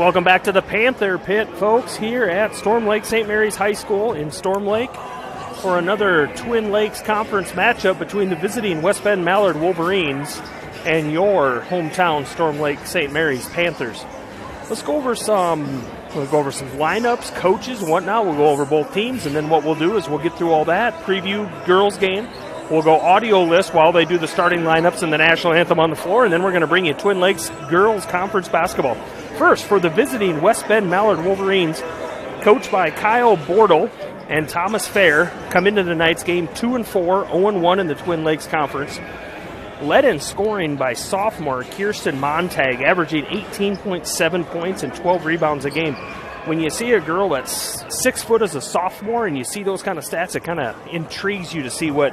Welcome back to the Panther Pit, folks, here at Storm Lake St. Mary's High School in Storm Lake for another Twin Lakes Conference matchup between the visiting West Bend Mallard Wolverines and your hometown Storm Lake St. Mary's Panthers. Let's go over some lineups, coaches, and whatnot. We'll go over both teams, and then what we'll do is we'll get through all that, preview girls' game. We'll go audio list while they do the starting lineups and the national anthem on the floor, and then we're going to bring you Twin Lakes girls conference basketball. First, for the visiting West Bend Mallard Wolverines, coached by Kyle Bortle and Thomas Fair, come into tonight's game 2-4, 0-1 in the Twin Lakes Conference. Led in scoring by sophomore Kirsten Montag, averaging 18.7 points and 12 rebounds a game. When you see a girl that's 6 foot as a sophomore and you see those kind of stats, it kind of intrigues you to see what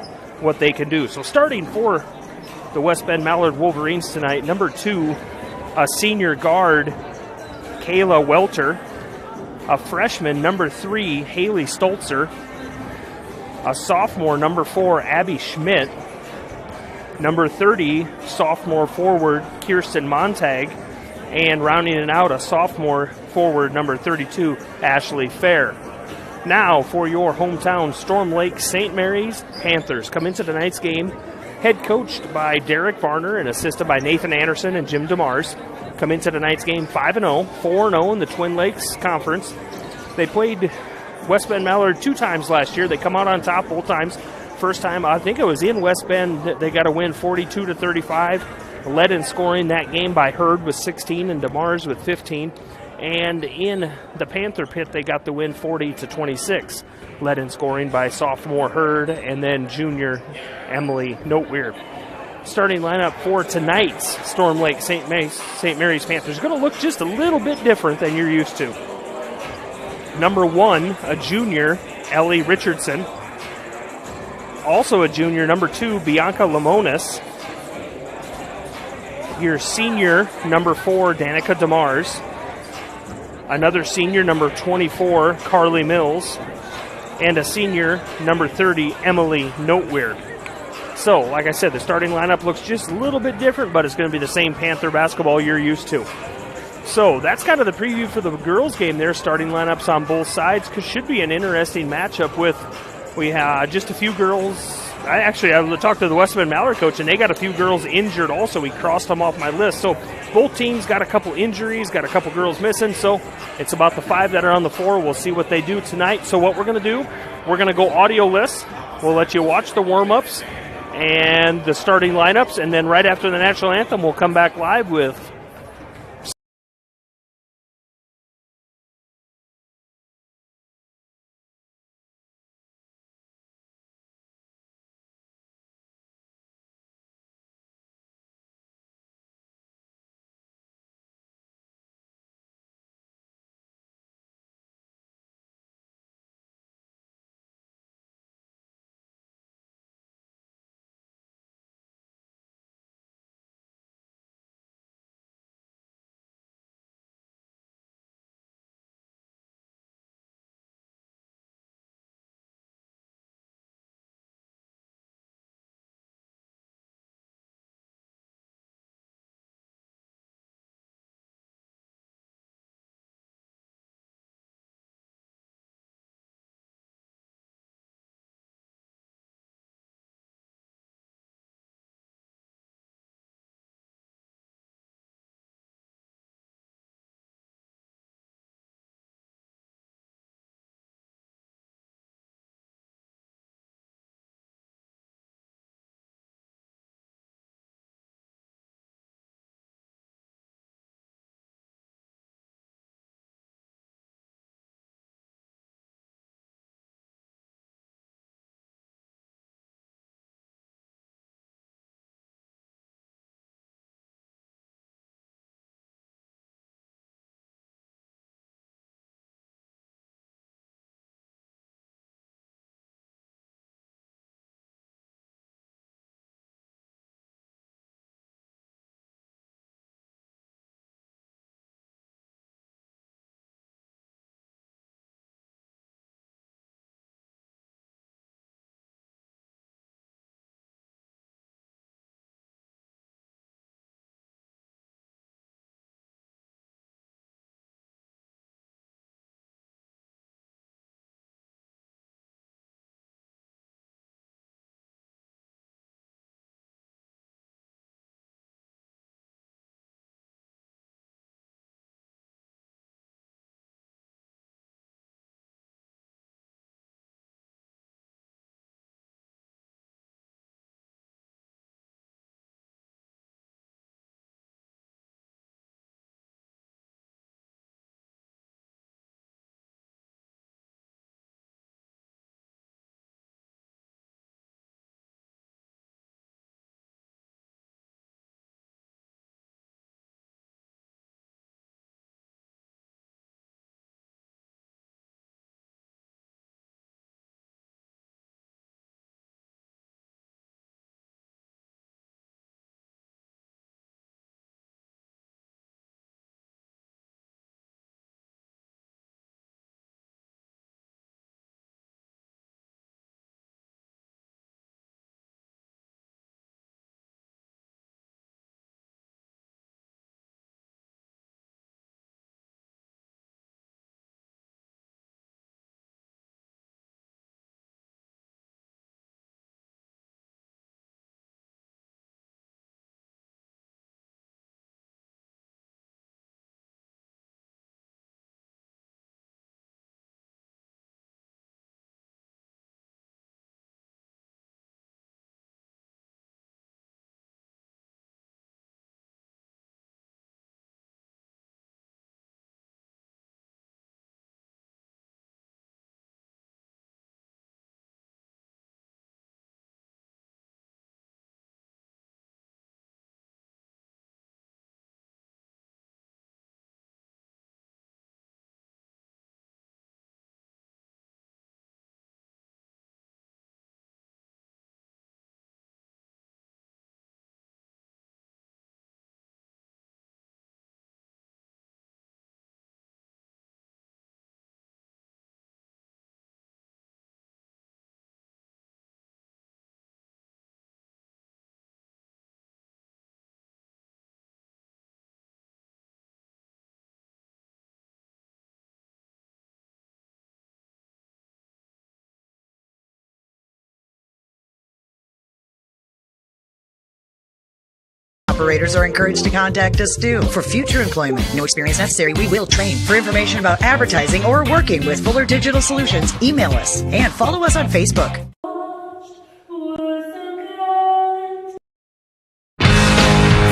they can do. So starting for the West Bend Mallard Wolverines tonight, number 2, a senior guard, Kayla Welter. A freshman, number 3, Haley Stolzer. A sophomore, number 4, Abby Schmidt. Number 30, sophomore forward, Kirsten Montag. And rounding it out, a sophomore forward, number 32, Ashley Fair. Now for your hometown Storm Lake St. Mary's Panthers. Come into tonight's game head coached by Derek Varner and assisted by Nathan Anderson and Jim DeMars. Come into tonight's game 5-0, 4-0 in the Twin Lakes Conference. They played West Bend Mallard 2 times last year. They come out on top both times. First time, I think it was in West Bend, they got a win 42-35. Led in scoring that game by Hurd with 16 and DeMars with 15. And in the Panther Pit, they got the win 40-26. Led in scoring by sophomore Hurd and then junior Emily Noteweir. Starting lineup for tonight's Storm Lake St. Mary's Panthers is going to look just a little bit different than you're used to. Number 1, a junior, Ellie Richardson. Also a junior, number 2, Bianca Lamonis. Your senior, number 4, Danica DeMars. Another senior, number 24, Carly Mills. And a senior, number 30, Emily Noteweir. So, like I said, the starting lineup looks just a little bit different, but it's going to be the same Panther basketball you're used to. So, that's kind of the preview for the girls' game there. Starting lineups on both sides. Should be an interesting matchup we have just a few girls. I talked to the West Bend Mallard coach, and they got a few girls injured also. We crossed them off my list. So, both teams got a couple injuries, got a couple girls missing. So, it's about the 5 that are on the floor. We'll see what they do tonight. So, what we're going to do, we're going to go audio list. We'll let you watch the warm-ups and the starting lineups, and then right after the national anthem, we'll come back live with operators are encouraged to contact us too. For future employment, no experience necessary, we will train. For information about advertising or working with Fuller Digital Solutions, email us and follow us on Facebook.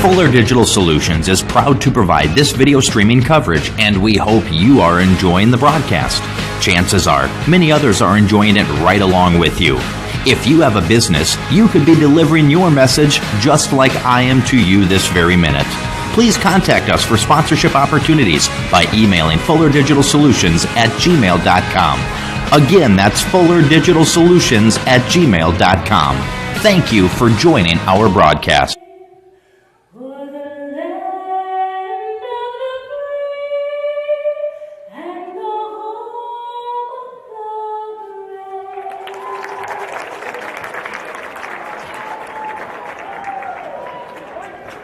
Fuller Digital Solutions is proud to provide this video streaming coverage, and we hope you are enjoying the broadcast. Chances are, many others are enjoying it right along with you. If you have a business, you could be delivering your message just like I am to you this very minute. Please contact us for sponsorship opportunities by emailing fullerdigitalsolutions@gmail.com. Again, that's fullerdigitalsolutions@gmail.com. Thank you for joining our broadcast.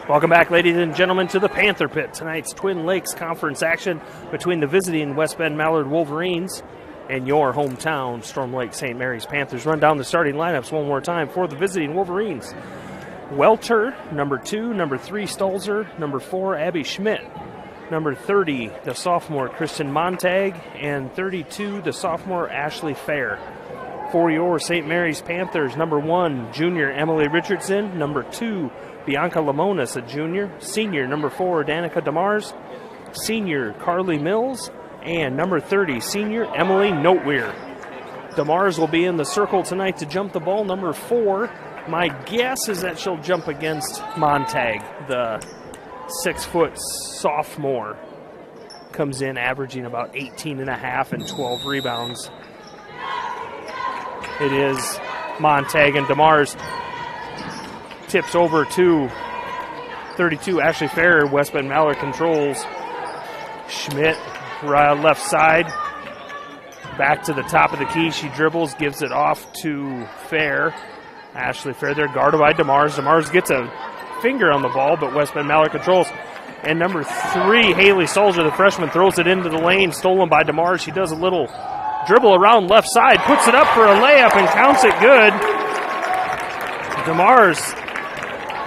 Welcome back, ladies and gentlemen, to the Panther Pit. Tonight's Twin Lakes Conference action between the visiting West Bend Mallard Wolverines and your hometown Storm Lake St. Mary's Panthers. Run down the starting lineups one more time for the visiting Wolverines. Welter, number 2, number 3, Stolzer, number 4, Abby Schmidt, number 30, the sophomore Kristen Montag, and 32, the sophomore Ashley Fair. For your St. Mary's Panthers, number 1, junior Emily Richardson, number 2, Bianca Lamonis, a junior, senior number 4, Danica DeMars, senior Carly Mills, and number 30, senior Emily Noteweir. DeMars will be in the circle tonight to jump the ball, number 4. My guess is that she'll jump against Montag, the 6-foot sophomore. Comes in averaging about 18.5 and 12 rebounds. It is Montag, and DeMars tips over to 32, Ashley Fair. West Bend Mallard controls. Schmidt, right left side. Back to the top of the key. She dribbles, gives it off to Fair. Ashley Fair there, guarded by DeMars. DeMars gets a finger on the ball, but West Bend Mallard controls. And number 3, Haley Soldier, the freshman, throws it into the lane, stolen by DeMars. She does a little dribble around left side, puts it up for a layup and counts it good. DeMars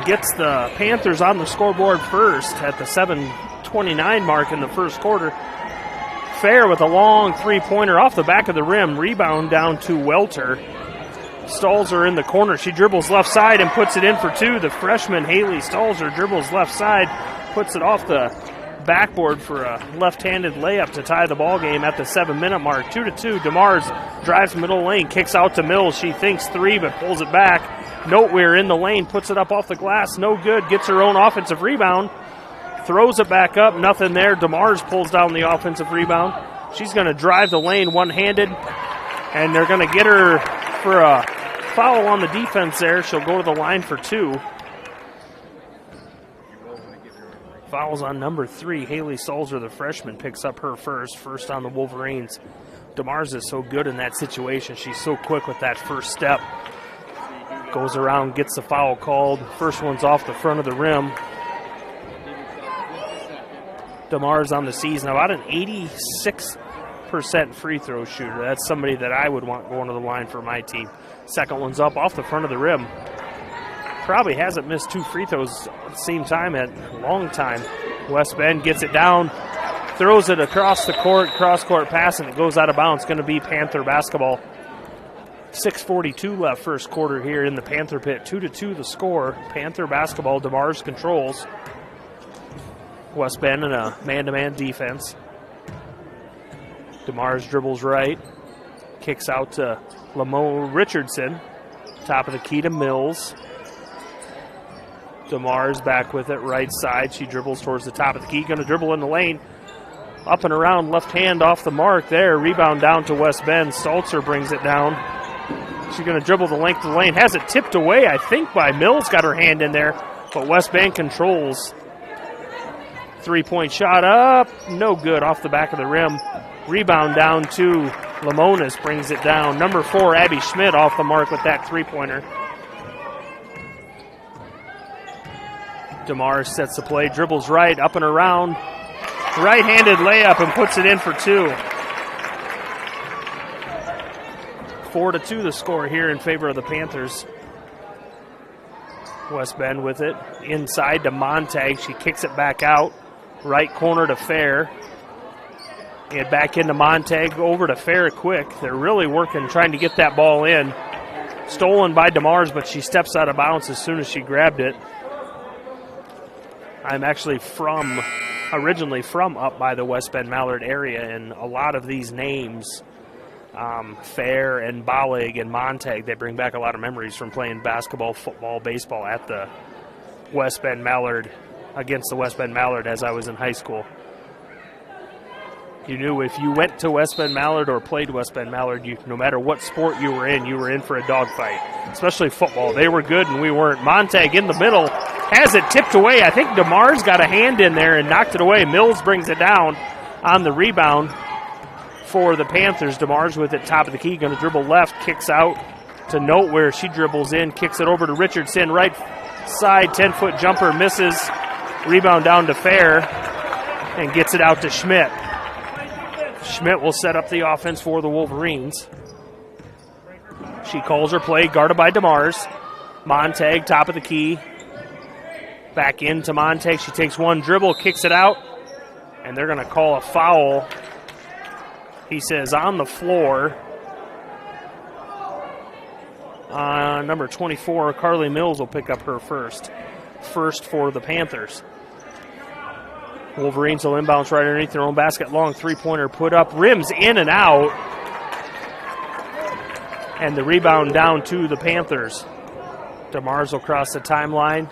gets the Panthers on the scoreboard first at the 7:29 mark in the first quarter. Fair with a long three-pointer off the back of the rim. Rebound down to Welter. Stolzer in the corner. She dribbles left side and puts it in for 2. The freshman Haley Stolzer dribbles left side, puts it off the backboard for a left-handed layup to tie the ball game at the 7-minute mark. 2-2. DeMars drives middle lane, kicks out to Mills. She thinks 3, but pulls it back. Noteweir in the lane, puts it up off the glass. No good. Gets her own offensive rebound. Throws it back up. Nothing there. DeMars pulls down the offensive rebound. She's going to drive the lane one-handed, and they're going to get her for a foul on the defense there. She'll go to the line for 2. Fouls on number 3. Haley Solzer, the freshman, picks up her first on the Wolverines. DeMars is so good in that situation. She's so quick with that first step. Goes around, gets the foul called. First one's off the front of the rim. DeMars on the season, about an 86% free throw shooter. That's somebody that I would want going to the line for my team. Second one's up off the front of the rim. Probably hasn't missed 2 free throws at the same time at a long time. West Bend gets it down, throws it across the court, cross-court pass, and it goes out of bounds. Going to be Panther basketball. 6:42 left first quarter here in the Panther Pit. 2-2 the score. Panther basketball. DeMars controls. West Bend in a man-to-man defense. DeMars dribbles right. Kicks out to Lamo Richardson. Top of the key to Mills. DeMars back with it right side. She dribbles towards the top of the key. Going to dribble in the lane. Up and around, left hand off the mark there. Rebound down to West Bend. Stolzer brings it down. She's going to dribble the length of the lane. Has it tipped away, I think, by Mills. Got her hand in there. But West Bend controls. 3-point shot up. No good off the back of the rim. Rebound down to Lamonis. Brings it down. Number 4, Abby Schmidt off the mark with that 3-pointer. DeMars sets the play. Dribbles right. Up and around. Right-handed layup and puts it in for 2. 4-2 the score here in favor of the Panthers. West Bend with it. Inside to Montag. She kicks it back out. Right corner to Fair. And back into Montag, over to Fair quick. They're really working, trying to get that ball in. Stolen by DeMars, but she steps out of bounds as soon as she grabbed it. I'm actually originally from up by the West Bend Mallard area, and a lot of these names, Fair and Bollig and Montag, they bring back a lot of memories from playing basketball, football, baseball at the West Bend Mallard, against the West Bend Mallard as I was in high school. You knew if you went to West Bend Mallard or played West Bend Mallard, no matter what sport you were in for a dogfight, especially football. They were good and we weren't. Montag in the middle has it tipped away. I think DeMars got a hand in there and knocked it away. Mills brings it down on the rebound for the Panthers. DeMars with it top of the key, going to dribble left, kicks out to Note where she dribbles in, kicks it over to Richardson, right side, 10-foot jumper, misses. Rebound down to Fair and gets it out to Schmidt. Schmidt will set up the offense for the Wolverines. She calls her play, guarded by DeMars. Montag, top of the key. Back into Montag. She takes one dribble, kicks it out, and they're going to call a foul. He says on the floor. Number 24, Carly Mills, will pick up her first. First for the Panthers. Wolverines will inbounds right underneath their own basket. Long three-pointer put up. Rims in and out. And the rebound down to the Panthers. DeMars will cross the timeline.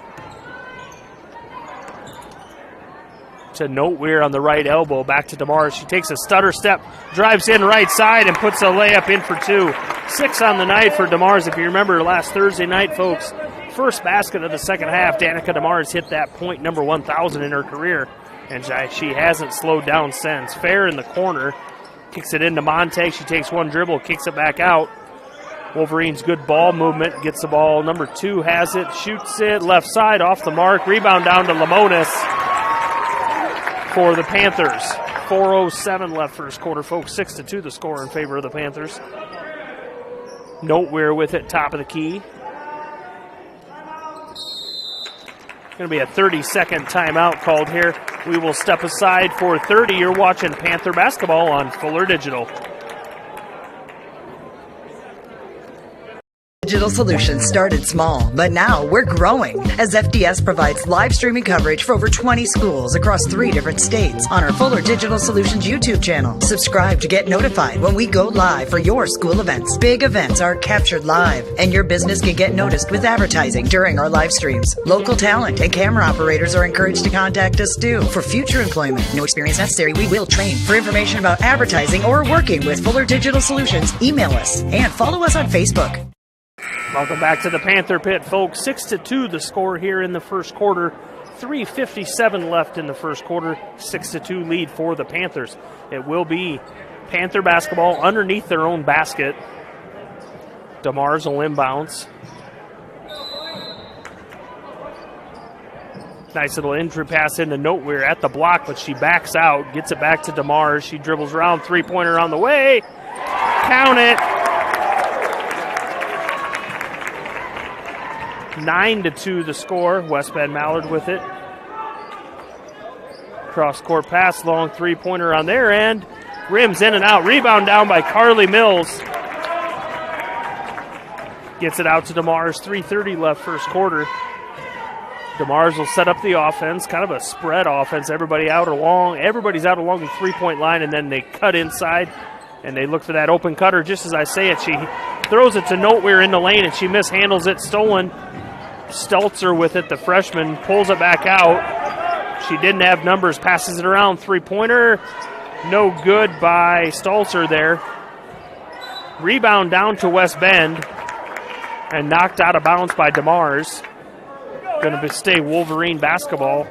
To Noteweir on the right elbow. Back to DeMars. She takes a stutter step. Drives in right side and puts a layup in for two. 6 on the night for DeMars. If you remember last Thursday night, folks, first basket of the second half, Danica DeMars hit that point number 1,000 in her career. And she hasn't slowed down since. Fair in the corner. Kicks it into Montag. She takes one dribble, kicks it back out. Wolverines good ball movement. Gets the ball. Number 2 has it. Shoots it. Left side off the mark. Rebound down to Lamonis for the Panthers. 4:07 left first quarter, folks. 6-2 the score in favor of the Panthers. Noteweir with it. Top of the key. Going to be a 30-second timeout called here. We will step aside for 30. You're watching Panther basketball on Fuller Digital. Digital Solutions started small, but now we're growing as FDS provides live streaming coverage for over 20 schools across 3 different states on our Fuller Digital Solutions YouTube channel. Subscribe to get notified when we go live for your school events. Big events are captured live, and your business can get noticed with advertising during our live streams. Local talent and camera operators are encouraged to contact us too for future employment. No experience necessary. We will train. For information about advertising or working with Fuller Digital Solutions, email us and follow us on Facebook. Welcome back to the Panther Pit, folks. 6-2 the score here in the first quarter. 3:57 left in the first quarter. 6-2 lead for the Panthers. It will be Panther basketball underneath their own basket. DeMars will inbounds. Nice little entry pass into Noteweir at the block, but she backs out, gets it back to DeMars. She dribbles around, three-pointer on the way. Count it. 9-2 the score. West Bend Mallard with it. Cross-court pass, long three-pointer on their end. Rims in and out. Rebound down by Carly Mills. Gets it out to DeMars. 3:30 left first quarter. DeMars will set up the offense, kind of a spread offense. Everybody's out along the three-point line, and then they cut inside, and they look for that open cutter. Just as I say it, she throws it to Noteweir in the lane, and she mishandles it. Stolen. Stelzer with it, the freshman, pulls it back out. She didn't have numbers, passes it around. Three-pointer, no good by Stelzer there. Rebound down to West Bend, and knocked out of bounds by DeMars. Going to stay Wolverine basketball.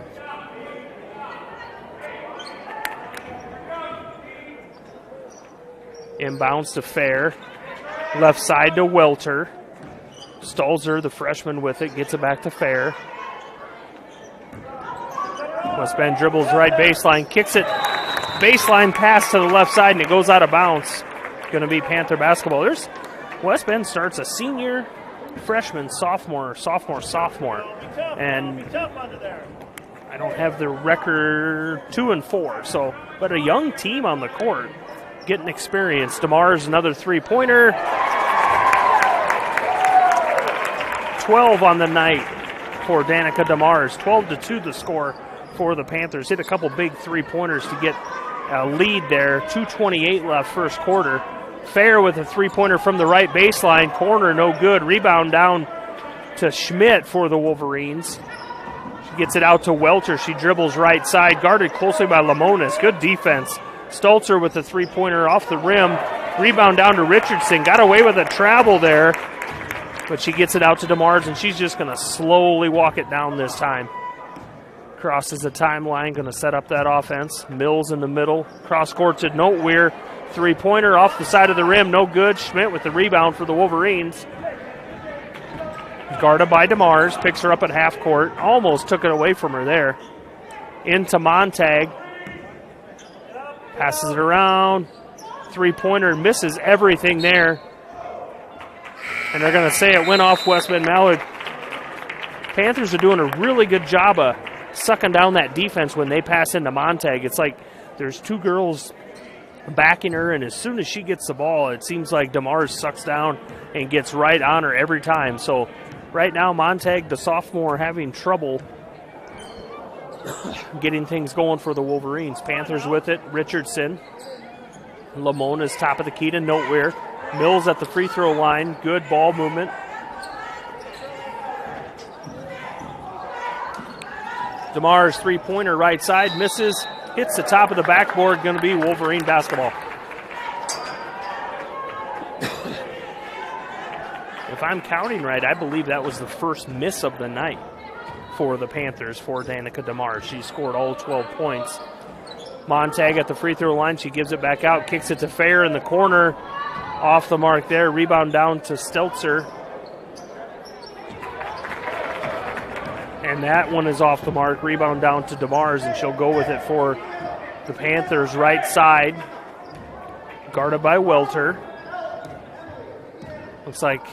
Inbounds to Fair. Left side to Welter. Stelzer, the freshman, with it, gets it back to Fair. West Bend dribbles right baseline, kicks it. Baseline pass to the left side, and it goes out of bounds. Going to be Panther basketball. West Bend starts a senior freshman, sophomore. And I don't have the record 2-4. So, but a young team on the court getting experience. DeMars, another three-pointer. 12 on the night for Danica DeMars. 12-2 the score for the Panthers. Hit a couple big three-pointers to get a lead there. 2:28 left first quarter. Fair with a three-pointer from the right baseline. Corner, no good. Rebound down to Schmidt for the Wolverines. She gets it out to Welter. She dribbles right side. Guarded closely by Lamonis. Good defense. Stolzer with a three-pointer off the rim. Rebound down to Richardson. Got away with a travel there. But she gets it out to DeMars, and she's just going to slowly walk it down this time. Crosses the timeline, going to set up that offense. Mills in the middle. Cross court to Noteweir. Three-pointer off the side of the rim, no good. Schmidt with the rebound for the Wolverines. Guarded by DeMars, picks her up at half court. Almost took it away from her there. Into Montag. Passes it around. Three-pointer, misses everything there. And they're going to say it went off West Bend Mallard. Panthers are doing a really good job of sucking down that defense when they pass into Montag. It's like there's two girls backing her, and as soon as she gets the ball, it seems like DeMars sucks down and gets right on her every time. So right now, Montag, the sophomore, having trouble getting things going for the Wolverines. Panthers with it. Richardson. Lamona's top of the key to Noteweir. Mills at the free throw line. Good ball movement. DeMars three-pointer right side. Misses. Hits the top of the backboard. Going to be Wolverine basketball. If I'm counting right, I believe that was the first miss of the night for the Panthers for Danica DeMars. She scored all 12 points. Montag at the free throw line. She gives it back out. Kicks it to Fair in the corner. Off the mark there. Rebound down to Stelzer. And that one is off the mark. Rebound down to DeMars, and she'll go with it for the Panthers right side. Guarded by Welter. Looks like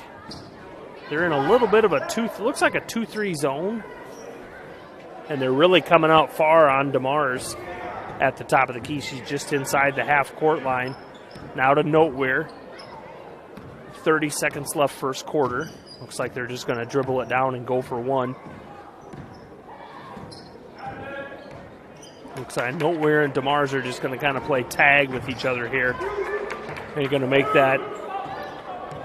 they're in a little bit of a looks like a 2-3 zone. And they're really coming out far on DeMars at the top of the key. She's just inside the half-court line. Now to Noteweir. 30 seconds left first quarter. Looks like they're just going to dribble it down and go for one. Looks like Noteweir and DeMars are just going to kind of play tag with each other here. They're going to make that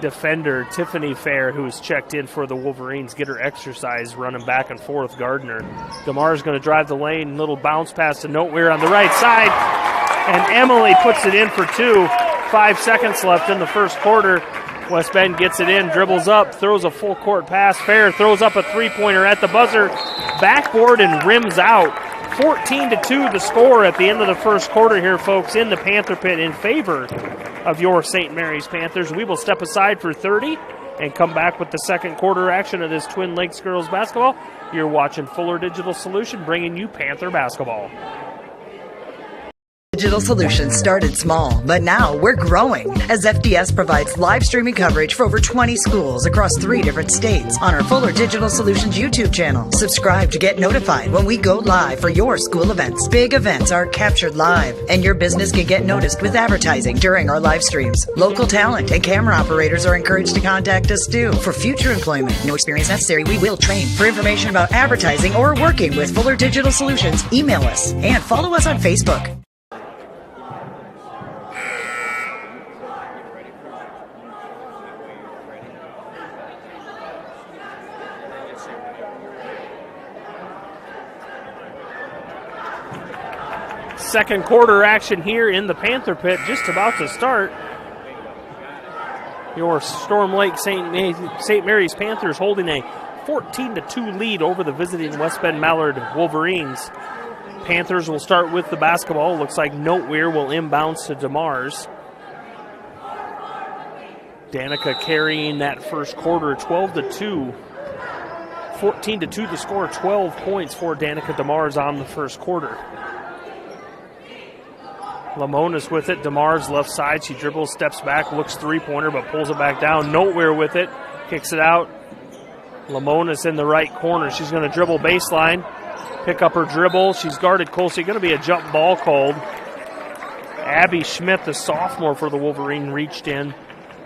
defender, Tiffany Fair, who's checked in for the Wolverines, get her exercise running back and forth, Gardner. DeMars going to drive the lane, little bounce pass to Noteweir on the right side, and Emily puts it in for two. 5 seconds left in the first quarter. West Bend gets it in, dribbles up, throws a full court pass. Fair throws up a three-pointer at the buzzer, backboard and rims out. 14-2 the score at the end of the first quarter here, folks, in the Panther Pit in favor of your St. Mary's Panthers. We will step aside for 30 and come back with the second quarter action of this Twin Lakes girls basketball. You're watching Fuller Digital Solution bringing you Panther basketball. Digital Solutions started small, but now we're growing as FDS provides live streaming coverage for over 20 schools across 3 different states on our Fuller Digital Solutions YouTube channel. Subscribe to get notified when we go live for your school events. Big events are captured live, and your business can get noticed with advertising during our live streams. Local talent and camera operators are encouraged to contact us too. For future employment, no experience necessary, we will train. For information about advertising or working with Fuller Digital Solutions, email us and follow us on Facebook. Second quarter action here in the Panther Pit, just about to start. Your Storm Lake St. Mary's Panthers holding a 14-2 lead over the visiting West Bend Mallard Wolverines. Panthers will start with the basketball. Looks like Noteweir will inbounds to DeMars. Danica carrying that first quarter, 12-2. 14-2 the score, 12 points for Danica DeMars on the first quarter. Lamonis with it. DeMars left side. She dribbles, steps back, looks three-pointer, but pulls it back down. Noteweir with it. Kicks it out. Lamona's in the right corner. She's going to dribble baseline. Pick up her dribble. She's guarded closely. Going to be a jump ball called. Abby Schmidt, the sophomore for the Wolverine, reached in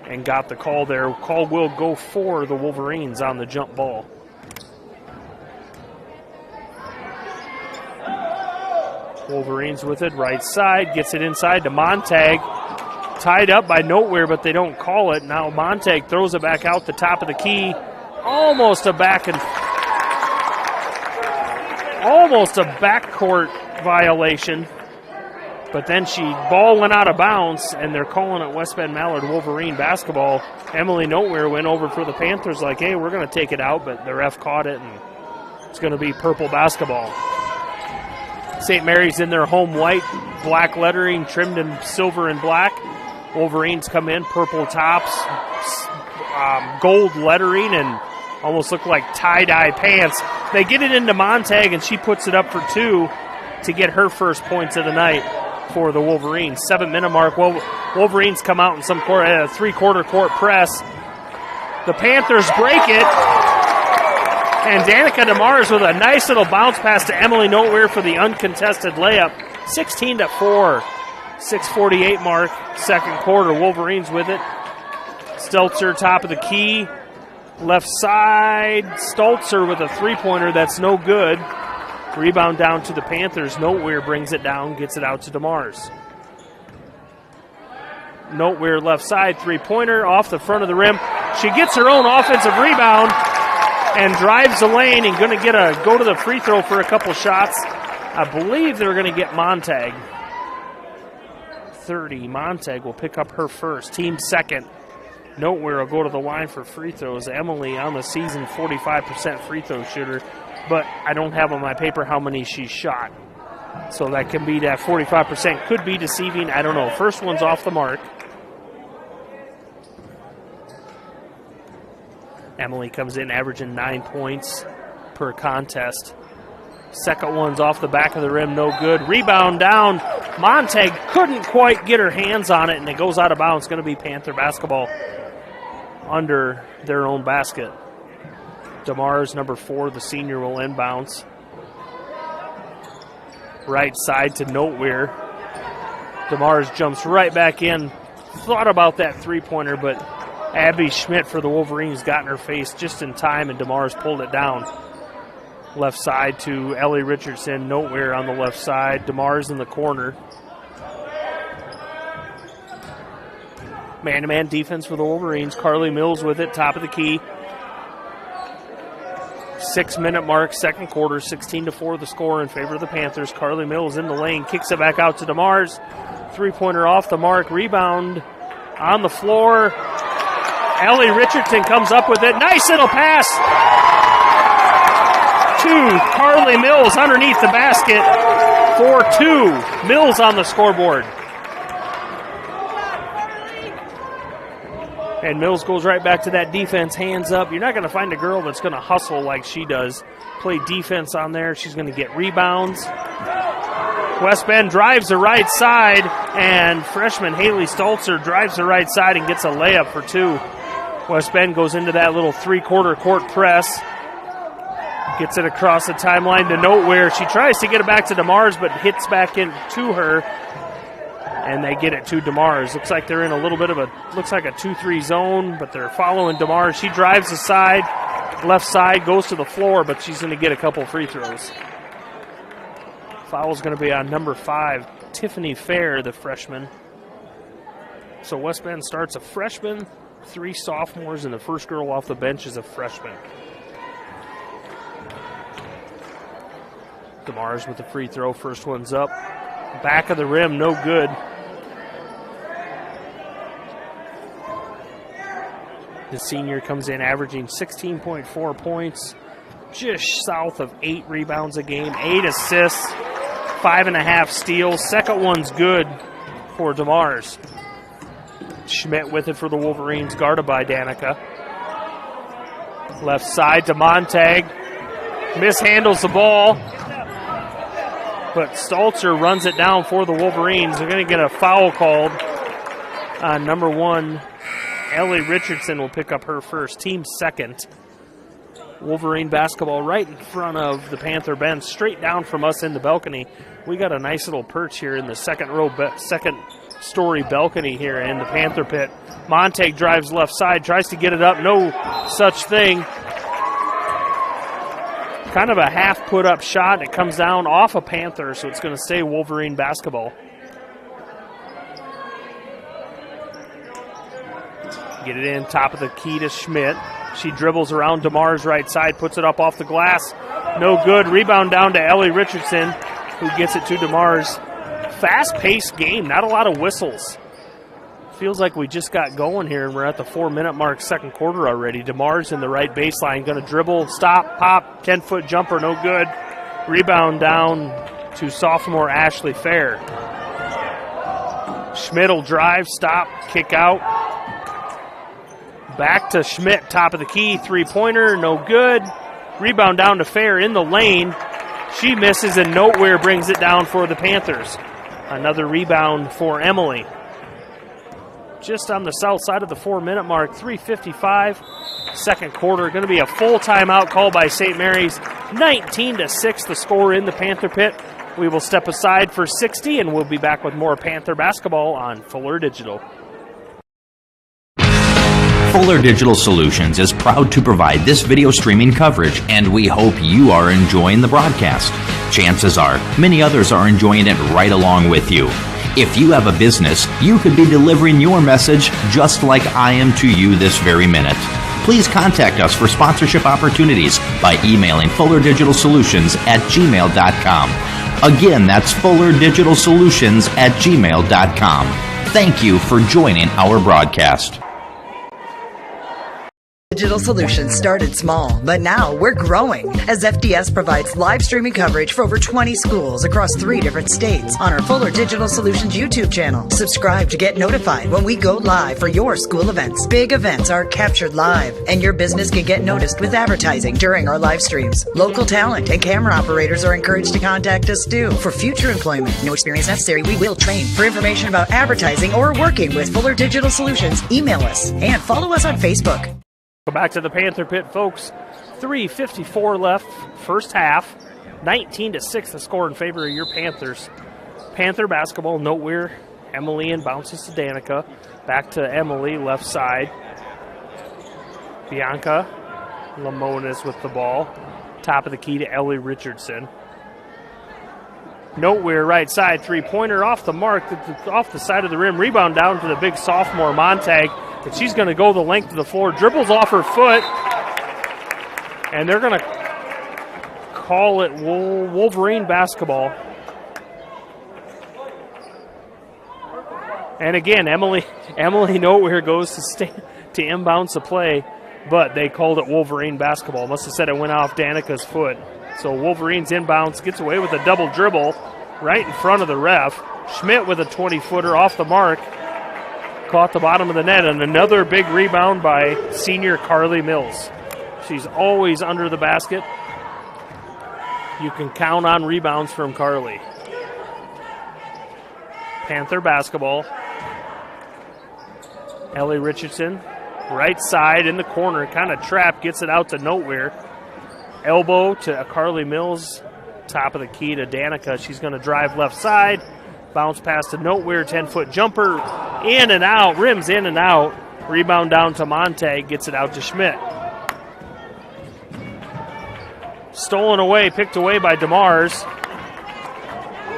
and got the call there. Call will go for the Wolverines on the jump ball. Wolverines with it, right side, gets it inside to Montag. Tied up by Nowhere, but they don't call it. Now Montag throws it back out the top of the key. Almost a backcourt violation. But then ball went out of bounds, and they're calling it West Bend Mallard Wolverine basketball. Emily Nowhere went over for the Panthers like, hey, we're going to take it out, but the ref caught it, and it's going to be purple basketball. St. Mary's in their home white, black lettering trimmed in silver and black. Wolverines come in, purple tops, gold lettering, and almost look like tie-dye pants. They get it into Montag, and she puts it up for 2 to get her first points of the night for the Wolverines. 7-minute mark. Wolverines come out in some three-quarter court press. The Panthers break it. And Danica DeMars with a nice little bounce pass to Emily Nowhere for the uncontested layup. 16-4. 6:48 mark, second quarter. Wolverines with it. Stelzer, top of the key. Left side. Stolzer with a three-pointer that's no good. Rebound down to the Panthers. Nowhere brings it down, gets it out to DeMars. Nowhere left side, three-pointer off the front of the rim. She gets her own offensive rebound and drives the lane and going to go to the free throw for a couple shots. I believe they're going to get Montag. 30. Montag will pick up her first, team second. Nowhere will go to the line for free throws. Emily on the season, 45% free throw shooter, but I don't have on my paper how many she shot. So that can be that 45%. Could be deceiving. I don't know. First one's off the mark. Emily comes in averaging 9 points per contest. Second one's off the back of the rim, no good. Rebound down. Montag couldn't quite get her hands on it, and it goes out of bounds. It's going to be Panther basketball under their own basket. DeMars, number 4, the senior, will inbounds. Right side to Nowhere. DeMars jumps right back in. Thought about that three-pointer, but Abby Schmidt for the Wolverines got in her face just in time, and DeMars pulled it down. Left side to Ellie Richardson. Nowhere on the left side. DeMars in the corner. Man-to-man defense for the Wolverines. Carly Mills with it, top of the key. 6-minute mark, second quarter, 16-4 the score in favor of the Panthers. Carly Mills in the lane, kicks it back out to DeMars. Three-pointer off the mark, rebound on the floor. Ellie Richardson comes up with it. Nice little pass to Carly Mills underneath the basket for 2. Mills on the scoreboard. And Mills goes right back to that defense, hands up. You're not going to find a girl that's going to hustle like she does. Play defense on there. She's going to get rebounds. West Bend drives the right side, and freshman Haley Stolzer drives the right side and gets a layup for 2. West Bend goes into that little three-quarter court press. Gets it across the timeline to Nowhere. She tries to get it back to DeMars, but hits back into her. And they get it to DeMars. Looks like they're in a little bit of a 2-3 zone, but they're following DeMars. She drives the side, left side, goes to the floor, but she's going to get a couple free throws. Foul's going to be on number 5, Tiffany Fair, the freshman. So West Bend starts a freshman, 3 sophomores, and the first girl off the bench is a freshman. DeMars with the free throw. First one's up. Back of the rim, no good. The senior comes in averaging 16.4 points, just south of 8 rebounds a game, 8 assists, 5.5 steals. Second one's good for DeMars. Schmidt with it for the Wolverines, guarded by Danica. Left side to Montag. Mishandles the ball, but Stolzer runs it down for the Wolverines. They're going to get a foul called on number 1, Ellie Richardson will pick up her first, team second. Wolverine basketball right in front of the Panther bench, straight down from us in the balcony. We got a nice little perch here in the second story balcony here in the Panther pit. Montague drives left side, tries to get it up, no such thing. Kind of a half put up shot. It comes down off a Panther, so it's going to stay Wolverine basketball. Get it in, top of the key to Schmidt. She dribbles around DeMar's right side, puts it up off the glass. No good. Rebound down to Ellie Richardson, who gets it to DeMar's. Fast-paced game, not a lot of whistles. Feels like we just got going here, and we're at the 4-minute mark, second quarter already. DeMar's in the right baseline, going to dribble, stop, pop, 10-foot jumper, no good. Rebound down to sophomore Ashley Fair. Schmidt will drive, stop, kick out. Back to Schmidt, top of the key, three-pointer, no good. Rebound down to Fair in the lane. She misses, and Nowhere brings it down for the Panthers. Another rebound for Emily. Just on the south side of the 4-minute mark, 3:55. Second quarter, going to be a full timeout called by St. Mary's. 19-6 the score in the Panther pit. We will step aside for 60, and we'll be back with more Panther basketball on Fuller Digital. Fuller Digital Solutions is proud to provide this video streaming coverage, and we hope you are enjoying the broadcast. Chances are, many others are enjoying it right along with you. If you have a business, you could be delivering your message just like I am to you this very minute. Please contact us for sponsorship opportunities by emailing fullerdigitalsolutions@gmail.com. Again, that's fullerdigitalsolutions@gmail.com. Thank you for joining our broadcast. Digital Solutions started small, but now we're growing as FDS provides live streaming coverage for over 20 schools across 3 different states on our Fuller Digital Solutions YouTube channel. Subscribe to get notified when we go live for your school events. Big events are captured live, and your business can get noticed with advertising during our live streams. Local talent and camera operators are encouraged to contact us too. For future employment, no experience necessary, we will train. For information about advertising or working with Fuller Digital Solutions, email us and follow us on Facebook. Back to the Panther pit, folks. 3:54 left, first half. 19-6 the score in favor of your Panthers. Panther basketball, Nowhere. Emily in bounces to Danica. Back to Emily, left side. Bianca Lamonis with the ball. Top of the key to Ellie Richardson. Nowhere, right side, three-pointer off the mark, off the side of the rim. Rebound down to the big sophomore Montague. But she's going to go the length of the floor, dribbles off her foot, and they're going to call it Wolverine basketball. And again, Emily Nowhere goes to inbounds the play, but they called it Wolverine basketball. Must have said it went off Danica's foot. So Wolverines inbounds, gets away with a double dribble right in front of the ref. Schmidt with a 20-footer off the mark. Caught the bottom of the net, and another big rebound by senior Carly Mills. She's always under the basket. You can count on rebounds from Carly. Panther basketball. Ellie Richardson, right side in the corner, kind of trapped, gets it out to Nowhere. Elbow to Carly Mills, top of the key to Danica. She's going to drive left side. Bounce pass to Nowhere, 10-foot jumper, in and out, rims in and out. Rebound down to Montague, gets it out to Schmidt. Stolen away, picked away by DeMars.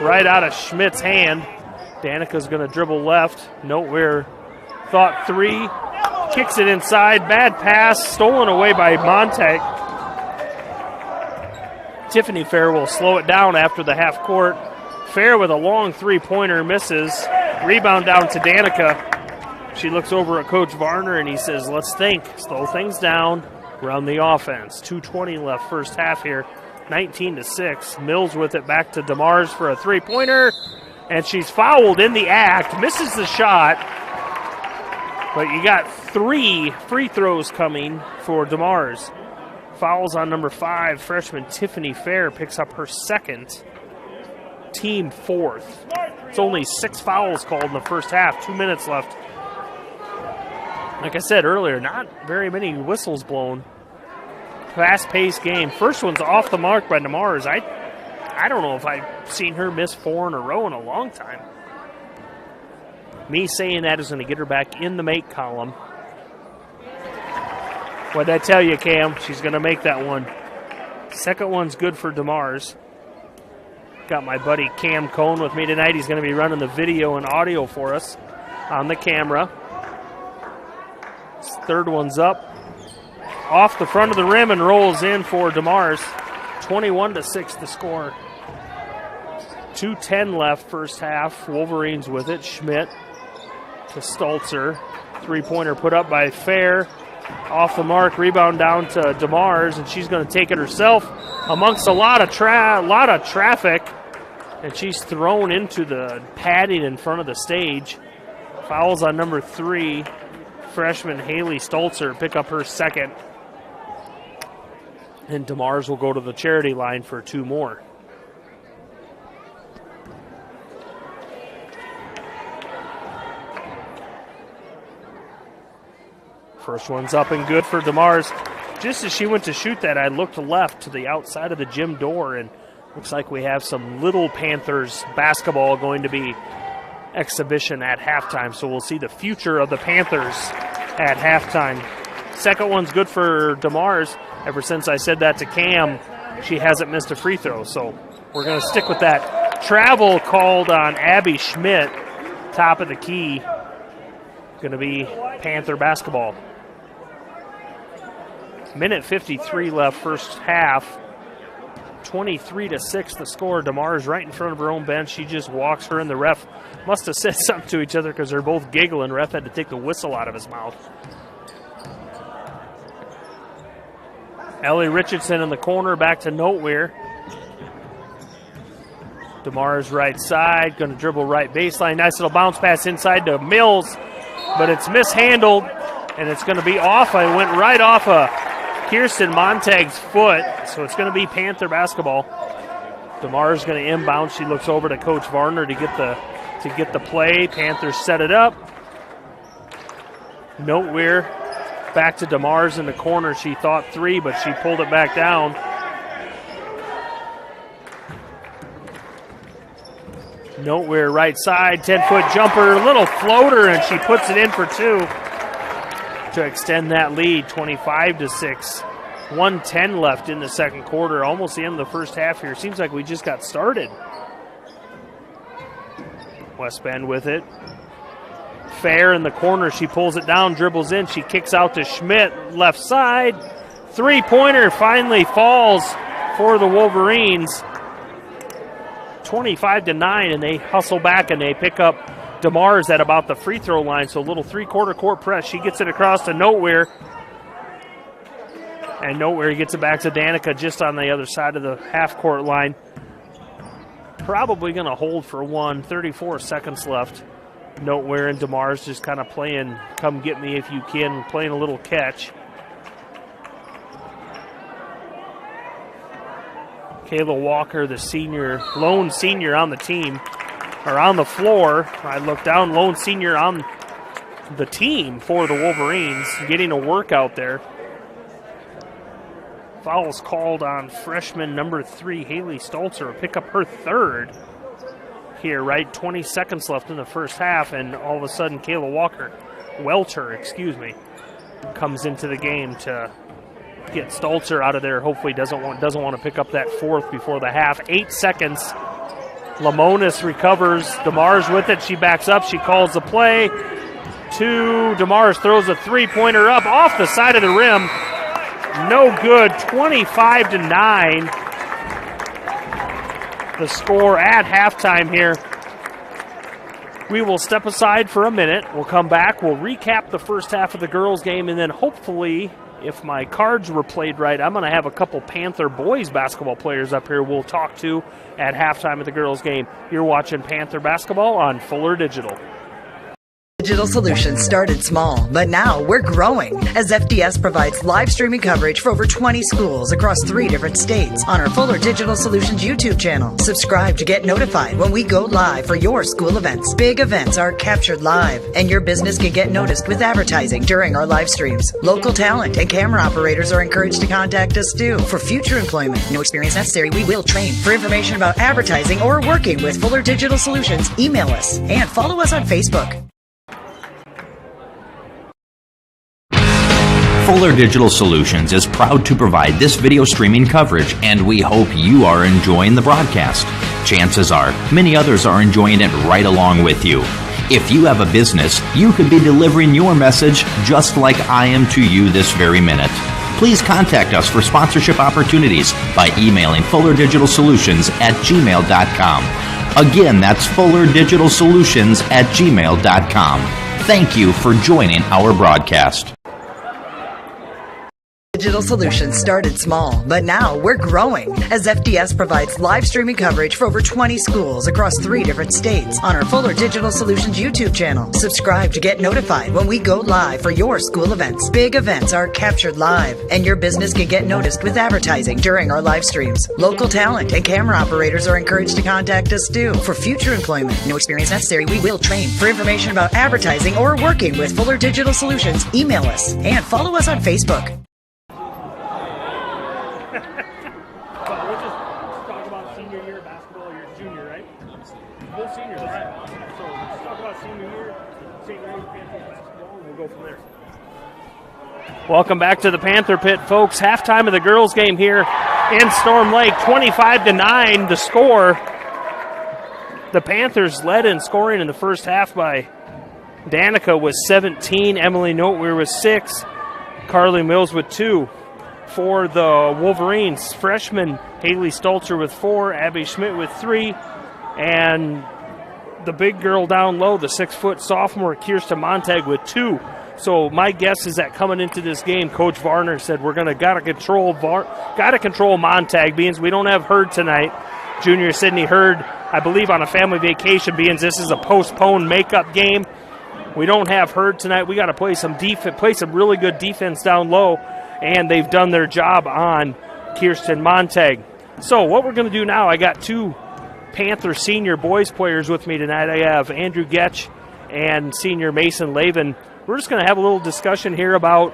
Right out of Schmidt's hand. Danica's going to dribble left. Nowhere thought three, kicks it inside, bad pass, stolen away by Montague. Tiffany Fair will slow it down after the half court. Fair with a long three-pointer, misses. Rebound down to Danica. She looks over at Coach Varner and he says, let's think, slow things down, run the offense. 2:20 left first half here, 19-6. Mills with it back to DeMars for a three-pointer, and she's fouled in the act, misses the shot. But you got 3 free throws coming for DeMars. Fouls on number 5, freshman Tiffany Fair picks up her second. Team 4th. It's only 6 fouls called in the first half. 2 minutes left. Like I said earlier, not very many whistles blown. Fast-paced game. First one's off the mark by DeMars. I don't know if I've seen her miss 4 in a row in a long time. Me saying that is going to get her back in the make column. What'd I tell you, Cam? She's going to make that one. Second one's good for DeMars. Got my buddy Cam Cohn with me tonight. He's going to be running the video and audio for us on the camera. This third one's up. Off the front of the rim and rolls in for DeMars. 21-6 the score. 2:10 left first half. Wolverines with it. Schmidt to Stolzer. Three-pointer put up by Fair. Off the mark, rebound down to DeMars, and she's going to take it herself amongst a lot of traffic, and she's thrown into the padding in front of the stage. Fouls on number 3, freshman Haley Stolzer, pick up her second. And DeMars will go to the charity line for 2 more. First one's up and good for DeMars. Just as she went to shoot that, I looked left to the outside of the gym door, and looks like we have some Little Panthers basketball going to be exhibition at halftime. So we'll see the future of the Panthers at halftime. Second one's good for DeMars. Ever since I said that to Cam, she hasn't missed a free throw. So we're going to stick with that. Travel called on Abby Schmidt, top of the key. Going to be Panther basketball. Minute 53 left first half. 23-6 the score. DeMars right in front of her own bench. She just walks her, and the ref must have said something to each other because they're both giggling. Ref had to take the whistle out of his mouth. Ellie Richardson in the corner, back to Noteweir. DeMars right side, going to dribble right baseline. Nice little bounce pass inside to Mills, but it's mishandled, and it's going to be off. It went right off Kirsten Montag's foot, so it's going to be Panther basketball. DeMars going to inbound. She looks over to Coach Varner to get the play. Panthers set it up. Noteweir back to DeMars in the corner. She thought 3, but she pulled it back down. Noteweir right side, 10-foot jumper, little floater, and she puts it in for 2 to extend that lead, 25-6. 1:10 left in the second quarter, almost the end of the first half here. Seems like we just got started. West Bend with it. Fair in the corner, she pulls it down, dribbles in, she kicks out to Schmidt, left side. Three-pointer finally falls for the Wolverines. 25-9, and they hustle back and they pick up DeMars at about the free throw line. So a little three-quarter court press. She gets it across to Noteweir. And Noteweir gets it back to Danica just on the other side of the half-court line. Probably going to hold for 1. 34 seconds left. Noteweir and DeMars just kind of playing come get me if you can, playing a little catch. Kayla Walker, the senior, lone senior on the team, or on the floor. I look down, lone senior on the team for the Wolverines, getting a workout there. Fouls called on freshman number 3, Haley Stolzer, pick up her third here, right? 20 seconds left in the first half, and all of a sudden Kayla Welter, comes into the game to get Stolzer out of there. Hopefully doesn't want to pick up that fourth before the half. 8 seconds. Lamonis recovers. DeMars with it. She backs up. She calls the play. DeMars throws a three-pointer up off the side of the rim. No good. 25-9. The score at halftime here. We will step aside for a minute. We'll come back. We'll recap the first half of the girls' game, and then hopefully, if my cards were played right, I'm going to have a couple Panther boys basketball players up here we'll talk to at halftime of the girls' game. You're watching Panther basketball on Fuller Digital. Digital Solutions started small, but now we're growing as FDS provides live streaming coverage for over 20 schools across 3 different states on our Fuller Digital Solutions YouTube channel. Subscribe to get notified when we go live for your school events. Big events are captured live, and your business can get noticed with advertising during our live streams. Local talent and camera operators are encouraged to contact us too for future employment. No experience necessary. We will train. For information about advertising or working with Fuller Digital Solutions, email us and follow us on Facebook. Fuller Digital Solutions is proud to provide this video streaming coverage, and we hope you are enjoying the broadcast. Chances are, many others are enjoying it right along with you. If you have a business, you could be delivering your message just like I am to you this very minute. Please contact us for sponsorship opportunities by emailing fullerdigitalsolutions@gmail.com. Again, that's fullerdigitalsolutions@gmail.com. Thank you for joining our broadcast. Digital Solutions started small, but now we're growing as FDS provides live streaming coverage for over 20 schools across 3 different states on our Fuller Digital Solutions YouTube channel. Subscribe to get notified when we go live for your school events. Big events are captured live, and your business can get noticed with advertising during our live streams. Local talent and camera operators are encouraged to contact us too for future employment. No experience necessary. We will train. For information about advertising or working with Fuller Digital Solutions, email us and follow us on Facebook. We'll just talk about senior year basketball. You're junior, right? Both seniors, right? So let's talk about senior year, St. Mary's Panthers basketball, and we'll go from there. Welcome back to the Panther Pit, folks. Halftime of the girls' game here in Storm Lake, 25-9 the score. The Panthers led in scoring in the first half by Danica with 17, Emily Noteweir with 6, Carly Mills with 2. For the Wolverines, freshman Haley Stolzer with 4, Abby Schmidt with 3, and the big girl down low, the 6-foot sophomore Kirsten Montag with 2. So my guess is that coming into this game, Coach Varner said we're gotta control Montag, being we don't have Hurd tonight. Junior Sydney Hurd, I believe, on a family vacation, being this is a postponed makeup game. We don't have Hurd tonight. We got to play some really good defense down low. And they've done their job on Kirsten Montag. So what we're going to do now, I got 2 Panther senior boys players with me tonight. I have Andrew Getch and senior Mason Lavin. We're just going to have a little discussion here about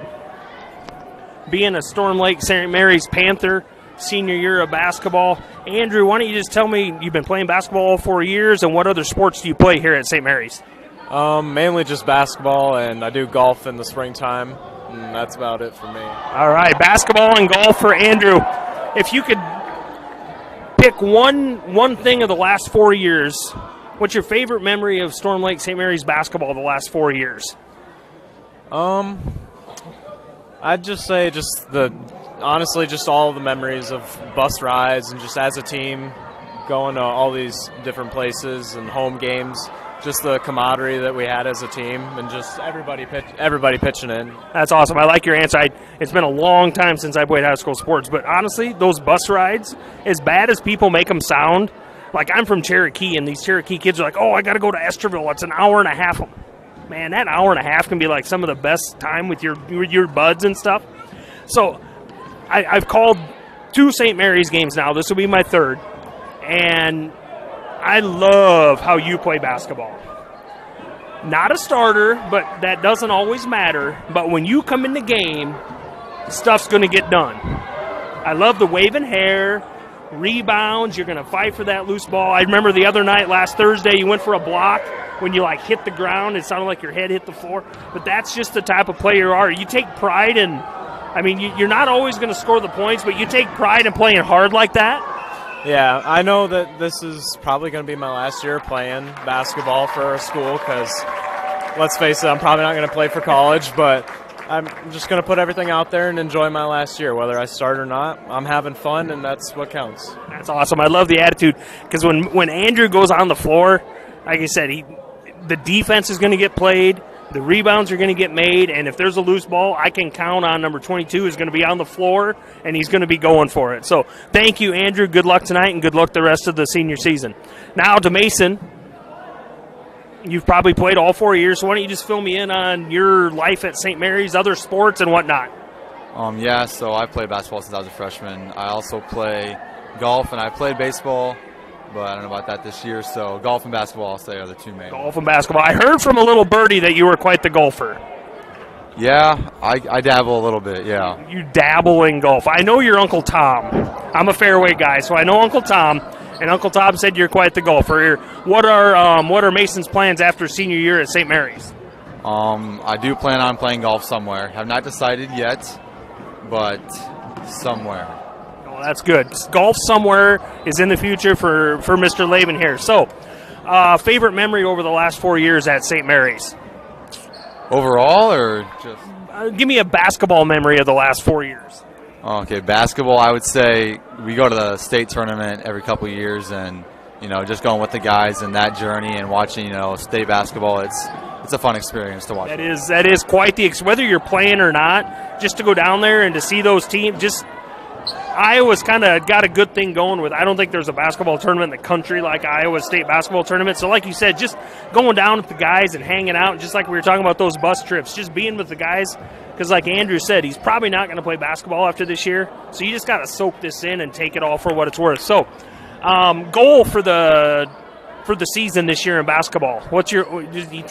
being a Storm Lake St. Mary's Panther senior year of basketball. Andrew, why don't you just tell me, you've been playing basketball all 4 years, and what other sports do you play here at St. Mary's? Mainly just basketball, and I do golf in the springtime. And that's about it for me. All right, basketball and golf for Andrew. If you could pick one thing of the last 4 years, what's your favorite memory of Storm Lake St. Mary's basketball the last 4 years? I'd just say honestly just all the memories of bus rides and just as a team going to all these different places and home games. Just the camaraderie that we had as a team, and just everybody pitching in. That's awesome. I like your answer. It's been a long time since I played high school sports, but honestly, those bus rides, as bad as people make them sound, like I'm from Cherokee, and these Cherokee kids are like, oh, I got to go to Esterville. It's an hour and a half. Man, that hour and a half can be like some of the best time with your buds and stuff. So I've called 2 St. Mary's games now. This will be my 3rd, and I love how you play basketball. Not a starter, but that doesn't always matter. But when you come in the game, stuff's going to get done. I love the waving hair, rebounds. You're going to fight for that loose ball. I remember the other night, last Thursday, you went for a block. When you, hit the ground, it sounded like your head hit the floor. But that's just the type of player you are. You take pride in, you're not always going to score the points, but you take pride in playing hard like that. Yeah, I know that this is probably going to be my last year playing basketball for our school because, let's face it, I'm probably not going to play for college, but I'm just going to put everything out there and enjoy my last year. Whether I start or not, I'm having fun, and that's what counts. That's awesome. I love the attitude because when Andrew goes on the floor, like I said, the defense is going to get played. The rebounds are going to get made, and if there's a loose ball, I can count on number 22 is going to be on the floor, and he's going to be going for it. So thank you, Andrew. Good luck tonight, and good luck the rest of the senior season. Now to Mason. You've probably played all 4 years, so why don't you just fill me in on your life at St. Mary's, other sports, and whatnot? Yeah, so I've played basketball since I was a freshman. I also play golf, and I played baseball, but I don't know about that this year. So golf and basketball, I'll say, are the two main. Golf and basketball. I heard from a little birdie that you were quite the golfer. Yeah, I dabble a little bit, yeah. You dabble in golf. I know your Uncle Tom. I'm a fairway guy, so I know Uncle Tom, and Uncle Tom said you're quite the golfer. What are Mason's plans after senior year at St. Mary's? I do plan on playing golf somewhere. Have not decided yet, but somewhere. Oh, that's good. Golf somewhere is in the future for Mr. Laban here. So, favorite memory over the last 4 years at St. Mary's? Overall, or just? Give me a basketball memory of the last 4 years. Okay, basketball, I would say we go to the state tournament every couple of years, and just going with the guys and that journey and watching state basketball, it's a fun experience to watch. That is quite the whether you're playing or not, just to go down there and to see those teams. Iowa's kind of got a good thing going with. I don't think there's a basketball tournament in the country like Iowa State basketball tournament. So like you said, just going down with the guys and hanging out, just like we were talking about those bus trips, just being with the guys. Because like Andrew said, he's probably not going to play basketball after this year. So you just got to soak this in and take it all for what it's worth. So goal for the season this year in basketball. You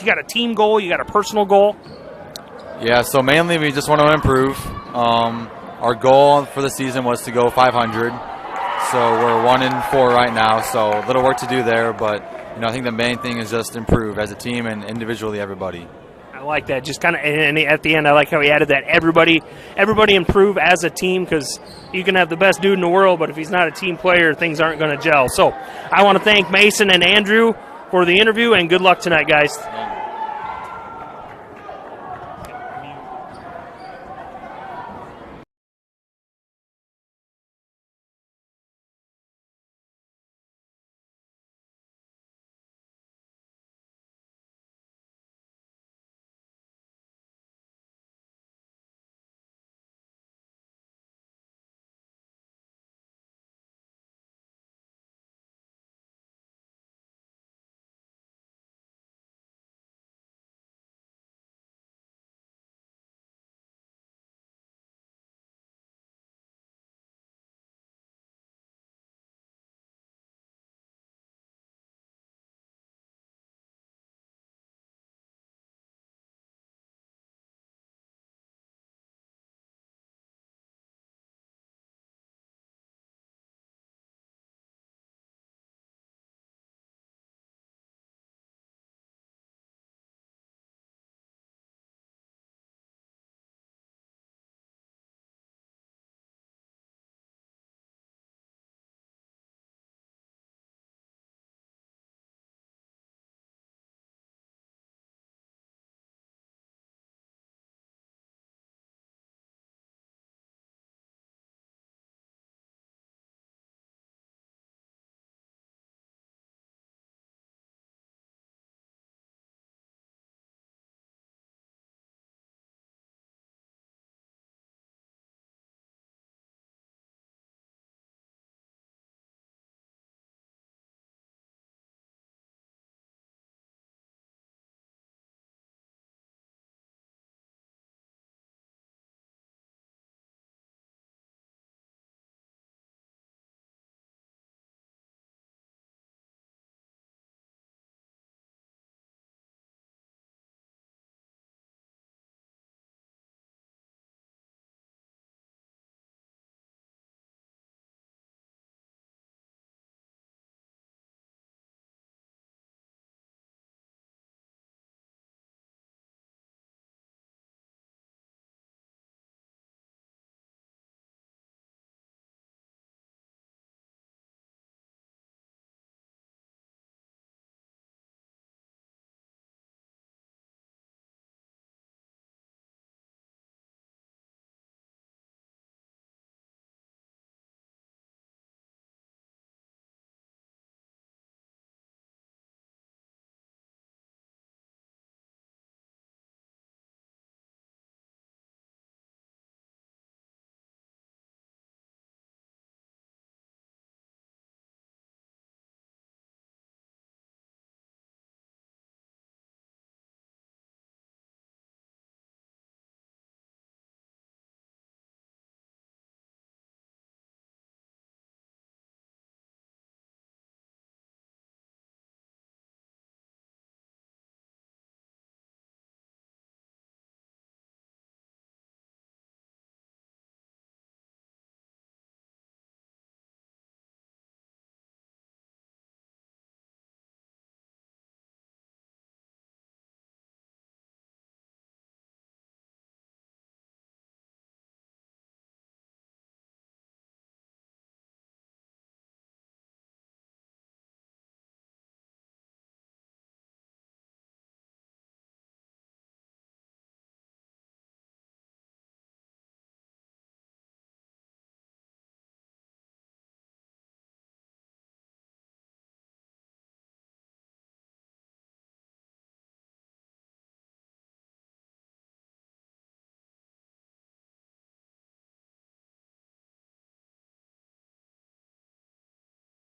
got a team goal? You got a personal goal? Yeah, so mainly we just want to improve. Our goal for the season was to go 500, so we're 1-4 right now. So a little work to do there, but I think the main thing is just improve as a team and individually everybody. I like that. Just kind of, and at the end, I like how he added that everybody improve as a team, because you can have the best dude in the world, but if he's not a team player, things aren't going to gel. So I want to thank Mason and Andrew for the interview, and good luck tonight, guys.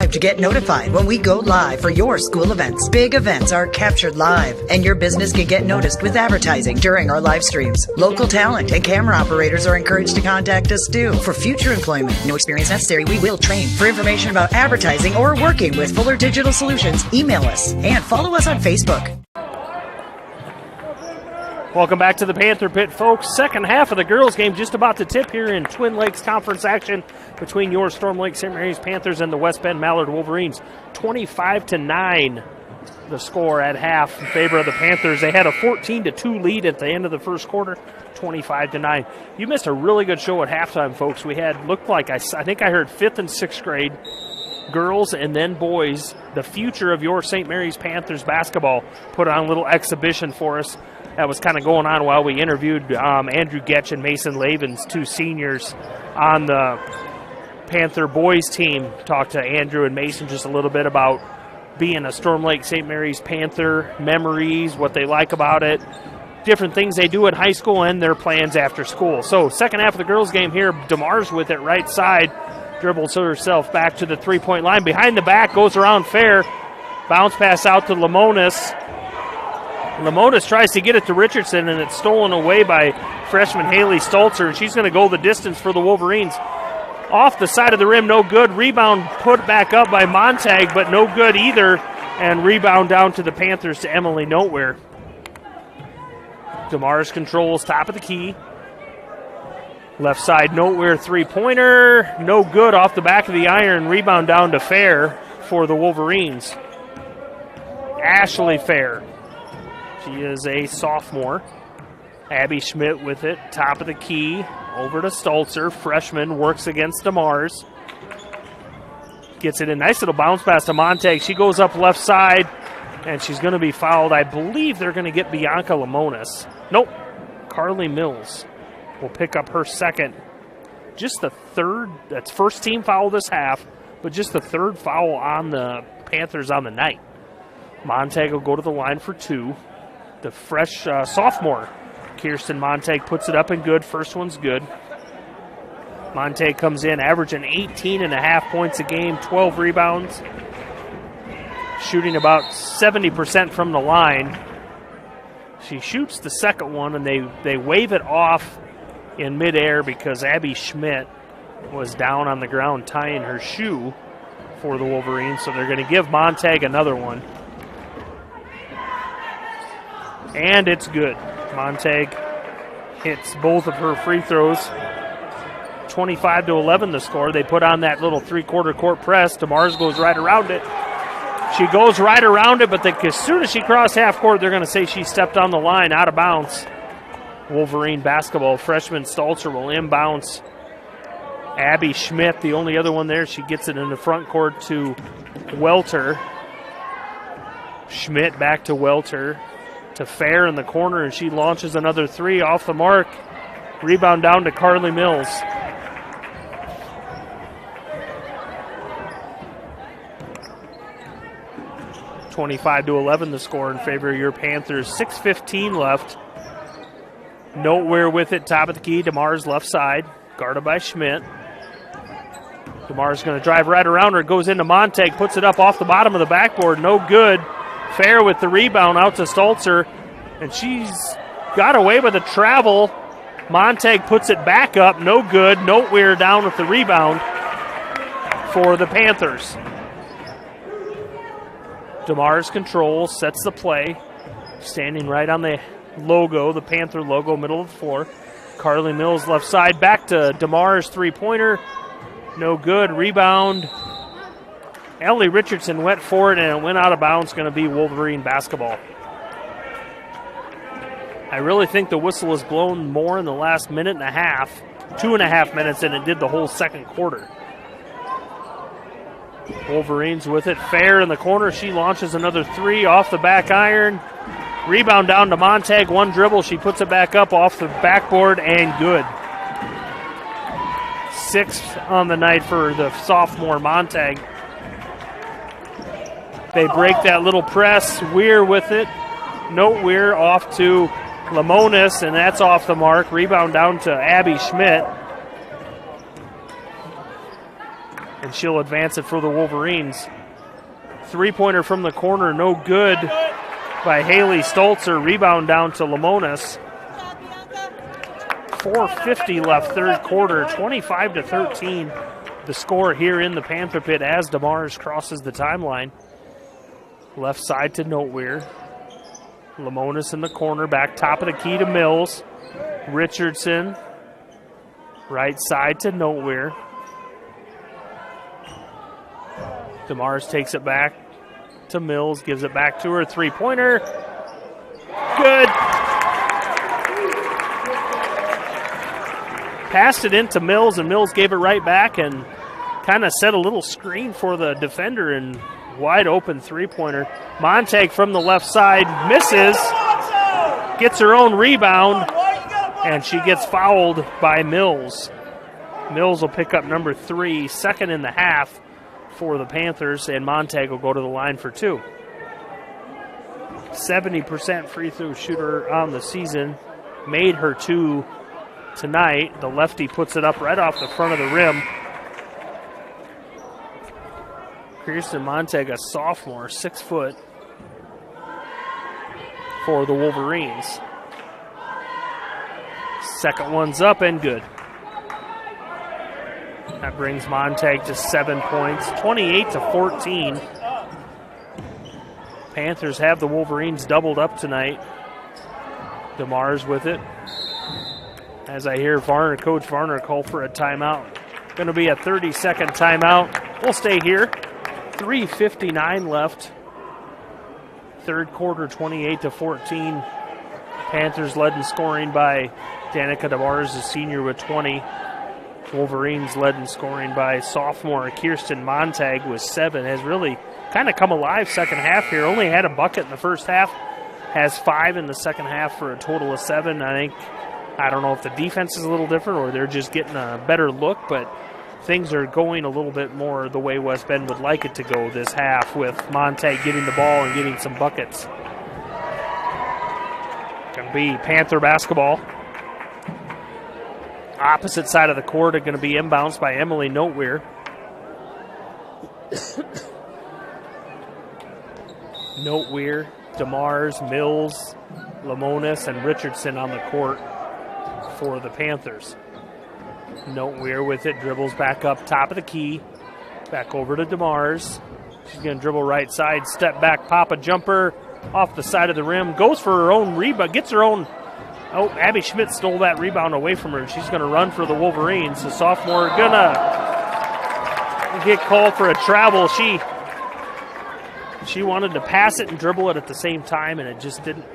Subscribe to get notified when we go live for your school events. Big events are captured live, and your business can get noticed with advertising during our live streams. Local talent and camera operators are encouraged to contact us too. For future employment, no experience necessary, we will train. For information about advertising or working with Fuller Digital Solutions, email us and follow us on Facebook. Welcome back to the Panther Pit, folks. Second half of the girls' game just about to tip here in Twin Lakes Conference action between your Storm Lake St. Mary's Panthers and the West Bend Mallard Wolverines. 25-9 the score at half in favor of the Panthers. They had a 14-2 lead at the end of the first quarter, 25-9. You missed a really good show at halftime, folks. We had, looked like, I think I heard 5th and 6th grade girls and then boys, the future of your St. Mary's Panthers basketball, put on a little exhibition for us. That was kind of going on while we interviewed Andrew Getch and Mason Lavens, 2 seniors on the Panther boys team. Talked to Andrew and Mason just a little bit about being a Storm Lake St. Mary's Panther, memories, what they like about it, different things they do in high school, and their plans after school. So second half of the girls' game here, DeMars with it right side, dribbles herself back to the three-point line. Behind the back, goes around fair, bounce pass out to Lamonis. Lamonis tries to get it to Richardson, and it's stolen away by freshman Haley Stolzer, and she's going to go the distance for the Wolverines. Off the side of the rim, no good. Rebound put back up by Montag, but no good either, and rebound down to the Panthers to Emily Noteware. DeMars controls top of the key. Left side, Noteware three-pointer. No good off the back of the iron. Rebound down to Fair for the Wolverines. Ashley Fair. She is a sophomore. Abby Schmidt with it, top of the key. Over to Stolzer. Freshman works against DeMars. Gets it in. Nice little bounce pass to Montag. She goes up left side, and she's going to be fouled. I believe they're going to get Bianca Lamonis. Nope. Carly Mills will pick up her second. Just the third. That's first team foul this half, but just the third foul on the Panthers on the night. Montag will go to the line for 2. The fresh sophomore, Kirsten Montag, puts it up and good. First one's good. Montag comes in averaging 18.5 points a game, 12 rebounds, shooting about 70% from the line. She shoots the second one, and they wave it off in midair because Abby Schmidt was down on the ground tying her shoe for the Wolverines, so they're going to give Montag another one. And it's good. Montag hits both of her free throws. 25-11 the score. They put on that little three-quarter court press. DeMars goes right around it. She goes right around it, but as soon as she crossed half court, they're going to say she stepped on the line, out of bounds. Wolverine basketball. Freshman Stolzer will inbounds. Abby Schmidt, the only other one there, she gets it in the front court to Welter. Schmidt back to Welter. To Fair in the corner, and she launches another 3 off the mark. Rebound down to Carly Mills. (25-11) the score in favor of your Panthers. 6:15 left. Noteware with it, top of the key. DeMars left side, guarded by Schmidt. DeMars going to drive right around her. Goes into Montag, puts it up off the bottom of the backboard. No good. Fair with the rebound out to Stolzer, and she's got away with a travel. Montag puts it back up, no good. Noteware down with the rebound for the Panthers. DeMars controls, sets the play, standing right on the logo, the Panther logo, middle of the floor. Carly Mills left side, back to DeMars three-pointer, no good. Rebound. Ellie Richardson went for it, and it went out of bounds. Going to be Wolverine basketball. I really think the whistle has blown more in the last minute and a half, 2.5 minutes, than it did the whole second quarter. Wolverines with it. Fair in the corner. She launches another 3 off the back iron. Rebound down to Montag. One dribble. She puts it back up off the backboard, and good. 6th on the night for the sophomore Montag. They break that little press. Weir with it. Noteware off to Lamonis, and that's off the mark. Rebound down to Abby Schmidt. and she'll advance it for the Wolverines. Three-pointer from the corner, no good by Haley Stolzer. Rebound down to Lamonis. 4:50 left third quarter, 25-13. The score here in the Panther Pit as DeMars crosses the timeline. Left side to Noteweir. Lamonis in the corner, back top of the key to Mills. Richardson, right side to Noteweir. DeMars takes it back to Mills, gives it back to her. Three-pointer. Good. Passed it into Mills, and Mills gave it right back and kind of set a little screen for the defender, and wide open three-pointer. Montag from the left side misses, gets her own rebound, and she gets fouled by Mills. Mills will pick up number 3, second in the half for the Panthers, and Montag will go to the line for 2. 70% free throw shooter on the season, made her 2 tonight. The lefty puts it up right off the front of the rim. Kirsten Montag, a sophomore, 6 foot for the Wolverines. Second one's up and good. That brings Montag to 7 points, 28-14. Panthers have the Wolverines doubled up tonight. DeMars with it. As I hear Coach Varner call for a timeout. Going to be a 30-second timeout. We'll stay here. 3:59 left. Third quarter, 28-14. Panthers led in scoring by Danica DeMars, a senior, with 20. Wolverines led in scoring by sophomore Kirsten Montag with 7. Has really kind of come alive second half here. Only had a bucket in the first half. Has 5 in the second half for a total of 7. I don't know if the defense is a little different or they're just getting a better look, but things are going a little bit more the way West Bend would like it to go this half, with Montag getting the ball and getting some buckets. Going to be Panther basketball. Opposite side of the court are going to be inbounds by Emily Noteweir. Noteweir, DeMars, Mills, Lamonis, and Richardson on the court for the Panthers. Noteweir with it, dribbles back up top of the key. Back over to DeMars. She's going to dribble right side, step back, pop a jumper off the side of the rim. Goes for her own rebound, gets her own. Oh, Abby Schmidt stole that rebound away from her. She's going to run for the Wolverines. The sophomore going to get called for a travel. She wanted to pass it and dribble it at the same time, and it just didn't.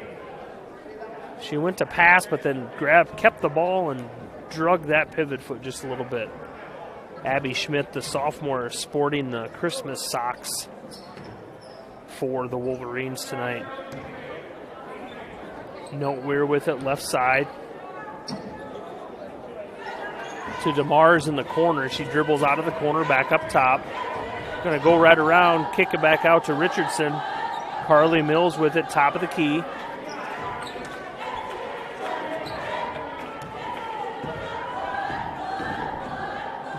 She went to pass, but then kept the ball and drug that pivot foot just a little bit. Abby Schmidt, the sophomore, sporting the Christmas socks for the Wolverines tonight. Noteweir with it, left side. To DeMars in the corner. She dribbles out of the corner, back up top. Going to go right around, kick it back out to Richardson. Carly Mills with it, top of the key.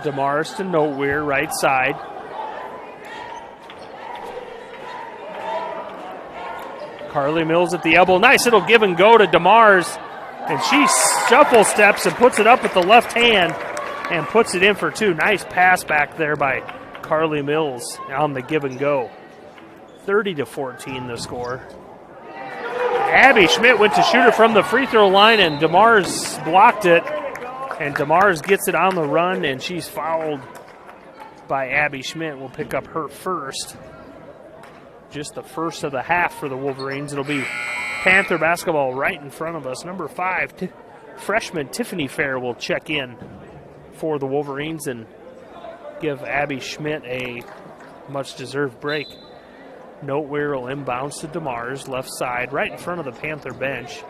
DeMars to Noteweir, right side. Carly Mills at the elbow. Nice little give and go to DeMars. And she shuffle steps and puts it up with the left hand and puts it in for 2. Nice pass back there by Carly Mills on the give and go. 30-14 the score. Abby Schmidt went to shoot her from the free throw line, and DeMars blocked it. And DeMars gets it on the run, and she's fouled by Abby Schmidt. We'll pick up her first. Just the first of the half for the Wolverines. It'll be Panther basketball right in front of us. Number 5, freshman Tiffany Fair will check in for the Wolverines and give Abby Schmidt a much-deserved break. Noteweir will inbounds to DeMars, left side, right in front of the Panther bench.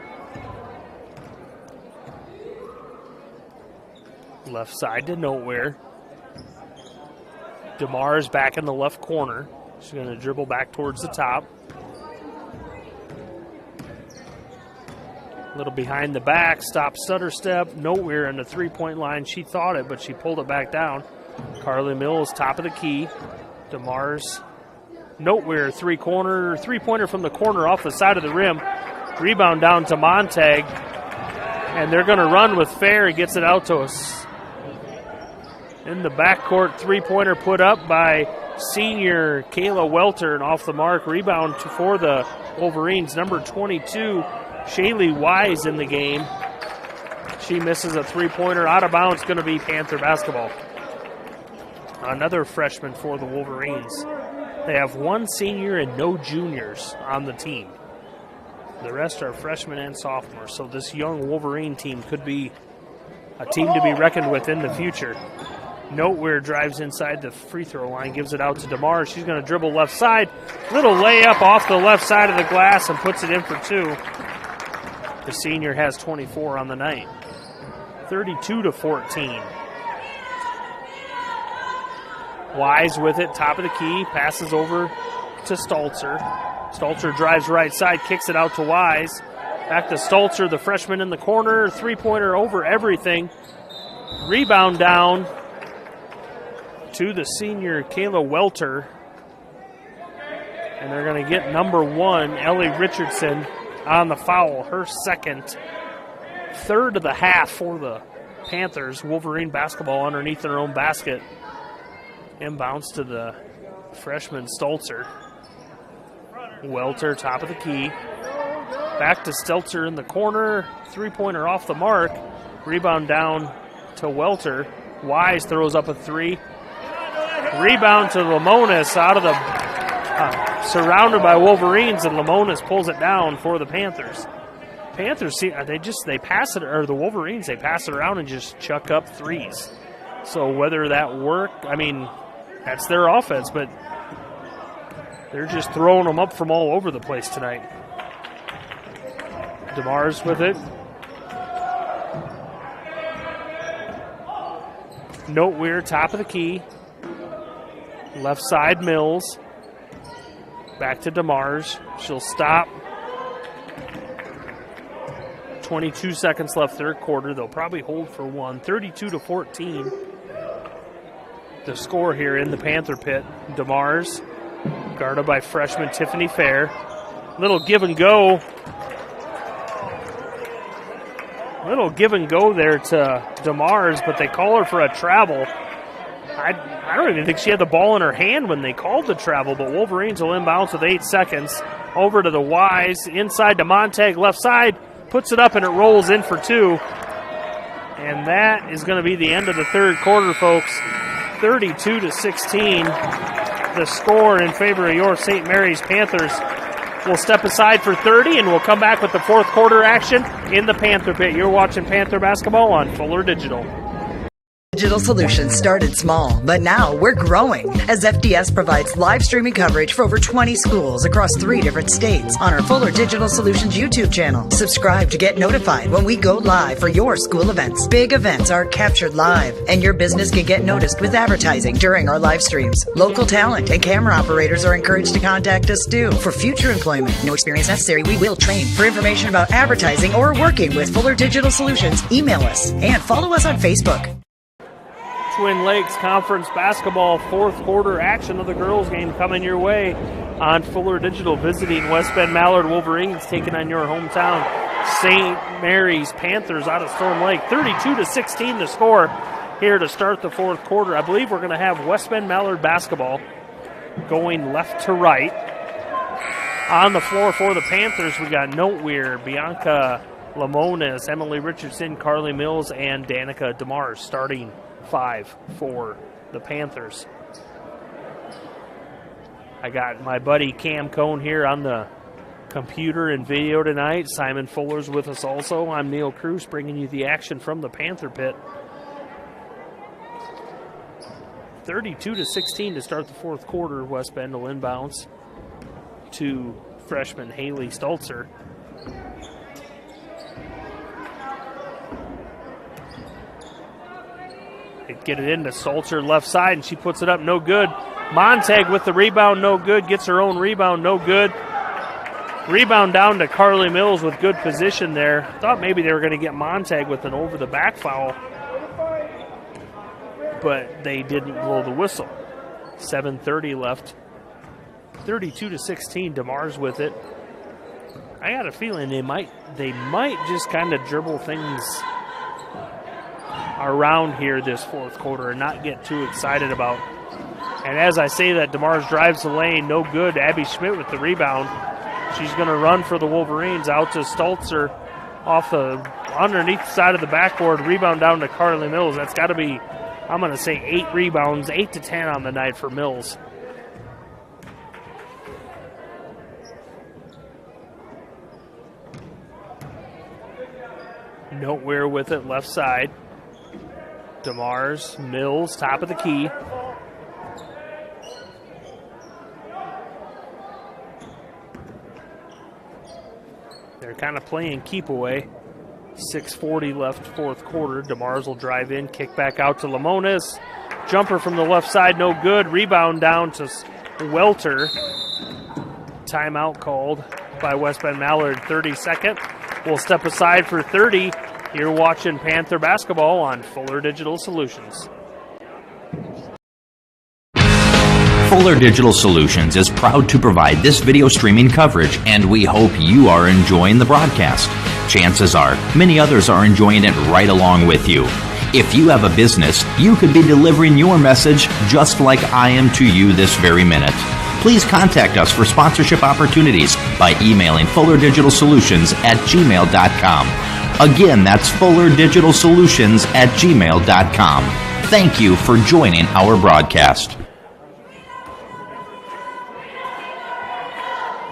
Left side to Noteweir. DeMars back in the left corner. She's going to dribble back towards the top. A little behind the back, stop stutter step. Noteweir in the three-point line. She thought it, but she pulled it back down. Carly Mills, top of the key. DeMars, Noteware, three-pointer from the corner off the side of the rim. Rebound down to Montag. And they're going to run with Fair. He gets it out to us. In the backcourt, three-pointer put up by senior Kayla Welter, and off the mark. Rebound for the Wolverines. Number 22, Shaylee Wise in the game. She misses a three-pointer. Out of bounds, going to be Panther basketball. Another freshman for the Wolverines. They have one senior and no juniors on the team. The rest are freshmen and sophomores, so this young Wolverine team could be a team to be reckoned with in the future. Noteware drives inside the free throw line, gives it out to DeMars. She's going to dribble left side. Little layup off the left side of the glass and puts it in for two. The senior has 24 on the night. 32-14. Wise with it, top of the key, passes over to Stolzer. Stolzer drives right side, kicks it out to Wise. Back to Stolzer, the freshman in the corner. Three-pointer over everything. Rebound down to the senior Kayla Welter. And they're going to get number one, Ellie Richardson, on the foul. Her second. Third of the half for the Panthers. Wolverine basketball underneath their own basket. Inbounds to the freshman Stolzer. Welter, top of the key. Back to Stelzer in the corner. Three-pointer off the mark. Rebound down to Welter. Wise throws up a three. Rebound to Lamonis out of the surrounded by Wolverines, and Lamonis pulls it down for the Panthers. Panthers, they pass it, or the Wolverines, they pass it around and just chuck up threes. So whether that worked, I mean, that's their offense, but they're just throwing them up from all over the place tonight. DeMars with it. Noteware, top of the key. Left side, Mills. Back to DeMars. She'll stop. 22 seconds left, third quarter. They'll probably hold for one. 32-14. The score here in the Panther pit. DeMars, guarded by freshman Tiffany Fair. Little give and go. Little give and go there to DeMars, but they call her for a travel. I don't even think she had the ball in her hand when they called the travel, but Wolverines will inbounds with 8 seconds. Over to the Wise, inside to Montag, left side, puts it up and it rolls in for two. And that is going to be the end of the third quarter, folks. 32-16. The score in favor of your St. Mary's Panthers. We'll step aside for 30, and we'll come back with the fourth quarter action in the Panther pit. You're watching Panther basketball on Fuller Digital. Digital Solutions started small, but now we're growing as FDS provides live streaming coverage for over 20 schools across 3 different states on our Fuller Digital Solutions YouTube channel. Subscribe to get notified when we go live for your school events. Big events are captured live, and your business can get noticed with advertising during our live streams. Local talent and camera operators are encouraged to contact us too. For future employment, no experience necessary, we will train. For information about advertising or working with Fuller Digital Solutions, email us and follow us on Facebook. Twin Lakes Conference basketball fourth quarter action of the girls game coming your way on Fuller Digital, visiting West Bend Mallard Wolverines, taking on your hometown St. Mary's Panthers out of Storm Lake. 32-16 the score here to start the fourth quarter. I believe we're going to have West Bend Mallard basketball going left to right. On the floor for the Panthers, we got Noteware, Bianca Lamonis, Emily Richardson, Carly Mills, and Danica DeMars starting 5 for the Panthers. I got my buddy Cam Cohn here on the computer and video tonight. Simon Fuller's with us also. I'm Neil Cruz bringing you the action from the Panther pit. 32-16 to start the fourth quarter. West Bend will inbounds to freshman Haley Stolzer. They get it into Stolzer left side, and she puts it up, no good. Montag with the rebound, no good. Gets her own rebound, no good. Rebound down to Carly Mills with good position there. Thought maybe they were going to get Montag with an over-the-back foul. but they didn't blow the whistle. 7:30 left. 32-16, DeMars with it. I got a feeling they might just kind of dribble things around here this fourth quarter and not get too excited about. And as I say that, DeMars drives the lane, no good. Abby Schmidt with the rebound. She's going to run for the Wolverines out to Stolzer off the underneath side of the backboard. Rebound down to Carly Mills. That's got to be, I'm going to say 8 rebounds, 8 to 10 on the night for Mills. Nowhere with it, left side. DeMars, Mills, top of the key. They're kind of playing keep away. 6:40 left, fourth quarter. DeMars will drive in, kick back out to Lamonis. Jumper from the left side, no good. Rebound down to Welter. Timeout called by West Bend Mallard. 32nd. We'll step aside for 30. You're watching Panther basketball on Fuller Digital Solutions. Fuller Digital Solutions is proud to provide this video streaming coverage, and we hope you are enjoying the broadcast. Chances are, many others are enjoying it right along with you. If you have a business, you could be delivering your message just like I am to you this very minute. Please contact us for sponsorship opportunities by emailing fullerdigitalsolutions@gmail.com. Again, that's fullerdigitalsolutions@gmail.com. Thank you for joining our broadcast.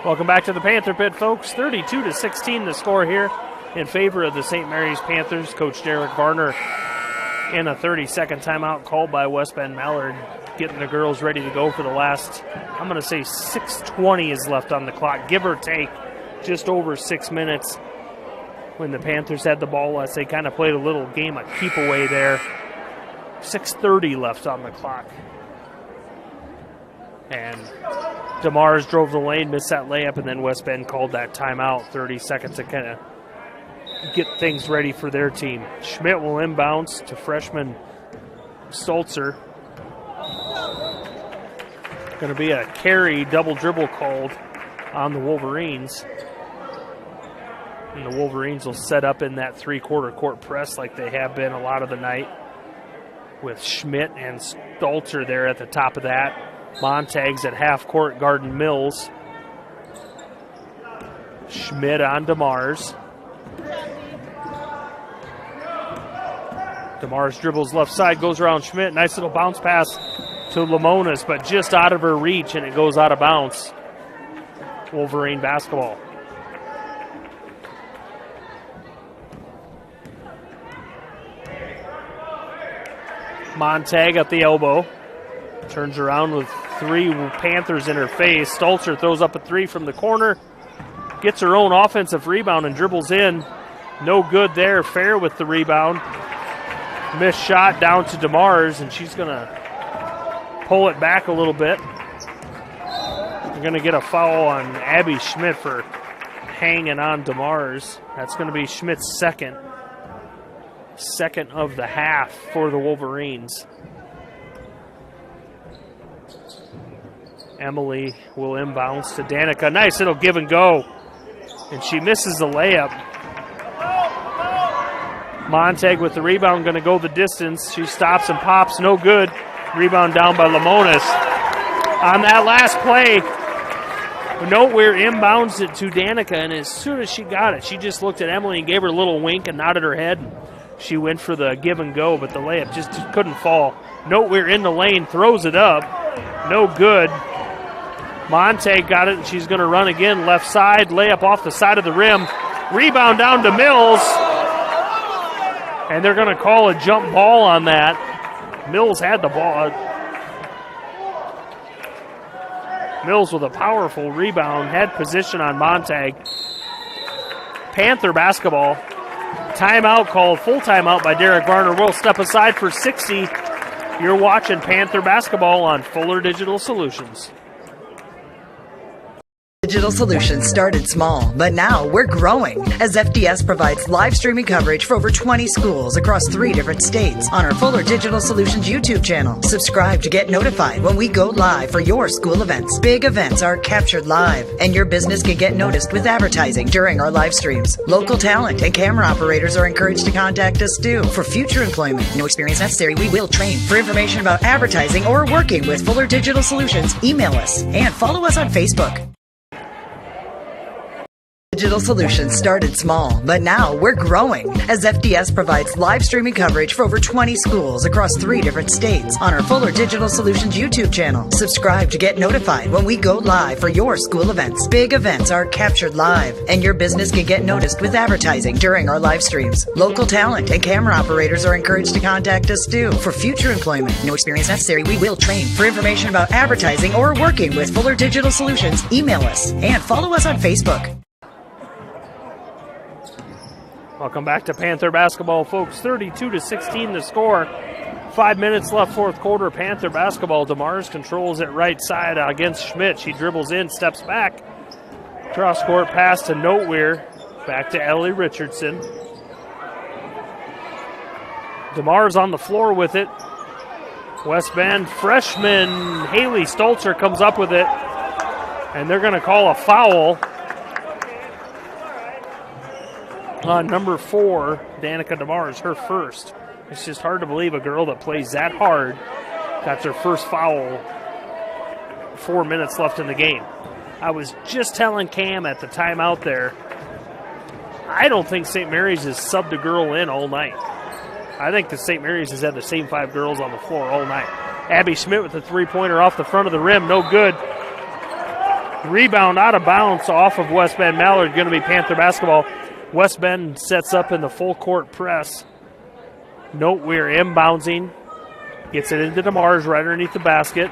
Welcome back to the Panther Pit, folks. 32-16 the score here in favor of the St. Mary's Panthers. Coach Derek Varner in a 30-second timeout called by West Bend Mallard, getting the girls ready to go for the last, I'm going to say 6:20 is left on the clock, give or take just over 6 minutes. When the Panthers had the ball, as they kind of played a little game of keep away there. 6:30 left on the clock. And DeMars drove the lane, missed that layup, and then West Bend called that timeout. 30 seconds to kind of get things ready for their team. Schmidt will inbounds to freshman Stolzer. Going to be a carry, double dribble called on the Wolverines. And the Wolverines will set up in that three-quarter court press like they have been a lot of the night, with Schmidt and Stolzer there at the top of that. Montag's at half court guarding Mills. Schmidt on DeMars. DeMars dribbles left side, goes around Schmidt. Nice little bounce pass to Lamonis, but just out of her reach, and it goes out of bounds. Wolverine basketball. Montag at the elbow. Turns around with 3 Panthers in her face. Stolzer throws up a 3 from the corner. Gets her own offensive rebound and dribbles in. No good there. Fair with the rebound. Missed shot down to DeMars, and she's going to pull it back a little bit. We're going to get a foul on Abby Schmidt for hanging on DeMars. That's going to be Schmidt's second of the half for the Wolverines. Emily will inbounds to Danica. Nice little give and go. And she misses the layup. Montag with the rebound, going to go the distance. She stops and pops, no good. Rebound down by Lamonis. On that last play, Nowhere inbounds it to Danica, and as soon as she got it, she just looked at Emily and gave her a little wink and nodded her head. She went for the give and go, but the layup just couldn't fall. Nowhere in the lane, throws it up. No good. Monte got it, and she's going to run again. Left side, layup off the side of the rim. Rebound down to Mills. And they're going to call a jump ball on that. Mills had the ball. Mills with a powerful rebound, had position on Montag. Panther basketball. Timeout called, full timeout by Derek Varner. We'll step aside for 60. You're watching Panther basketball on Fuller Digital Solutions. Digital Solutions started small, but now we're growing as FDS provides live streaming coverage for over 20 schools across 3 different states on our Fuller Digital Solutions YouTube channel. Subscribe to get notified when we go live for your school events. Big events are captured live, and your business can get noticed with advertising during our live streams. Local talent and camera operators are encouraged to contact us too for future employment. No experience necessary. We will train. For information about advertising or working with Fuller Digital Solutions, email us and follow us on Facebook. Digital Solutions started small, but now we're growing as FDS provides live streaming coverage for over 20 schools across 3 different states on our Fuller Digital Solutions YouTube channel. Subscribe to get notified when we go live for your school events. Big events are captured live, and your business can get noticed with advertising during our live streams. Local talent and camera operators are encouraged to contact us too for future employment. No experience necessary. We will train. For information about advertising or working with Fuller Digital Solutions, email us and follow us on Facebook. Welcome back to Panther basketball, folks. 32-16 the score. 5 minutes left, fourth quarter. Panther basketball. DeMars controls it right side against Schmidt. She dribbles in, steps back. Cross court pass to Noteweir. Back to Ellie Richardson. DeMars on the floor with it. West Bend freshman Haley Stolzer comes up with it. And they're going to call a foul on number 4, Danica DeMars, her first. It's just hard to believe a girl that plays that hard got their first foul. 4 minutes left in the game. I was just telling Cam at the timeout there, I don't think St. Mary's has subbed a girl in all night. I think the St. Mary's has had the same 5 girls on the floor all night. Abby Schmidt with the three-pointer off the front of the rim, no good. Rebound out of bounds off of West Bend Mallard, going to be Panther basketball. West Bend sets up in the full court press. Noteweir inbounding. Gets it into DeMars right underneath the basket.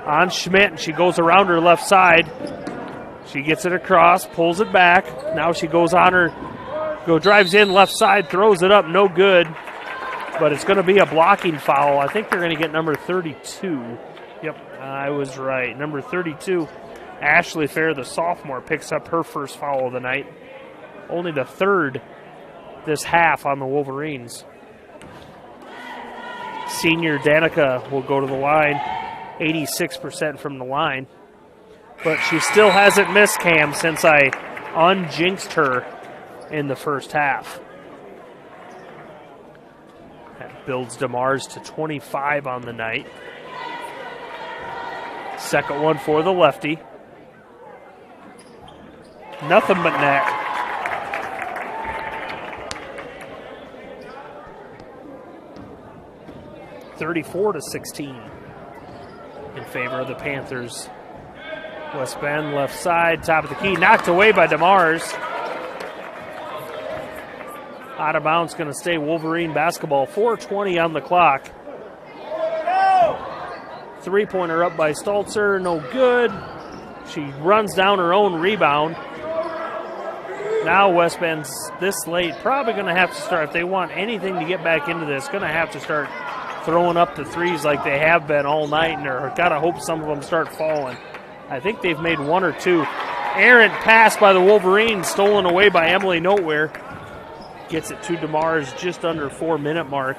On Schmidt, and she goes around her left side. She gets it across, pulls it back. Now she goes on her, drives in left side, throws it up, no good. But it's going to be a blocking foul. I think they're going to get number 32. Yep, I was right. Number 32, Ashley Fair, the sophomore, picks up her first foul of the night. Only the 3rd this half on the Wolverines. Senior Danica will go to the line, 86% from the line. But she still hasn't missed, Cam, since I unjinxed her in the first half. That builds DeMars to 25 on the night. Second one for the lefty. Nothing but net. 34-16 in favor of the Panthers. West Bend left side, top of the key, knocked away by DeMars. Out of bounds, going to stay Wolverine basketball. 4:20 on the clock. Three-pointer up by Stolzer, no good. She runs down her own rebound. Now West Bend's this late, probably going to have to start, if they want anything to get back into this, going to have to start throwing up the threes like they have been all night, and they're got to hope some of them start falling. I think they've made 1 or 2. Errant pass by the Wolverines, stolen away by Emily Noteweir. Gets it to DeMars just under 4-minute mark.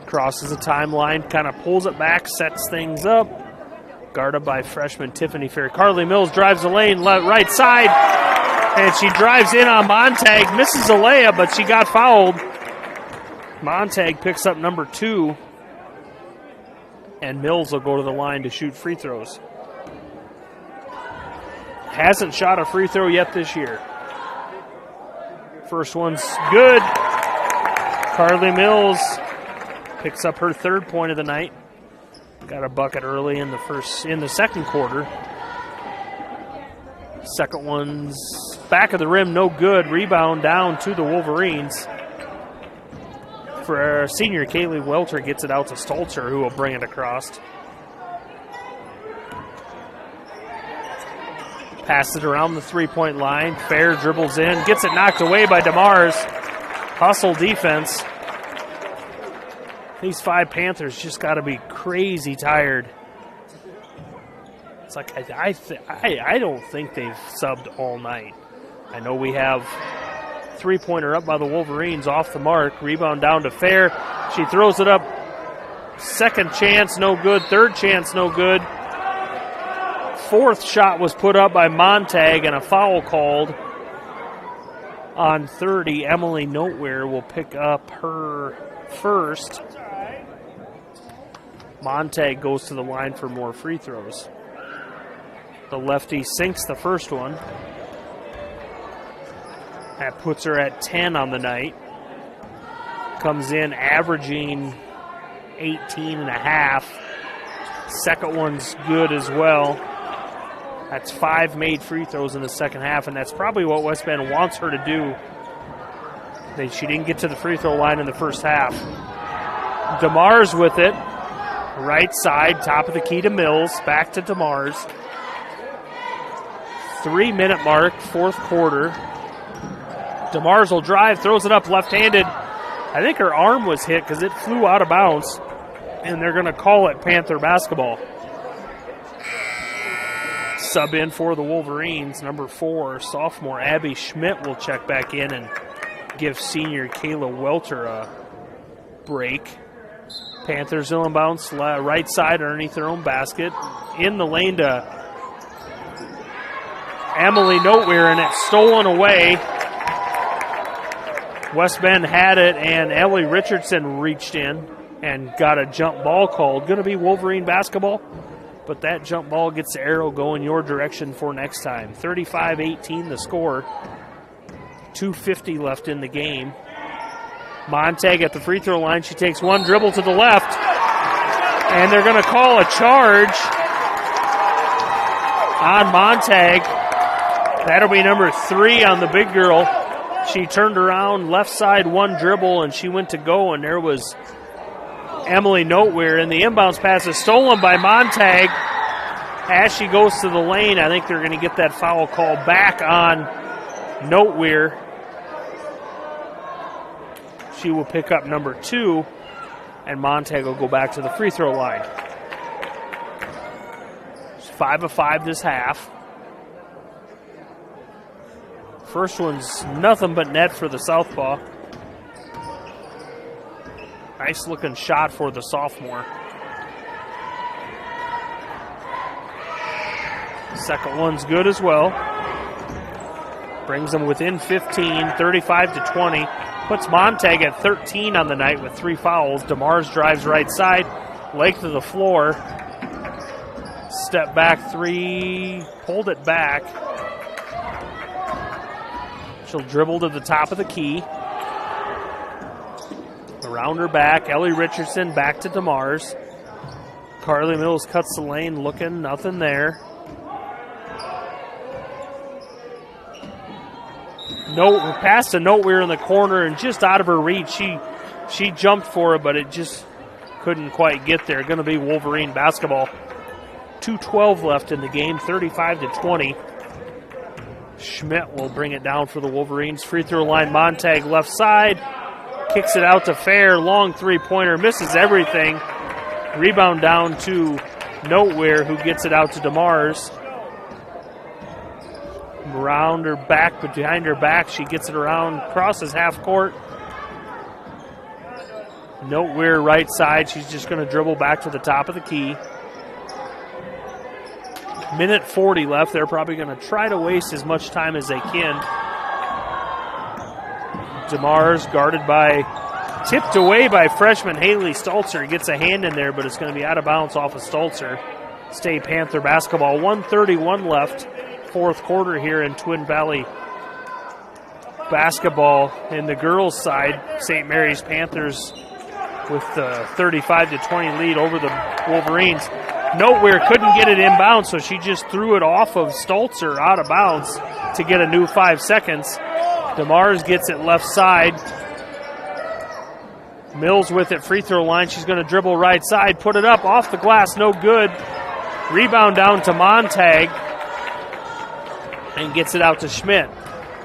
Crosses the timeline, kind of pulls it back, sets things up. Guarded by freshman Tiffany Fair. Carly Mills drives the lane, right side, and she drives in on Montag, misses a layup, but she got fouled. Montag picks up number 2, and Mills will go to the line to shoot free throws. Hasn't shot a free throw yet this year. First one's good. Carly Mills picks up her 3rd point of the night. Got a bucket early in the second quarter. Second one's back of the rim, no good. Rebound down to the Wolverines. For senior Kaylee Welter gets it out to Stolzer, who will bring it across. Passes it around the three-point line. Fair dribbles in, gets it knocked away by DeMars. Hustle defense. These 5 Panthers just got to be crazy tired. It's like I don't think they've subbed all night. I know we have three-pointer up by the Wolverines off the mark. Rebound down to Fair. She throws it up. Second chance, no good. Third chance, no good. Fourth shot was put up by Montag and a foul called on 30. Emily Noteware will pick up her first. Montag goes to the line for more free throws. The lefty sinks the first one. That puts her at 10 on the night. Comes in averaging 18 and a half. Second one's good as well. That's 5 made free throws in the second half, and that's probably what West Bend wants her to do. She didn't get to the free throw line in the first half. DeMars with it. Right side, top of the key to Mills. Back to DeMars. 3-minute mark, fourth quarter. DeMars will drive, throws it up left-handed. I think her arm was hit because it flew out of bounds, and they're going to call it Panther basketball. Sub in for the Wolverines, number 4, sophomore Abby Schmidt will check back in and give senior Kayla Welter a break. Panthers will bounce right side underneath their own basket. In the lane to Emily Noteware, and it's stolen away. West Bend had it, and Ellie Richardson reached in and got a jump ball called. Going to be Wolverine basketball, but that jump ball gets the arrow going your direction for next time. 35-18 the score. 2:50 left in the game. Montag at the free throw line. She takes one dribble to the left, and they're going to call a charge on Montag. That'll be number 3 on the big girl. She turned around, left side, one dribble, and she went to go, and there was Emily Noteware. And the inbounds pass is stolen by Montag. As she goes to the lane, I think they're going to get that foul call back on Noteware. She will pick up number 2, and Montag will go back to the free throw line. It's 5 of 5 this half. First one's nothing but net for the southpaw. Nice looking shot for the sophomore. Second one's good as well. Brings them within 15, 35-20. Puts Montag at 13 on the night with 3 fouls. DeMars drives right side, length of the floor. Step back 3, pulled it back. She'll dribble to the top of the key. Around her back, Ellie Richardson back to DeMars. Carly Mills cuts the lane, looking, nothing there. Pass to Noteware in the corner and just out of her reach. She jumped for it, but it just couldn't quite get there. Going to be Wolverine basketball. 2:12 left in the game, 35-20. Schmidt will bring it down for the Wolverines. Free throw line, Montag left side. Kicks it out to Fair. Long three-pointer. Misses everything. Rebound down to Noteware, who gets it out to DeMars. Around her back, but behind her back, she gets it around, crosses half court. Noteware right side. She's just going to dribble back to the top of the key. Minute 40 left. They're probably going to try to waste as much time as they can. DeMars guarded by, tipped away by freshman Haley Stolzer. Gets a hand in there, but it's going to be out of bounds off of Stolzer. Stay Panther basketball. 1:31 left. Fourth quarter here in Twin Valley basketball. In the girls' side, St. Mary's Panthers with the 35-20 lead over the Wolverines. Noteware couldn't get it inbounds, so she just threw it off of Stolzer out of bounds to get a new 5 seconds. DeMars gets it left side. Mills with it, free throw line. She's going to dribble right side, put it up, off the glass, no good. Rebound down to Montag and gets it out to Schmidt.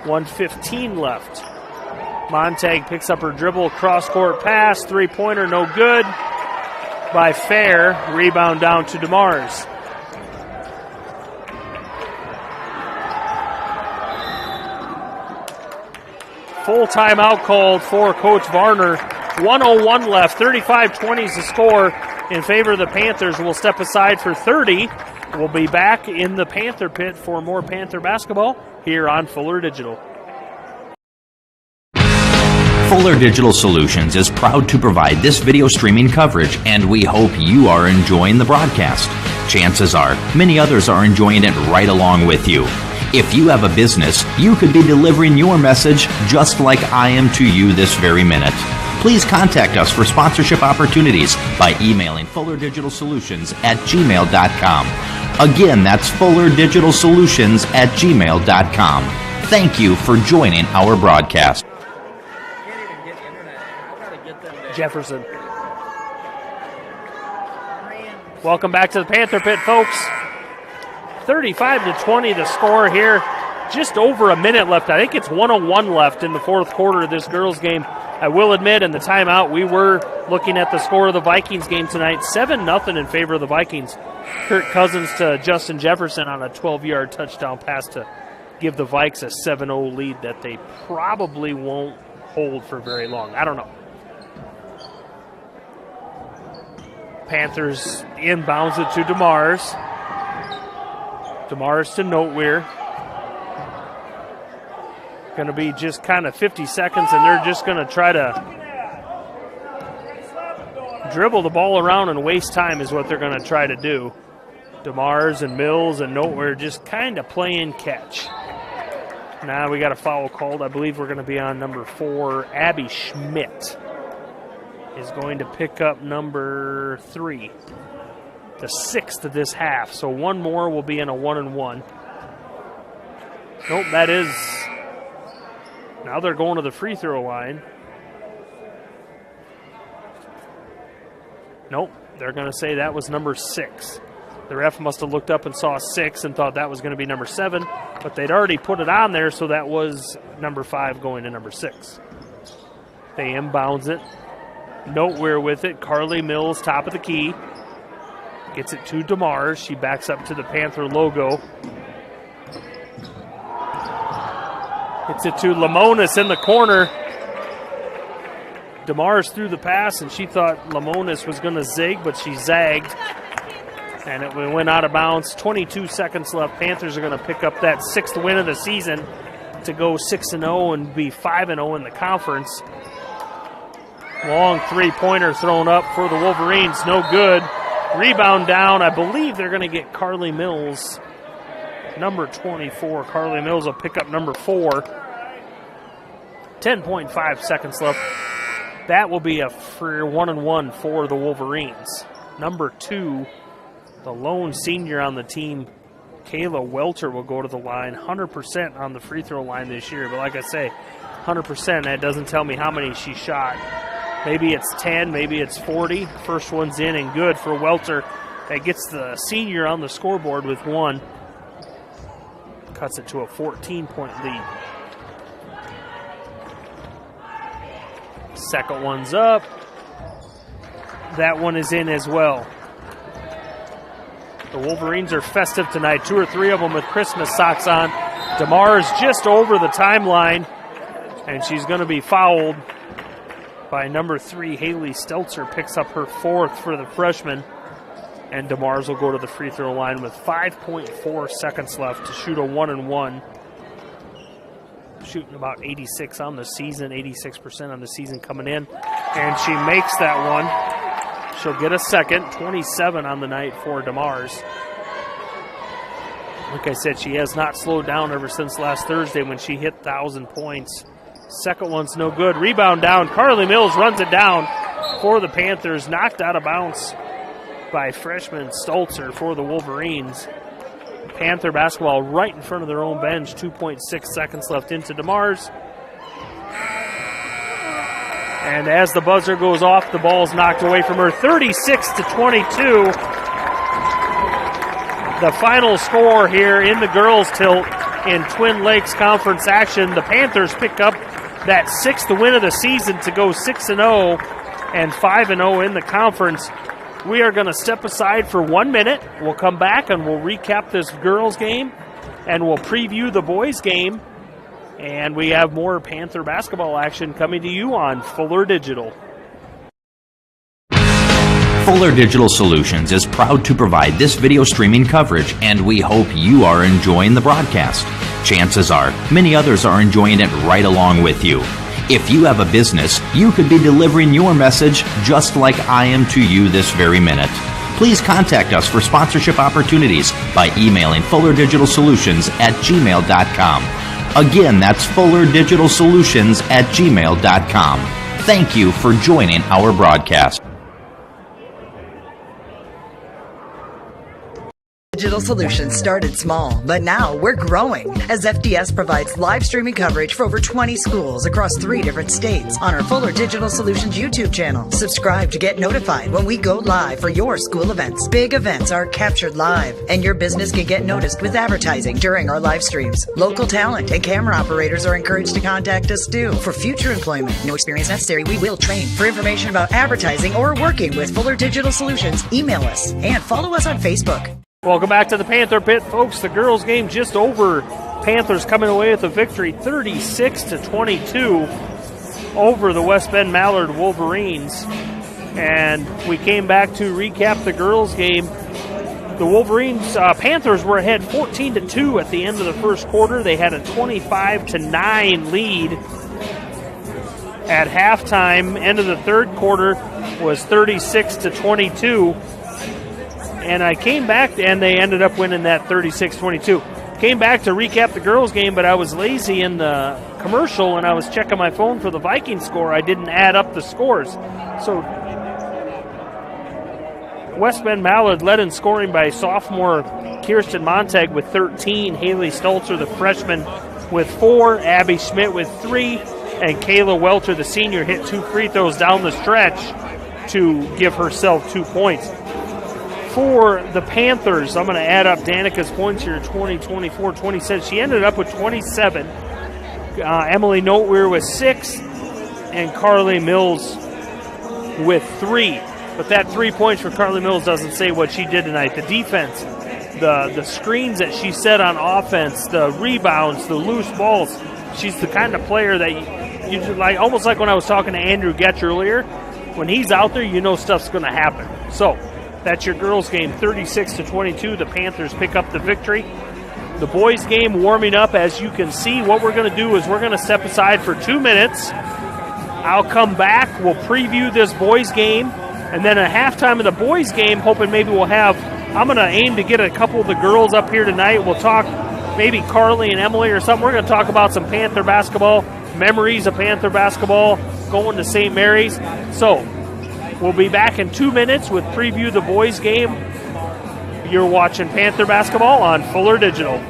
1:15 left. Montag picks up her dribble, cross-court pass, three-pointer, no good. By Fair, rebound down to DeMars. full timeout called for Coach Varner. 1:01 left, 35-20 is the score in favor of the Panthers. We'll step aside for 30. We'll be back in the Panther pit for more Panther basketball here on Fuller Digital. Fuller Digital Solutions is proud to provide this video streaming coverage, and we hope you are enjoying the broadcast. Chances are, many others are enjoying it right along with you. If you have a business, you could be delivering your message just like I am to you this very minute. Please contact us for sponsorship opportunities by emailing fullerdigitalsolutions@gmail.com. Again, that's fullerdigitalsolutions@gmail.com. Thank you for joining our broadcast. Jefferson. Welcome back to the Panther Pit, folks. 35-20 the score here. Just over a minute left. I think it's 1:01 left in the fourth quarter of this girls' game. I will admit, in the timeout, we were looking at the score of the Vikings game tonight. 7-0 in favor of the Vikings. Kirk Cousins to Justin Jefferson on a 12-yard touchdown pass to give the Vikes a 7-0 lead that they probably won't hold for very long. I don't know. Panthers inbounds it to DeMars. DeMars to Noteweir. Going to be just kind of 50 seconds, and they're just going to try to dribble the ball around and waste time is what they're going to try to do. DeMars and Mills and Noteweir just kind of playing catch. Now we got a foul called. I believe we're going to be on number 4. Abby Schmidt is going to pick up number 3, the 6th of this half. So one more will be in a 1-and-1. Nope, that is. Now they're going to the free throw line. Nope, they're going to say that was number 6. The ref must have looked up and saw 6 and thought that was going to be number 7, but they'd already put it on there, so that was number 5 going to number 6. They inbounds it. Noteweir with it. Carly Mills, top of the key. Gets it to DeMars. She backs up to the Panther logo. Gets it to Lamonis in the corner. DeMars threw the pass, and she thought Lamonis was going to zig, but she zagged. And it went out of bounds. 22 seconds left. Panthers are going to pick up that 6th win of the season to go 6-0 and be 5-0 in the conference. Long three-pointer thrown up for the Wolverines. No good. Rebound down. I believe they're going to get Carly Mills. Number 24. Carly Mills will pick up number 4. 10.5 seconds left. That will be a free 1-and-1 for the Wolverines. Number 2, the lone senior on the team, Kayla Welter, will go to the line. 100% on the free throw line this year. But like I say, 100%, that doesn't tell me how many she shot. Maybe it's 10, maybe it's 40. First one's in and good for Welter. That gets the senior on the scoreboard with 1. Cuts it to a 14-point lead. Second one's up. That one is in as well. The Wolverines are festive tonight. 2 or 3 of them with Christmas socks on. DeMars just over the timeline, and she's going to be fouled by number 3, Haley Stelzer. Picks up her 4th for the freshman, and DeMars will go to the free throw line with 5.4 seconds left to shoot a 1-and-1. Shooting about 86 on the season, 86% on the season coming in, and she makes that one. She'll get a second. 27 on the night for DeMars. Like I said, she has not slowed down ever since last Thursday when she hit 1,000 points. Second one's no good. Rebound down. Carly Mills runs it down for the Panthers. Knocked out of bounds by freshman Stolzer for the Wolverines. Panther basketball right in front of their own bench. 2.6 seconds left into DeMars. And as the buzzer goes off, the ball's knocked away from her. 36-22. The final score here in the girls' tilt in Twin Lakes Conference action. The Panthers pick up that 6th win of the season to go 6-0 and 5-0 in the conference. We are going to step aside for 1 minute. We'll come back and we'll recap this girls' game, and we'll preview the boys' game And we have more Panther basketball action coming to you on Fuller Digital. Fuller Digital Solutions is proud to provide this video streaming coverage, and we hope you are enjoying the broadcast. Chances are, many others are enjoying it right along with you. If you have a business, you could be delivering your message just like I am to you this very minute. Please contact us for sponsorship opportunities by emailing fullerdigitalsolutions@gmail.com. Again, that's fullerdigitalsolutions@gmail.com. Thank you for joining our broadcast. Digital Solutions started small, but now we're growing as FDS provides live streaming coverage for over 20 schools across 3 different states on our Fuller Digital Solutions YouTube channel. Subscribe to get notified when we go live for your school events. Big events are captured live, and your business can get noticed with advertising during our live streams. Local talent and camera operators are encouraged to contact us too. For future employment, no experience necessary, we will train. For information about advertising or working with Fuller Digital Solutions, email us and follow us on Facebook. Welcome back to the Panther Pit, folks. The girls' game just over. Panthers coming away with a victory, 36-22 over the West Bend Mallard Wolverines. And we came back to recap the girls' game. The Wolverines, Panthers were ahead 14-2 at the end of the first quarter. They had a 25-9 lead at halftime. End of the third quarter was 36-22. And I came back, and they ended up winning that 36-22. Came back to recap the girls' game, but I was lazy in the commercial, and I was checking my phone for the Viking score. I didn't add up the scores. So West Bend Mallard led in scoring by sophomore Kirsten Montag with 13, Haley Stolzer, the freshman, with 4, Abby Schmidt with 3, and Kayla Welter, the senior, hit 2 free throws down the stretch to give herself 2 points. For the Panthers, I'm going to add up Danica's points here, 20, 24, 27. She ended up with 27. Emily Noteweir with 6, and Carly Mills with 3. But that 3 points for Carly Mills doesn't say what she did tonight. The defense, the screens that she set on offense, the rebounds, the loose balls. She's the kind of player that you like, almost like when I was talking to Andrew Getch earlier. When he's out there, you know stuff's going to happen. So that's your girls' game, 36-22. The Panthers pick up the victory. The boys' game warming up. As you can see, what we're going to do is we're going to step aside for 2 minutes. I'll come back. We'll preview this boys' game. And then at halftime of the boys' game, hoping maybe we'll have, I'm going to aim to get a couple of the girls up here tonight. We'll talk maybe Carly and Emily or something. We're going to talk about some Panther basketball, memories of Panther basketball, going to St. Mary's. So we'll be back in 2 minutes with preview the boys' game. You're watching Panther basketball on Fuller Digital.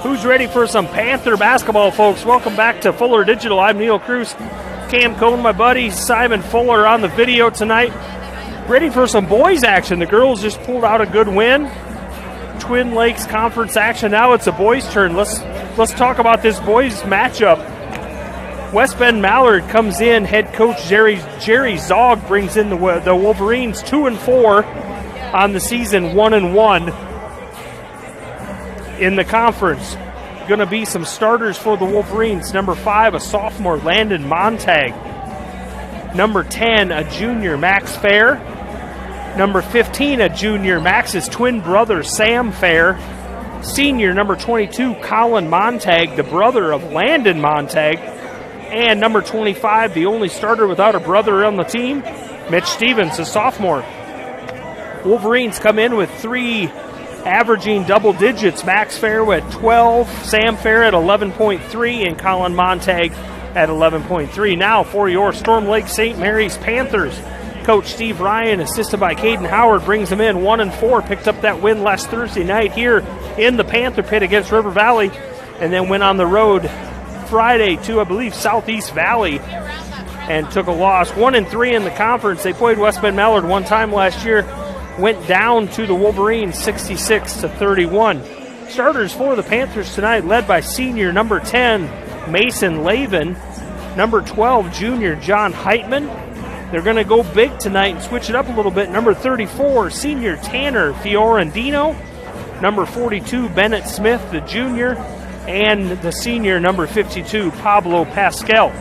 Who's ready for some Panther basketball, folks? Welcome back to Fuller Digital. I'm Neil Cruz. Cam Cohn, my buddy Simon Fuller on the video tonight. Ready for some boys action. The girls just pulled out a good win. Twin Lakes Conference action. Now it's a boys' turn. Let's talk about this boys matchup. West Bend Mallard comes in. Head coach Jerry Zog brings in the Wolverines 2-4 on the season, 1-1 in the conference. Going to be some starters for the Wolverines. Number 5, a sophomore, Landon Montag. Number 10, a junior, Max Fair. Number 15, a junior, Max's twin brother, Sam Fair. Senior, number 22, Colin Montag, the brother of Landon Montag. And number 25, the only starter without a brother on the team, Mitch Stevens, a sophomore. Wolverines come in with 3 averaging double digits. Max Fair at 12, Sam Fair at 11.3, and Colin Montag at 11.3. Now for your Storm Lake St. Mary's Panthers. Coach Steve Ryan, assisted by Caden Howard, brings them in 1-4. Picked up that win last Thursday night here in the Panther Pit against River Valley, and then went on the road Friday to, I believe, Southeast Valley and took a loss. 1-3 in the conference. They played West Bend Mallard one time last year. Went down to the Wolverines 66-31. Starters for the Panthers tonight led by senior number 10, Mason Lavin. Number 12, junior John Heitman. They're going to go big tonight and switch it up a little bit. Number 34, senior Tanner Fiorentino. Number 42, Bennett Smith, the junior. And the senior, number 52, Pablo Pascal.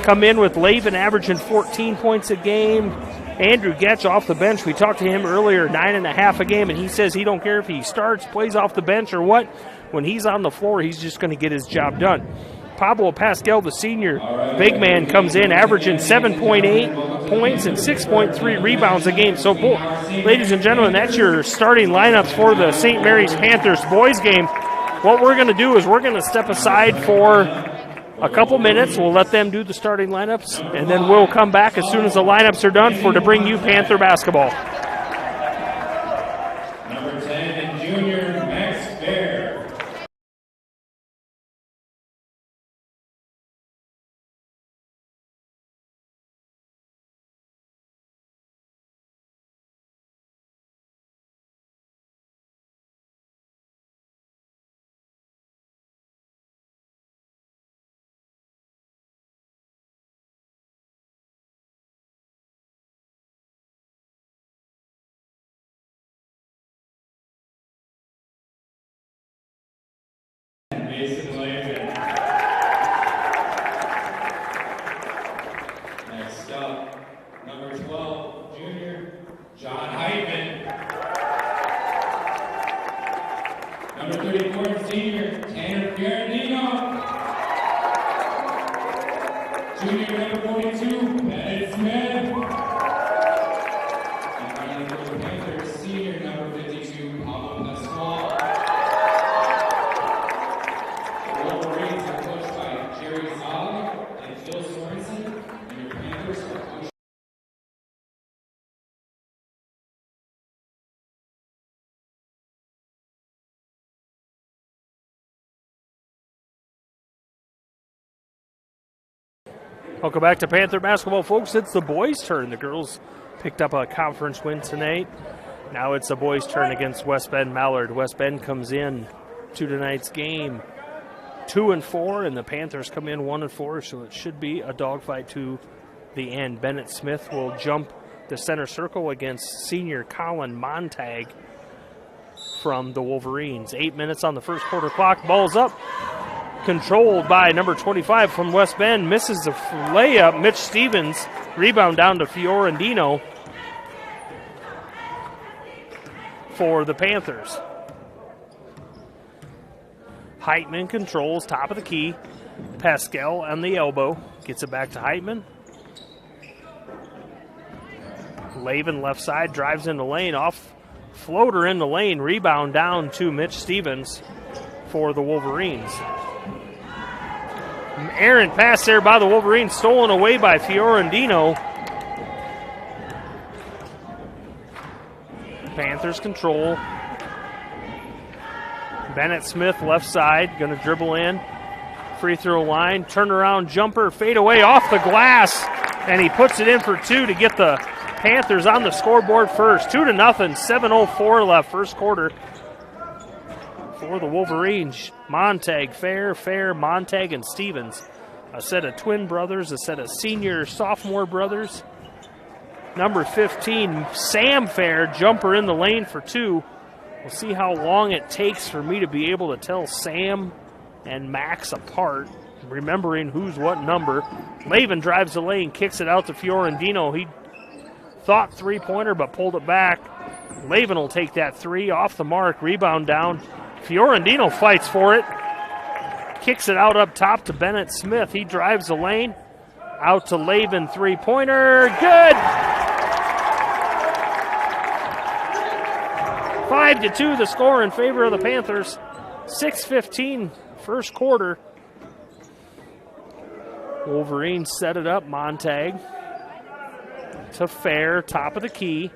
Come in with Lavin averaging 14 points a game. Andrew Getch off the bench. We talked to him earlier, 9.5 a game, and he says he don't care if he starts, plays off the bench, or what. When he's on the floor, he's just going to get his job done. Pablo Pascal, the senior big man, comes in averaging 7.8 points and 6.3 rebounds a game. So, ladies and gentlemen, that's your starting lineups for the St. Mary's Panthers boys game. What we're going to do is we're going to step aside for a couple minutes. We'll let them do the starting lineups, and then we'll come back as soon as the lineups are done to bring you Panther basketball. Number 10, junior Max Fair. Mason Lavin. Next up, number 12, junior John Heitman. Number 34, senior Tanner Fiorentino. Junior number 42, Bennett Smith. And finally for the Panthers, senior number 52, Pablo Pascal. Welcome back to Panther basketball, folks. It's the boys' turn. The girls picked up a conference win tonight. Now it's the boys' turn against West Bend Mallard. West Bend comes in to tonight's game 2-4, and the Panthers come in 1-4, so it should be a dogfight to the end. Bennett Smith will jump the center circle against senior Colin Montag from the Wolverines. 8 minutes on the first quarter clock. Ball's up. Controlled by number 25 from West Bend. Misses the layup. Mitch Stevens. Rebound down to Fiorentino for the Panthers. Heitman controls top of the key. Pascal on the elbow. Gets it back to Heitman. Lavin left side. Drives in the lane. Off floater in the lane. Rebound down to Mitch Stevens for the Wolverines. Errant pass there by the Wolverines, stolen away by Fiorentino. Panthers control. Bennett Smith left side, going to dribble in. Free throw line, turnaround jumper, fade away off the glass, and he puts it in for two to get the Panthers on the scoreboard first. 2-0, 7:04 left, first quarter. For the Wolverines, Montag, Fair, Montag, and Stevens. A set of twin brothers, a set of senior, sophomore brothers. Number 15, Sam Fair, jumper in the lane for two. We'll see how long it takes for me to be able to tell Sam and Max apart, remembering who's what number. Lavin drives the lane, kicks it out to Fiorentino. He thought three-pointer, but pulled it back. Lavin will take that three off the mark, rebound down. Fiorentino fights for it. Kicks it out up top to Bennett Smith. He drives the lane. Out to Lavin, three-pointer. Good! 5-2 the score in favor of the Panthers. 6:15 first quarter. Wolverines set it up. Montag to Fair, top of the key.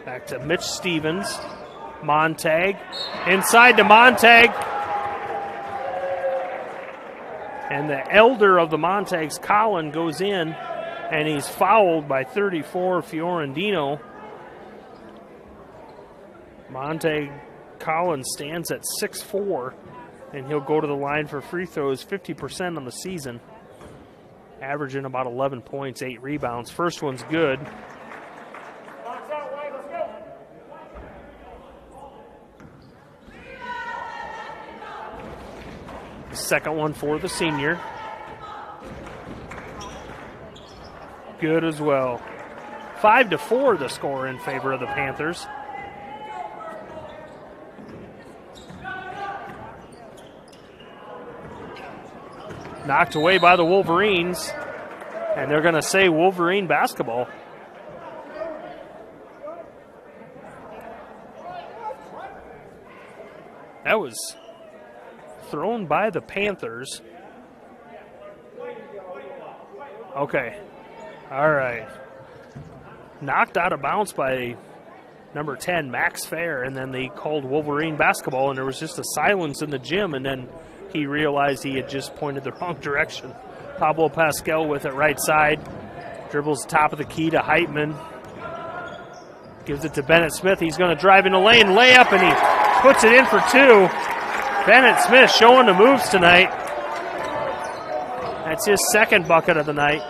Back to Mitch Stevens. Montag. Inside to Montag. And the elder of the Montags, Colin, goes in, and he's fouled by 34, Fiorentino. Montag Collins stands at 6'4", and he'll go to the line for free throws, 50% on the season. Averaging about 11 points, 8 rebounds. First one's good. The second one for the senior. Good as well. 5-4 the score in favor of the Panthers. Knocked away by the Wolverines, and they're going to say Wolverine basketball. That was thrown by the Panthers. Okay. All right. Knocked out of bounds by number 10, Max Fair, and then they called Wolverine basketball, and there was just a silence in the gym, and then he realized he had just pointed the wrong direction. Pablo Pascal with it right side. Dribbles top of the key to Heitman. Gives it to Bennett Smith. He's going to drive in the lane, layup, and he puts it in for two. Bennett Smith showing the moves tonight. That's his second bucket of the night.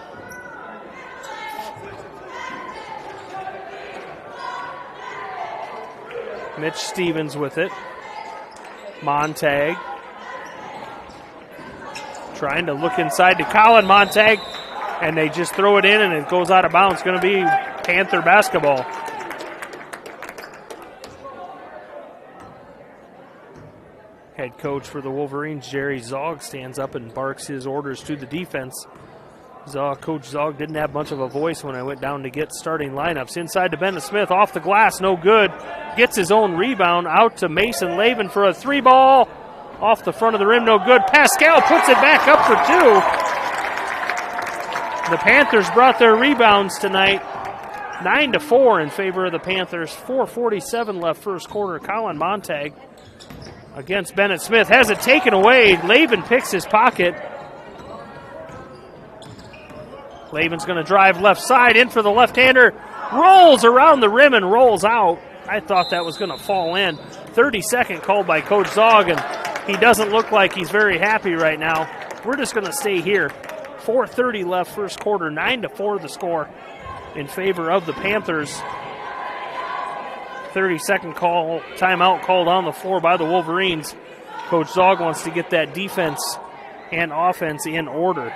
Mitch Stevens with it. Montag. Trying to look inside to Colin Montag, and they just throw it in, and it goes out of bounds. It's going to be Panther basketball. Head coach for the Wolverines, Jerry Zog, stands up and barks his orders to the defense. Coach Zog didn't have much of a voice when I went down to get starting lineups. Inside to Bennett Smith, off the glass, no good. Gets his own rebound, out to Mason Lavin for a three ball. Off the front of the rim, no good. Pascal puts it back up for two. The Panthers brought their rebounds tonight. 9-4 in favor of the Panthers. 4:47 left first quarter. Colin Montag against Bennett Smith. Has it taken away. Lavin picks his pocket. Lavin's going to drive left side in for the left-hander. Rolls around the rim and rolls out. I thought that was going to fall in. 30-second called by Coach Zog, and he doesn't look like he's very happy right now. We're just going to stay here. 4:30 left first quarter. 9-4 the score in favor of the Panthers. 30-second timeout called on the floor by the Wolverines. Coach Zog wants to get that defense and offense in order.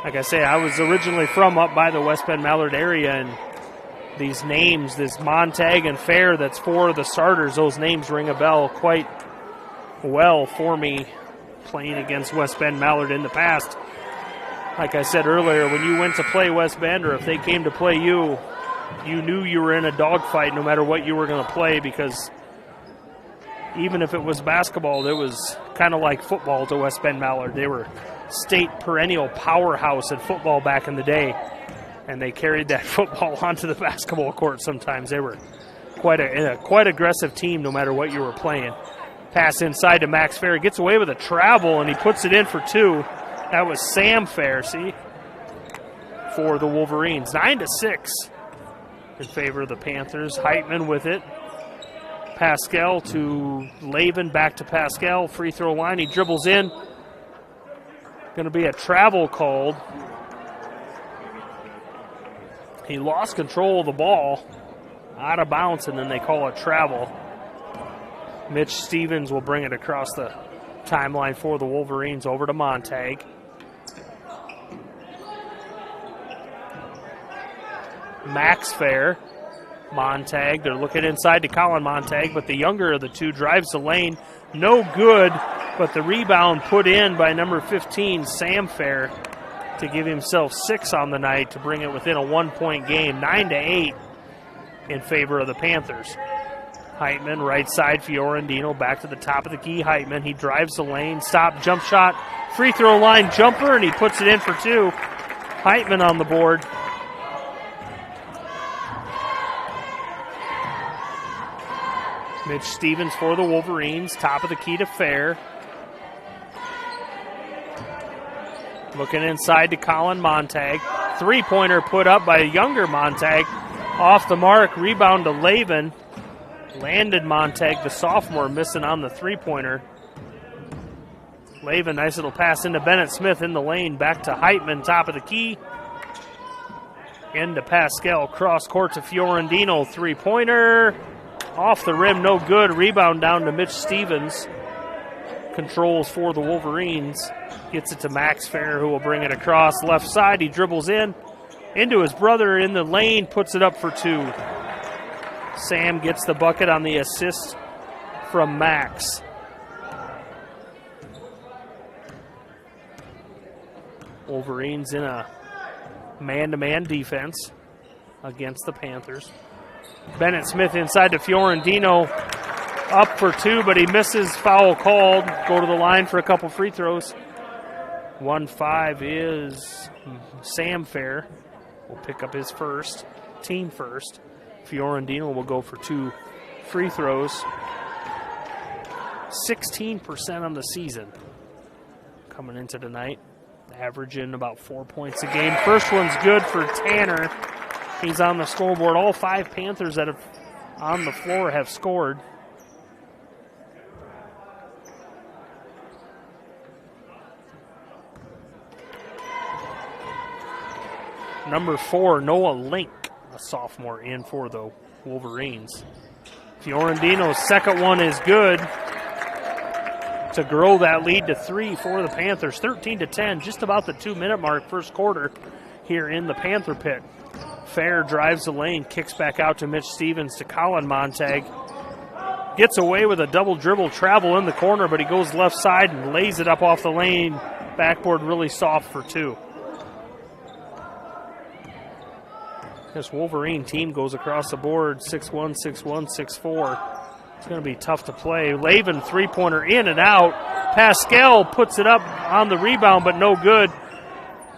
Like I say, I was originally from up by the West Bend Mallard area, and these names, this Montag and Fair, that's four of the starters, those names ring a bell quite well for me playing against West Bend Mallard in the past. Like I said earlier, when you went to play West Bend, or if they came to play you, you knew you were in a dogfight no matter what you were going to play, because even if it was basketball, it was kind of like football to West Bend Mallard. They were state perennial powerhouse at football back in the day. and they carried that football onto the basketball court sometimes. They were quite aggressive team no matter what you were playing. Pass inside to Max Fair. He gets away with a travel, and he puts it in for 2. That was Sam Fair, see, for the Wolverines. 9-6 in favor of the Panthers. Heitman with it. Pascal to Lavin, back to Pascal. Free throw line. He dribbles in. Going to be a travel called. He lost control of the ball. Out of bounds, and then they call a travel. Mitch Stevens will bring it across the timeline for the Wolverines over to Montag. Max Fair. Montag, they're looking inside to Colin Montag, but the younger of the two drives the lane. No good, but the rebound put in by number 15, Sam Fair, to give himself 6 on the night to bring it within a 1-point game, 9-8 in favor of the Panthers. Heitman, right side, Fiorentino, back to the top of the key. Heitman, he drives the lane, stop, jump shot, free throw line jumper, and he puts it in for 2. Heitman on the board. Mitch Stevens for the Wolverines, top of the key to Fair. Looking inside to Colin Montag. Three-pointer put up by a younger Montag. Off the mark, rebound to Lavin. Landed Montag, the sophomore, missing on the three-pointer. Lavin, nice little pass into Bennett Smith in the lane. Back to Heitman, top of the key. Into Pascal, cross court to Fiorentino. Three-pointer. Off the rim, no good. Rebound down to Mitch Stevens. Controls for the Wolverines. Gets it to Max Fair, who will bring it across. Left side, he dribbles in. Into his brother in the lane, puts it up for 2. Sam gets the bucket on the assist from Max. Wolverines in a man-to-man defense against the Panthers. Bennett Smith inside to Fiorentino. Up for 2, but he misses. Foul called. Go to the line for a couple free throws. 1-5 is Sam Fair. Will pick up his first, team first. Fiorentino will go for 2 free throws. 16% on the season coming into tonight. Averaging about 4 points a game. First one's good for Tanner. He's on the scoreboard. All 5 Panthers that have on the floor have scored. Number 4, Noah Link, a sophomore, in for the Wolverines. Fiorentino's second one is good to grow that lead to 3 for the Panthers. 13-10, just about the 2-minute mark, first quarter here in the Panther pit. Fair drives the lane, kicks back out to Mitch Stevens to Colin Montag. Gets away with a double dribble travel in the corner, but he goes left side and lays it up off the lane. Backboard really soft for 2. This Wolverine team goes across the board 6-1, 6-1, 6-4. It's going to be tough to play. Lavin, three-pointer in and out. Pascal puts it up on the rebound, but no good.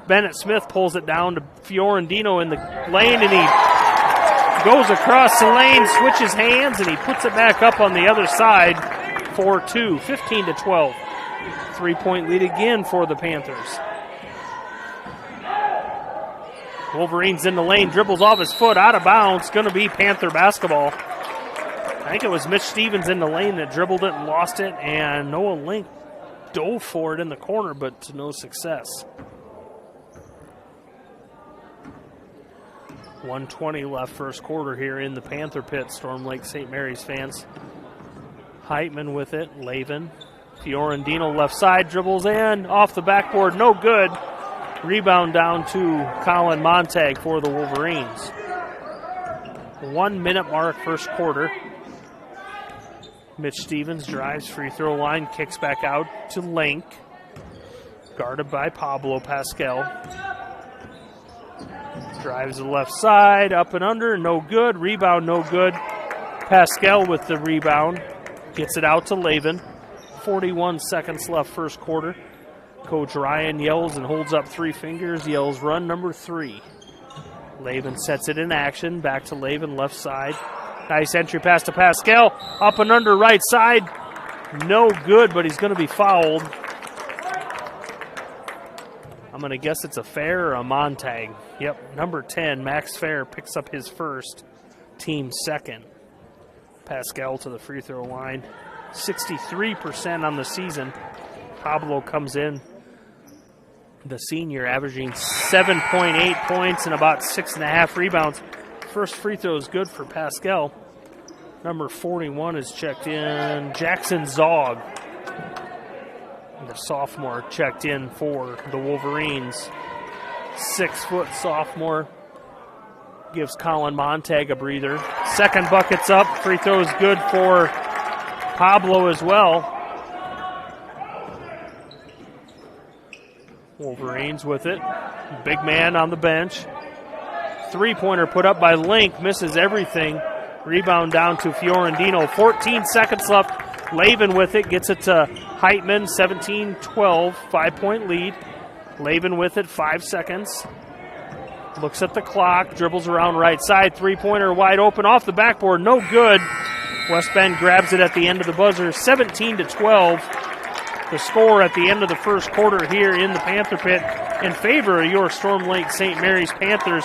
Bennett Smith pulls it down to Fiorentino in the lane, and he goes across the lane, switches hands, and he puts it back up on the other side for 2, 15-12. 3-point lead again for the Panthers. Wolverines in the lane, dribbles off his foot, out of bounds. Going to be Panther basketball. I think it was Mitch Stevens in the lane that dribbled it and lost it, and Noah Link dove for it in the corner, but to no success. 1:20 left first quarter here in the Panther pit. Storm Lake St. Mary's fans. Heitman with it, Lavin. Fiorentino left side, dribbles in, off the backboard, no good. Rebound down to Colin Montag for the Wolverines. 1 minute mark, first quarter. Mitch Stevens drives, free throw line, kicks back out to Link. Guarded by Pablo Pascal. Drives the left side, up and under, no good. Rebound, no good. Pascal with the rebound. Gets it out to Lavin. 41 seconds left first quarter. Coach Ryan yells and holds up 3 fingers, yells run number 3. Lavin sets it in action. Back to Lavin, left side. Nice entry pass to Pascal. Up and under right side. No good, but he's going to be fouled. I'm going to guess it's a Fair or a Montag. Yep, number 10, Max Fair, picks up his first, team second. Pascal to the free throw line. 63% on the season. Pablo comes in, the senior, averaging 7.8 points and about 6.5 rebounds. First free throw is good for Pascal. Number 41 is checked in. Jackson Zog, the sophomore, checked in for the Wolverines. 6-foot sophomore. Gives Colin Montag a breather. Second bucket's up. Free throw is good for Pablo as well. Wolverines with it. Big man on the bench. Three-pointer put up by Link. Misses everything. Rebound down to Fiorentino. 14 seconds left. Lavin with it. Gets it to Heitman. 17-12. 5-point lead. Lavin with it. 5 seconds. Looks at the clock. Dribbles around right side. Three-pointer wide open off the backboard. No good. West Bend grabs it at the end of the buzzer. 17-12. The score at the end of the first quarter here in the Panther Pit in favor of your Storm Lake St. Mary's Panthers.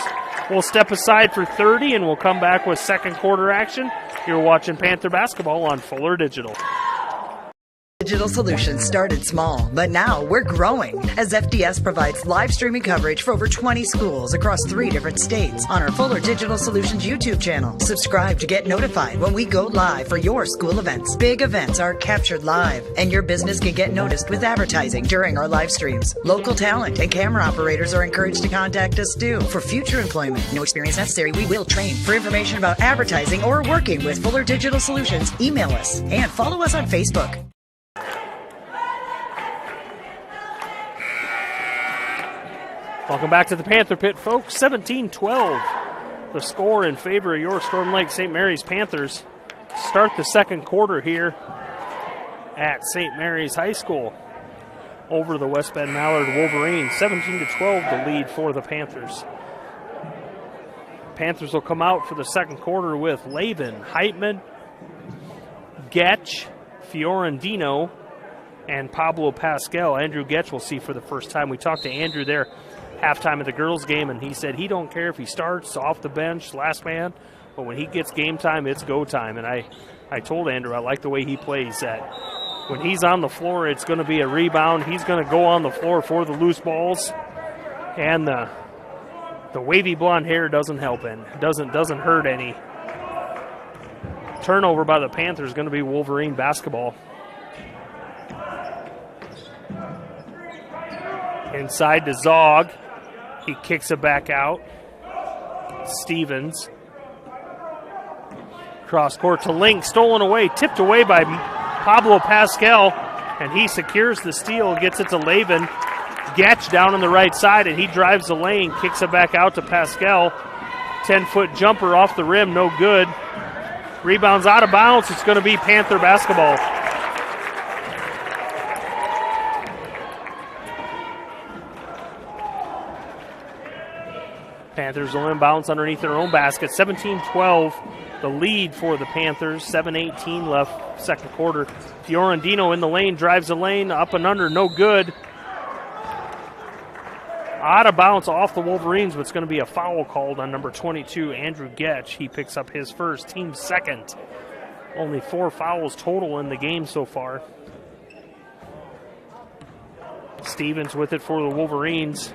We'll step aside for 30 and we'll come back with second quarter action. You're watching Panther basketball on Fuller Digital. Digital Solutions started small, but now we're growing as FDS provides live streaming coverage for over 20 schools across 3 different states on our Fuller Digital Solutions YouTube channel. Subscribe to get notified when we go live for your school events. Big events are captured live, and your business can get noticed with advertising during our live streams. Local talent and camera operators are encouraged to contact us too. For future employment, no experience necessary, we will train. For information about advertising or working with Fuller Digital Solutions, email us and follow us on Facebook. Welcome back to the Panther Pit, folks. 17-12. The score in favor of your Storm Lake St. Mary's Panthers. Start the second quarter here at St. Mary's High School over the West Bend Mallard Wolverines. 17-12 the lead for the Panthers. Panthers will come out for the second quarter with Lavin, Heitman, Getch, Fiorentino, and Pablo Pascal. Andrew Getch will see for the first time. We talked to Andrew there halftime of the girls' game, and he said he don't care if he starts off the bench, last man, but when he gets game time, it's go time. And I told Andrew I like the way he plays, that when he's on the floor, it's going to be a rebound. He's going to go on the floor for the loose balls, and the wavy blonde hair doesn't help and doesn't hurt any. Turnover by the Panthers, going to be Wolverine basketball. Inside to Zog. He kicks it back out. Stevens. Cross court to Link. Stolen away. Tipped away by Pablo Pascal. And he secures the steal. Gets it to Lavin. Getch down on the right side. And he drives the lane. Kicks it back out to Pascal. 10-foot jumper off the rim. No good. Rebounds out of bounds. It's going to be Panther basketball. Panthers will inbounds underneath their own basket. 17-12, the lead for the Panthers. 7:18 left, second quarter. Fiorentino in the lane, drives the lane, up and under, no good. Out of bounds off the Wolverines, but it's going to be a foul called on number 22, Andrew Getch. He picks up his first, team second. Only 4 fouls total in the game so far. Stevens with it for the Wolverines.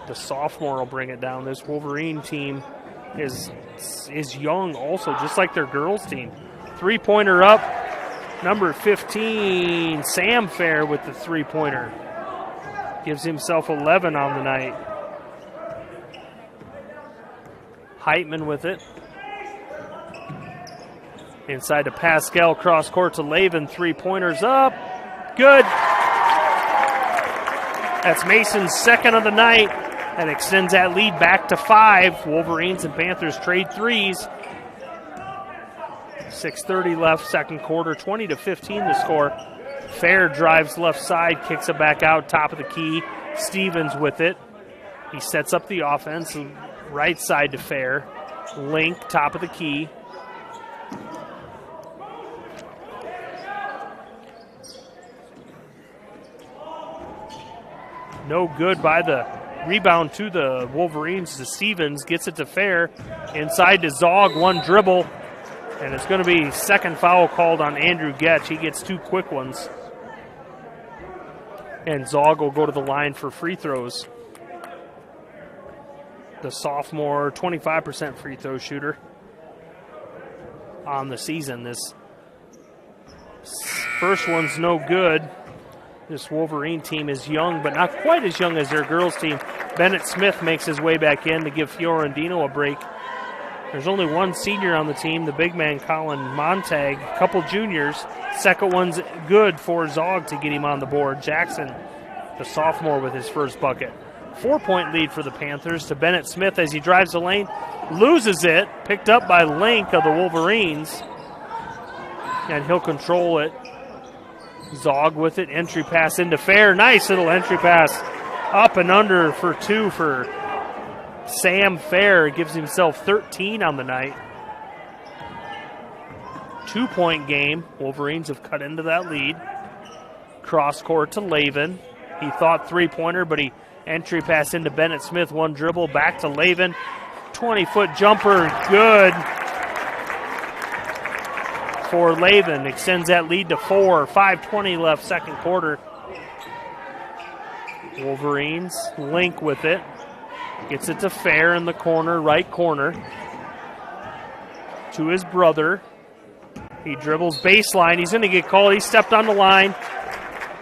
The sophomore will bring it down. This Wolverine team is young also, just like their girls team. Three-pointer up. Number 15, Sam Fair with the three-pointer. Gives himself 11 on the night. Heitman with it. Inside to Pascal, cross court to Lavin. Three-pointers up. Good. That's Mason's second of the night. That extends that lead back to 5. Wolverines and Panthers trade threes. 6:30 left, second quarter, 20-15 the score. Fair drives left side, kicks it back out, top of the key. Stevens with it. He sets up the offense. Right side to Fair. Link, top of the key. No good by the rebound to the Wolverines. To Stevens, gets it to Fair. Inside to Zog, one dribble. And it's going to be second foul called on Andrew Getch. He gets two quick ones. And Zog will go to the line for free throws. The sophomore, 25% free throw shooter on the season. This first one's no good. This Wolverine team is young, but not quite as young as their girls team. Bennett Smith makes his way back in to give Fiorentino a break. There's only one senior on the team, the big man Colin Montag, a couple juniors. Second one's good for Zog to get him on the board. Jackson, the sophomore, with his first bucket. 4-point lead for the Panthers to Bennett Smith as he drives the lane. Loses it, picked up by Link of the Wolverines. And he'll control it. Zog with it, entry pass into Fair. Nice little entry pass up and under for two for Sam Fair. Gives himself 13 on the night. 2-point game. Wolverines have cut into that lead. Cross court to Lavin. He thought three-pointer, but he entry pass into Bennett Smith. One dribble back to Lavin. 20-foot jumper, good for Lavin. Extends that lead to 4. 5:20 left, second quarter. Wolverines, Link with it. Gets it to Fair in the corner, right corner. To his brother. He dribbles baseline. He's going to get called. He stepped on the line.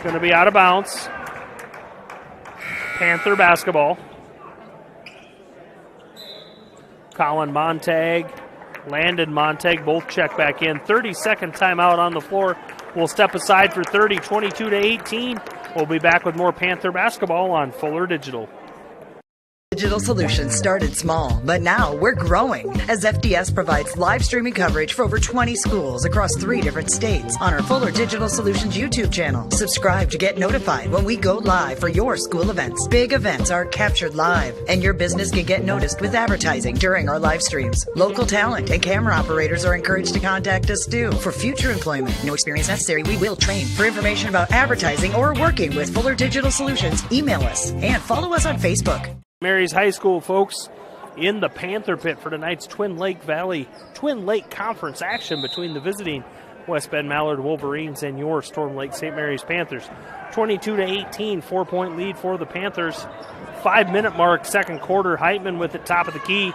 Going to be out of bounds. Panther basketball. Colin Montag, Landon Montag, both check back in. 30-second timeout on the floor. We'll step aside for 30, 22-18. We'll be back with more Panther basketball on Fuller Digital. Digital Solutions started small, but now we're growing as FDS provides live streaming coverage for over 20 schools across 3 different states on our Fuller Digital Solutions YouTube channel. Subscribe to get notified when we go live for your school events. Big events are captured live, and your business can get noticed with advertising during our live streams. Local talent and camera operators are encouraged to contact us too. For future employment, no experience necessary, we will train. For information about advertising or working with Fuller Digital Solutions, email us and follow us on Facebook. Mary's High School, folks, in the Panther Pit for tonight's Twin Lake Conference action between the visiting West Bend Mallard Wolverines and your Storm Lake St. Mary's Panthers. 22-18, 4-point lead for the Panthers. 5-minute mark, second quarter. Heitman with it, top of the key.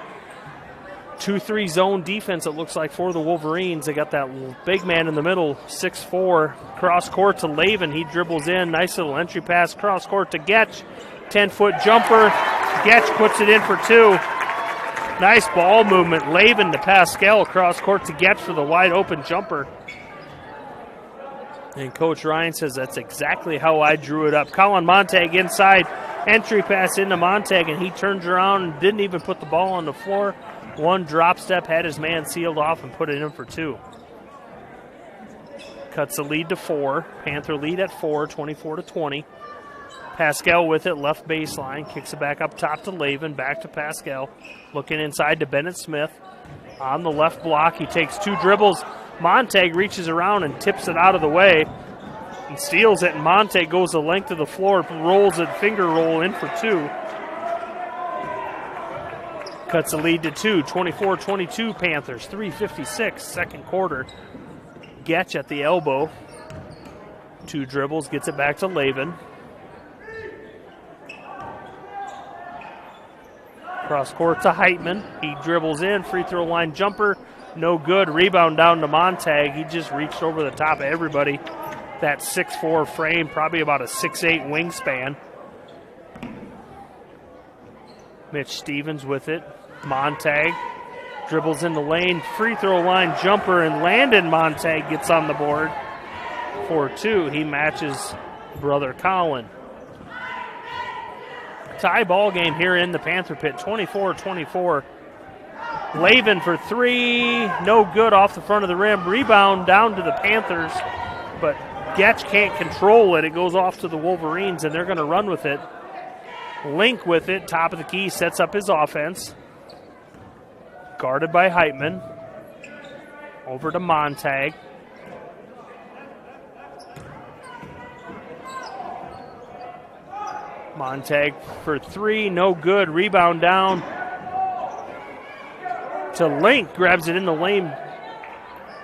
2-3 zone defense, it looks like, for the Wolverines. They got that big man in the middle, 6'4", cross court to Lavin. He dribbles in, nice little entry pass, cross court to Getch. 10-foot jumper. Getch puts it in for 2. Nice ball movement. Lavin to Pascal across court to Getch for the wide open jumper. And Coach Ryan says that's exactly how I drew it up. Colin Montag inside. Entry pass into Montag, and he turns around and didn't even put the ball on the floor. One drop step, had his man sealed off and put it in for 2. Cuts the lead to 4. Panther lead at 4, 24-20. Pascal with it, left baseline, kicks it back up top to Lavin, back to Pascal. Looking inside to Bennett Smith. On the left block, he takes 2 dribbles. Montag reaches around and tips it out of the way. He steals it, and Montag goes the length of the floor, rolls it, finger roll in for 2. Cuts the lead to 2, 24-22 Panthers, 3:56, second quarter. Getch at the elbow. 2 dribbles, gets it back to Lavin. Cross court to Heitman. He dribbles in, free throw line jumper, no good. Rebound down to Montag. He just reached over the top of everybody. That 6'4" frame, probably about a 6'8" wingspan. Mitch Stevens with it. Montag dribbles in the lane, free throw line jumper, and Landon Montag gets on the board for 2. He matches brother Colin. Tie ball game here in the Panther Pit, 24-24. Lavin for 3, no good off the front of the rim. Rebound down to the Panthers, but Getch can't control it. It goes off to the Wolverines, and they're going to run with it. Link with it, top of the key, sets up his offense. Guarded by Heitman. Over to Montag. Montag for three, no good. Rebound down to Link, grabs it in the lane,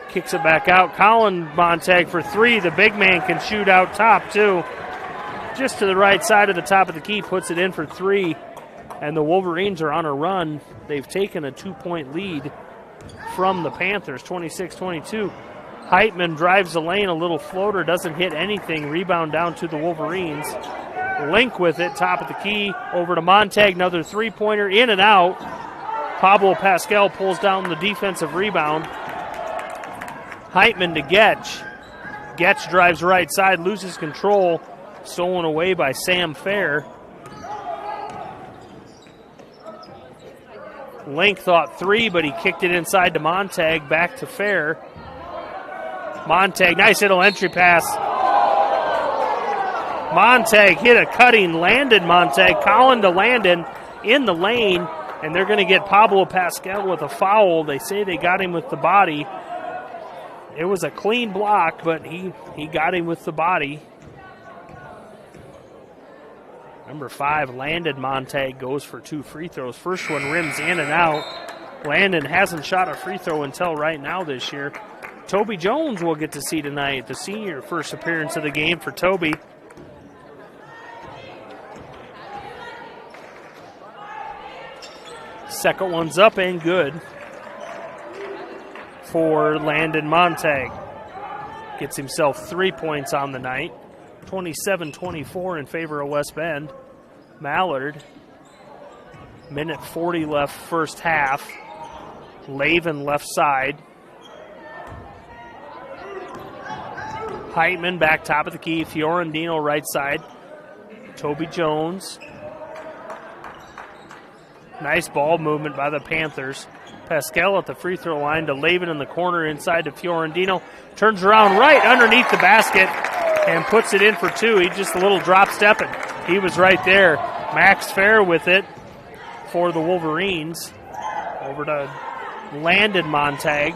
kicks it back out. Colin Montag for three. The big man can shoot out top too. Just to the right side of the top of the key, puts it in for three. And the Wolverines are on a run. They've taken a 2-point lead from the Panthers, 26-22. Heitman drives the lane, a little floater, doesn't hit anything. Rebound down to the Wolverines. Link with it, top of the key, over to Montag, another three-pointer, in and out. Pablo Pascal pulls down the defensive rebound. Heitman to Getch. Getch drives right side, loses control, stolen away by Sam Fair. Link thought three, but he kicked it inside to Montag, back to Fair. Montag, nice little entry pass. Montag hit a cutting, landed Montag. Colin to Landon in the lane, and they're going to get Pablo Pascal with a foul. They say they got him with the body. It was a clean block, but he got him with the body. Number 5, Landon Montag, goes for 2 free throws. First one rims in and out. Landon hasn't shot a free throw until right now this year. Toby Jones will get to see tonight, the senior, first appearance of the game for Toby. Second one's up and good for Landon Montag. Gets himself 3 points on the night. 27-24 in favor of West Bend. Mallard, minute 40 left first half. Lavin left side. Heitman back top of the key. Fiorentino right side. Toby Jones. Nice ball movement by the Panthers. Pascal at the free throw line to Lavin in the corner inside to Fiorentino. Turns around right underneath the basket and puts it in for 2. He just a little drop stepping. He was right there. Max Fair with it for the Wolverines. Over to Landon Montag.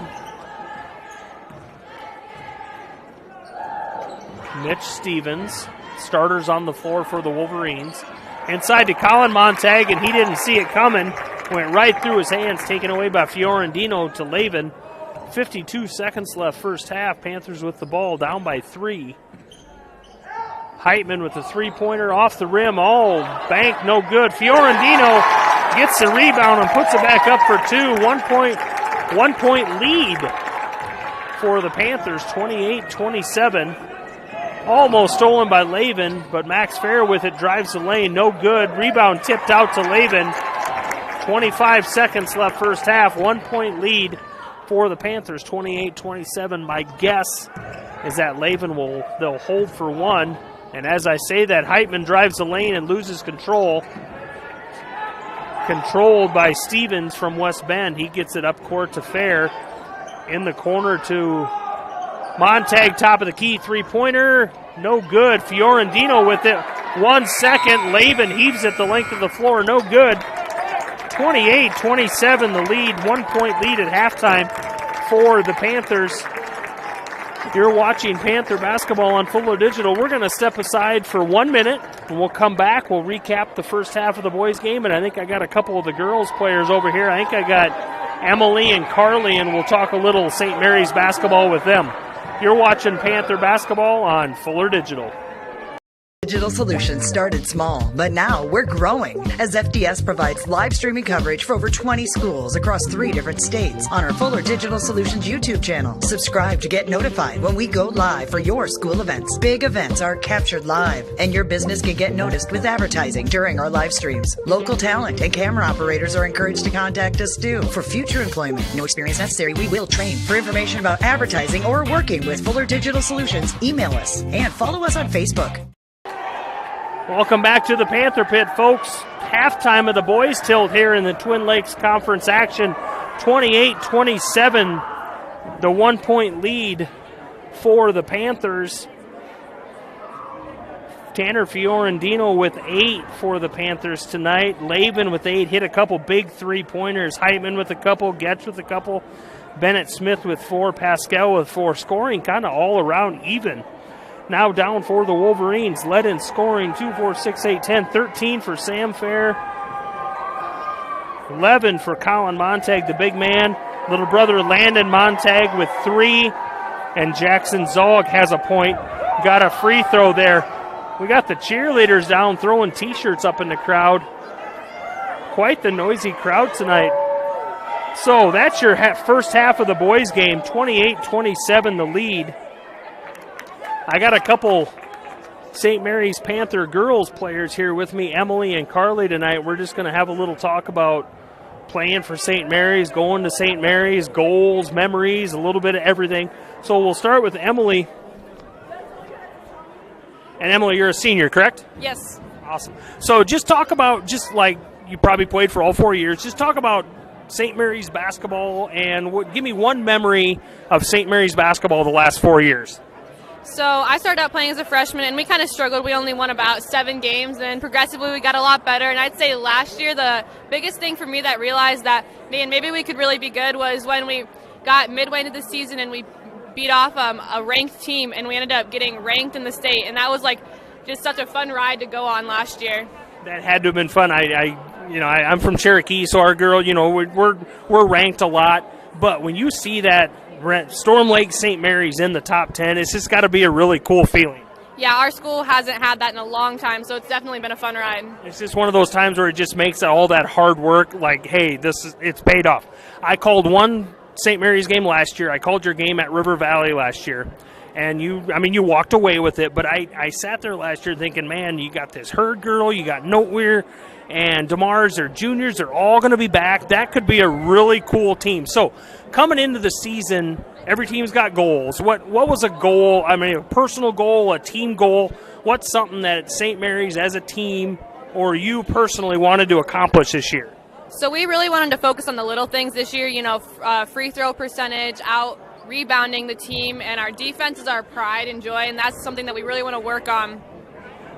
Mitch Stevens. Starters on the floor for the Wolverines. Inside to Colin Montag, and he didn't see it coming. Went right through his hands, taken away by Fiorentino to Lavin. 52 seconds left first half. Panthers with the ball, down by 3. Heitman with the three-pointer off the rim. Oh, bank, no good. Fiorentino gets the rebound and puts it back up for 2. 1 point lead for the Panthers, 28-27. Almost stolen by Lavin, but Max Fair with it, drives the lane, no good. Rebound tipped out to Lavin. 25 seconds left first half. 1 point lead for the Panthers, 28-27. My guess is that Lavin they'll hold for 1. And as I say that, Heitman drives the lane and loses control. Controlled by Stevens from West Bend. He gets it up court to Fair. In the corner to Montag, top of the key, three-pointer, no good. Fiorentino with it, 1 second. Lavin heaves it the length of the floor, no good. 28-27 the lead, 1 point lead at halftime for the Panthers. You're watching Panther basketball on Fuller Digital. We're going to step aside for 1 minute, and we'll come back. We'll recap the first half of the boys' game, and I think I got a couple of the girls' players over here. I think I got Emily and Carly, and we'll talk a little St. Mary's basketball with them. You're watching Panther basketball on Fuller Digital. Digital Solutions started small, but now we're growing as FDS provides live streaming coverage for over 20 schools across 3 different states on our Fuller Digital Solutions YouTube channel. Subscribe to get notified when we go live for your school events. Big events are captured live, and your business can get noticed with advertising during our live streams. Local talent and camera operators are encouraged to contact us too. For future employment, no experience necessary, we will train. For information about advertising or working with Fuller Digital Solutions, email us and follow us on Facebook. Welcome back to the Panther Pit, folks. Halftime of the boys' tilt here in the Twin Lakes Conference action. 28-27, the 1 point lead for the Panthers. Tanner Fiorentino with 8 for the Panthers tonight. Laban with 8, hit a couple big three-pointers. Heitman with a couple, Getch with a couple. Bennett Smith with 4, Pascal with 4. Scoring kind of all around even. Now down for the Wolverines. Led in scoring 2, 4, 6, 8, 10. 13 for Sam Fair. 11 for Colin Montag, the big man. Little brother Landon Montag with 3. And Jackson Zog has a point. Got a free throw there. We got the cheerleaders down throwing T-shirts up in the crowd. Quite the noisy crowd tonight. So that's your first half of the boys' game, 28-27 the lead. I got a couple St. Mary's Panther girls players here with me, Emily and Carly, tonight. We're just going to have a little talk about playing for St. Mary's, going to St. Mary's, goals, memories, a little bit of everything. So we'll start with Emily. And Emily, you're a senior, correct? Yes. Awesome. So just talk about, just like you probably played for all 4 years, just talk about St. Mary's basketball and give me one memory of St. Mary's basketball the last 4 years. So I started out playing as a freshman, and we kind of struggled. We only won about 7 games, and progressively we got a lot better. And I'd say last year the biggest thing for me that realized that, man, maybe we could really be good was when we got midway into the season and we beat off a ranked team, and we ended up getting ranked in the state. And that was like just such a fun ride to go on last year. That had to have been fun. I'm from Cherokee, so our girl, we're ranked a lot. But when you see that Storm Lake St. Mary's in the top 10, it's just got to be a really cool feeling. Yeah, our school hasn't had that in a long time, so it's definitely been a fun ride. It's just one of those times where it just makes all that hard work like, hey, it's paid off. I called one St. Mary's game last year. I called your game at River Valley last year. And you walked away with it, but I sat there last year thinking, man, you got this Herd girl, you got Noteweir, and DeMars, they're juniors, they're all going to be back. That could be a really cool team. So coming into the season, every team's got goals. What was a goal? I mean, a personal goal, a team goal. What's something that St. Mary's as a team or you personally wanted to accomplish this year? So we really wanted to focus on the little things this year, free throw percentage, rebounding the team, and our defense is our pride and joy, and that's something that we really want to work on.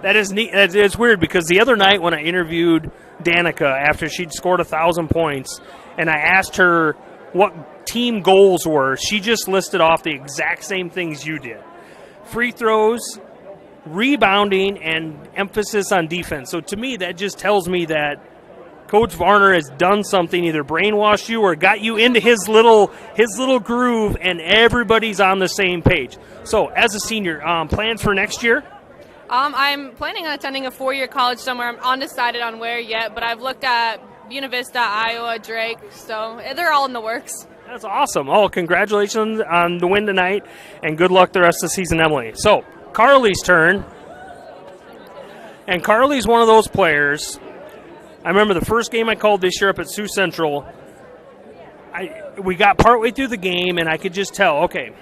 That is neat. It's weird because the other night when I interviewed Danica after she'd scored 1,000 points, and I asked her what team goals were, she just listed off the exact same things you did. Free throws, rebounding, and emphasis on defense. So to me, that just tells me that Coach Varner has done something, either brainwashed you or got you into his little groove, and everybody's on the same page. So, as a senior, plans for next year? I'm planning on attending a 4-year college somewhere. I'm undecided on where yet, but I've looked at Buena Vista, Iowa, Drake, so they're all in the works. That's awesome. Oh, congratulations on the win tonight, and good luck the rest of the season, Emily. So, Carly's turn. And Carly's one of those players. I remember the first game I called this year up at Sioux Central. We got partway through the game, and I could just tell, okay,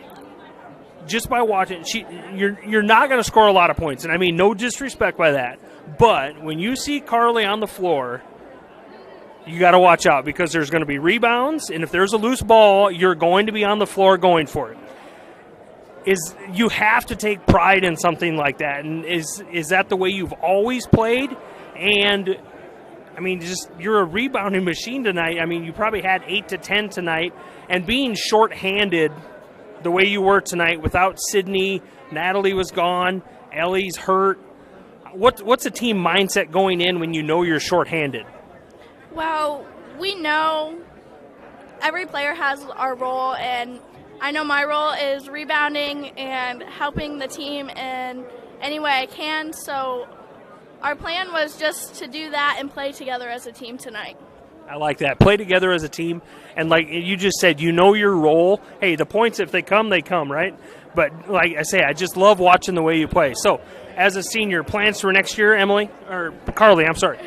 just by watching, you're not going to score a lot of points. And I mean, no disrespect by that. But when you see Carly on the floor, you got to watch out because there's going to be rebounds, and if there's a loose ball, you're going to be on the floor going for it. You have to take pride in something like that. And is that the way you've always played? And I mean, you're a rebounding machine tonight. I mean, you probably had 8 to 10 tonight. And being shorthanded the way you were tonight without Sydney, Natalie was gone, Ellie's hurt. What's a team mindset going in when you know you're shorthanded? Well, we know every player has our role, and I know my role is rebounding and helping the team in any way I can, so our plan was just to do that and play together as a team tonight. I like that. Play together as a team. And like you just said, you know your role. Hey, the points, if they come, right? But like I say, I just love watching the way you play. So as a senior, plans for next year, Emily? Or Carly, I'm sorry.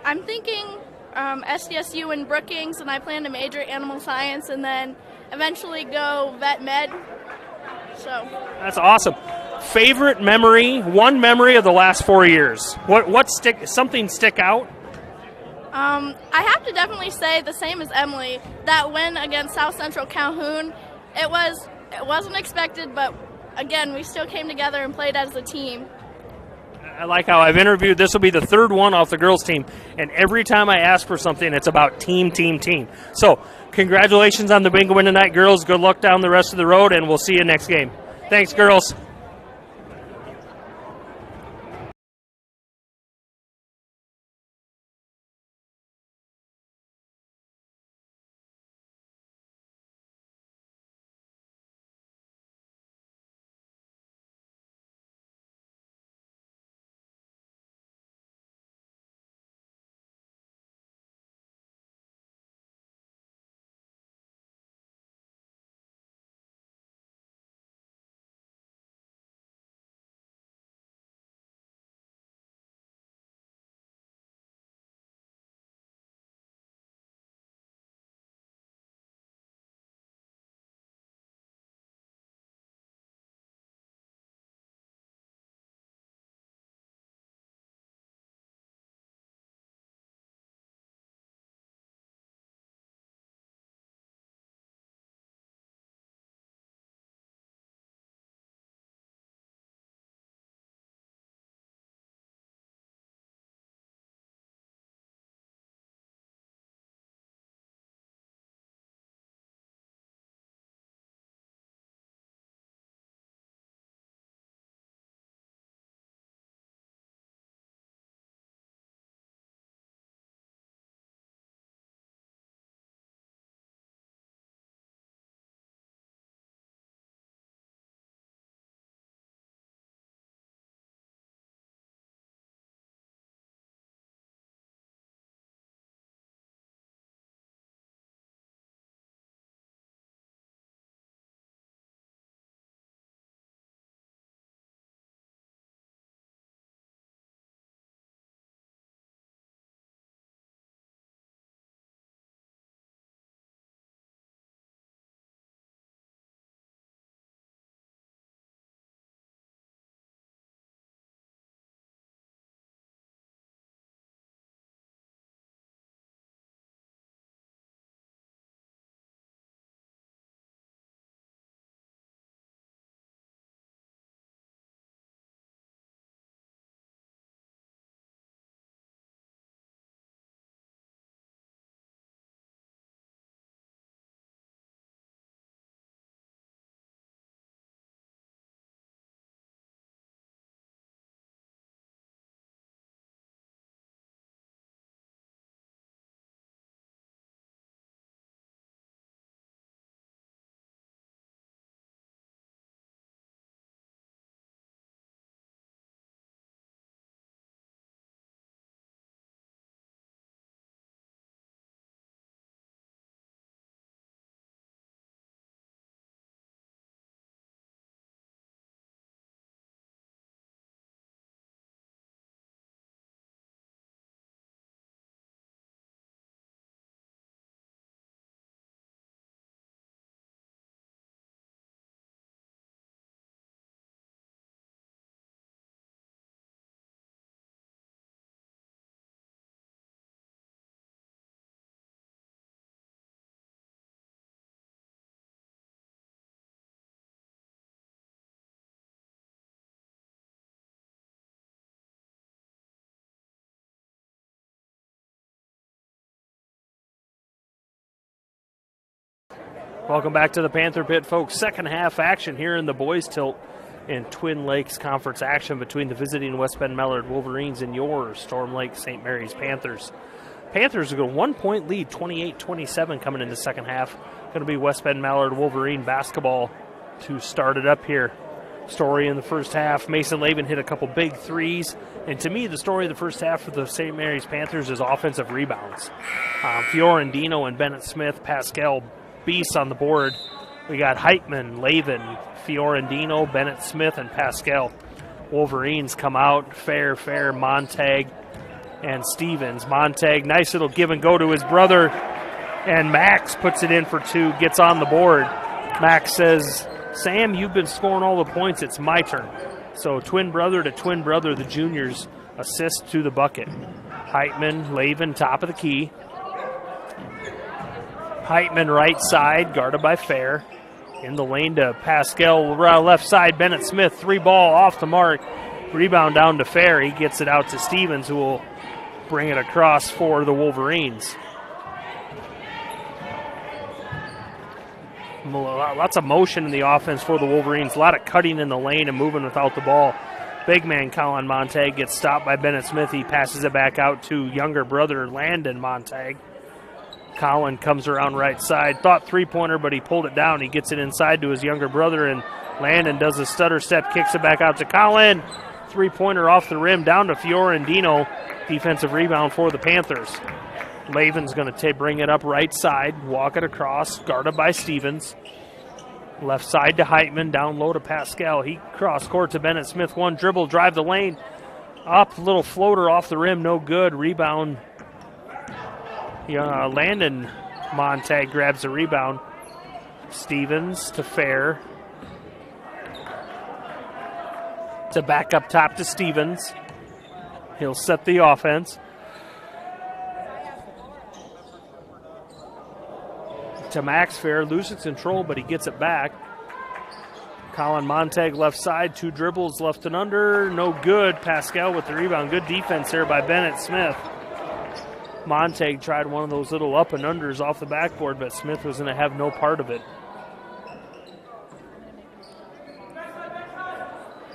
I'm thinking SDSU and Brookings, and I plan to major animal science and then eventually go vet med. So that's awesome. Favorite memory, one memory of the last 4 years. Something stick out? I have to definitely say the same as Emily. That win against South Central Calhoun, it wasn't expected, but again, we still came together and played as a team. I like how I've interviewed. This will be the third one off the girls' team, and every time I ask for something, it's about team, team, team. So congratulations on the bingo win tonight, girls. Good luck down the rest of the road, and we'll see you next game. Thanks, girls. Welcome back to the Panther Pit, folks. Second half action here in the boys' tilt in Twin Lakes Conference action between the visiting West Bend Mallard Wolverines and your Storm Lake St. Mary's Panthers. Panthers have got a 1-point lead, 28-27 coming into the second half. Going to be West Bend Mallard Wolverine basketball to start it up here. Story in the first half, Mason Lavin hit a couple big threes. And to me, the story of the first half for the St. Mary's Panthers is offensive rebounds. Fiorentino and Bennett Smith, Pascal beasts on the board. We got Heitman, Lavin, Fiorentino, Bennett Smith, and Pascal. Wolverines come out, Fair, Montag, and Stevens. Montag, nice little give and go to his brother, and Max puts it in for two, gets on the board. Max says, Sam, you've been scoring all the points, it's my turn. So twin brother to twin brother, the juniors assist to the bucket. Heitman, Lavin, top of the key. Heitman right side, guarded by Fair. In the lane to Pascal, left side, Bennett Smith, 3-ball off the mark. Rebound down to Fair. He gets it out to Stevens, who will bring it across for the Wolverines. Lots of motion in the offense for the Wolverines. A lot of cutting in the lane and moving without the ball. Big man Colin Montag gets stopped by Bennett Smith. He passes it back out to younger brother Landon Montag. Colin comes around right side. Thought three-pointer, but he pulled it down. He gets it inside to his younger brother, and Landon does a stutter step, kicks it back out to Colin. Three-pointer off the rim, down to Fiorentino. Defensive rebound for the Panthers. Lavin's going to bring it up right side, walk it across, guarded by Stevens. Left side to Heitman, down low to Pascal. He cross court to Bennett Smith. One dribble, drive the lane. Up, little floater off the rim, no good. Rebound. Landon Montag grabs the rebound. Stevens to Fair. To back up top to Stevens. He'll set the offense. To Max Fair, loses control, but he gets it back. Colin Montag left side, 2 dribbles left and under, no good. Pascal with the rebound, good defense there by Bennett Smith. Montag tried one of those little up and unders off the backboard, but Smith was going to have no part of it.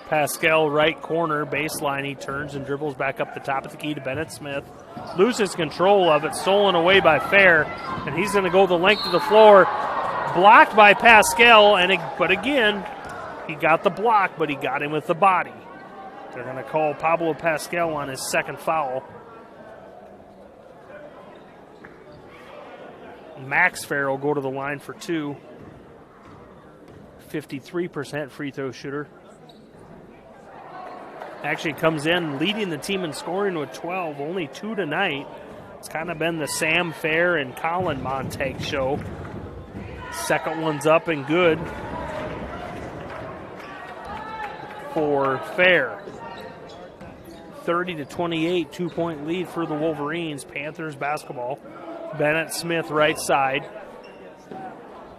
Pascal right corner, baseline, he turns and dribbles back up the top of the key to Bennett Smith. Loses control of it, stolen away by Fair, and he's going to go the length of the floor. Blocked by Pascal, but again, he got the block, but he got him with the body. They're going to call Pablo Pascal on his second foul. Max Fair will go to the line for 2. 53% free throw shooter. Actually comes in leading the team in scoring with 12, only 2 tonight. It's kind of been the Sam Fair and Colin Montag show. Second one's up and good for Fair. 30-28, 2-point lead for the Wolverines. Panthers basketball. Bennett Smith right side.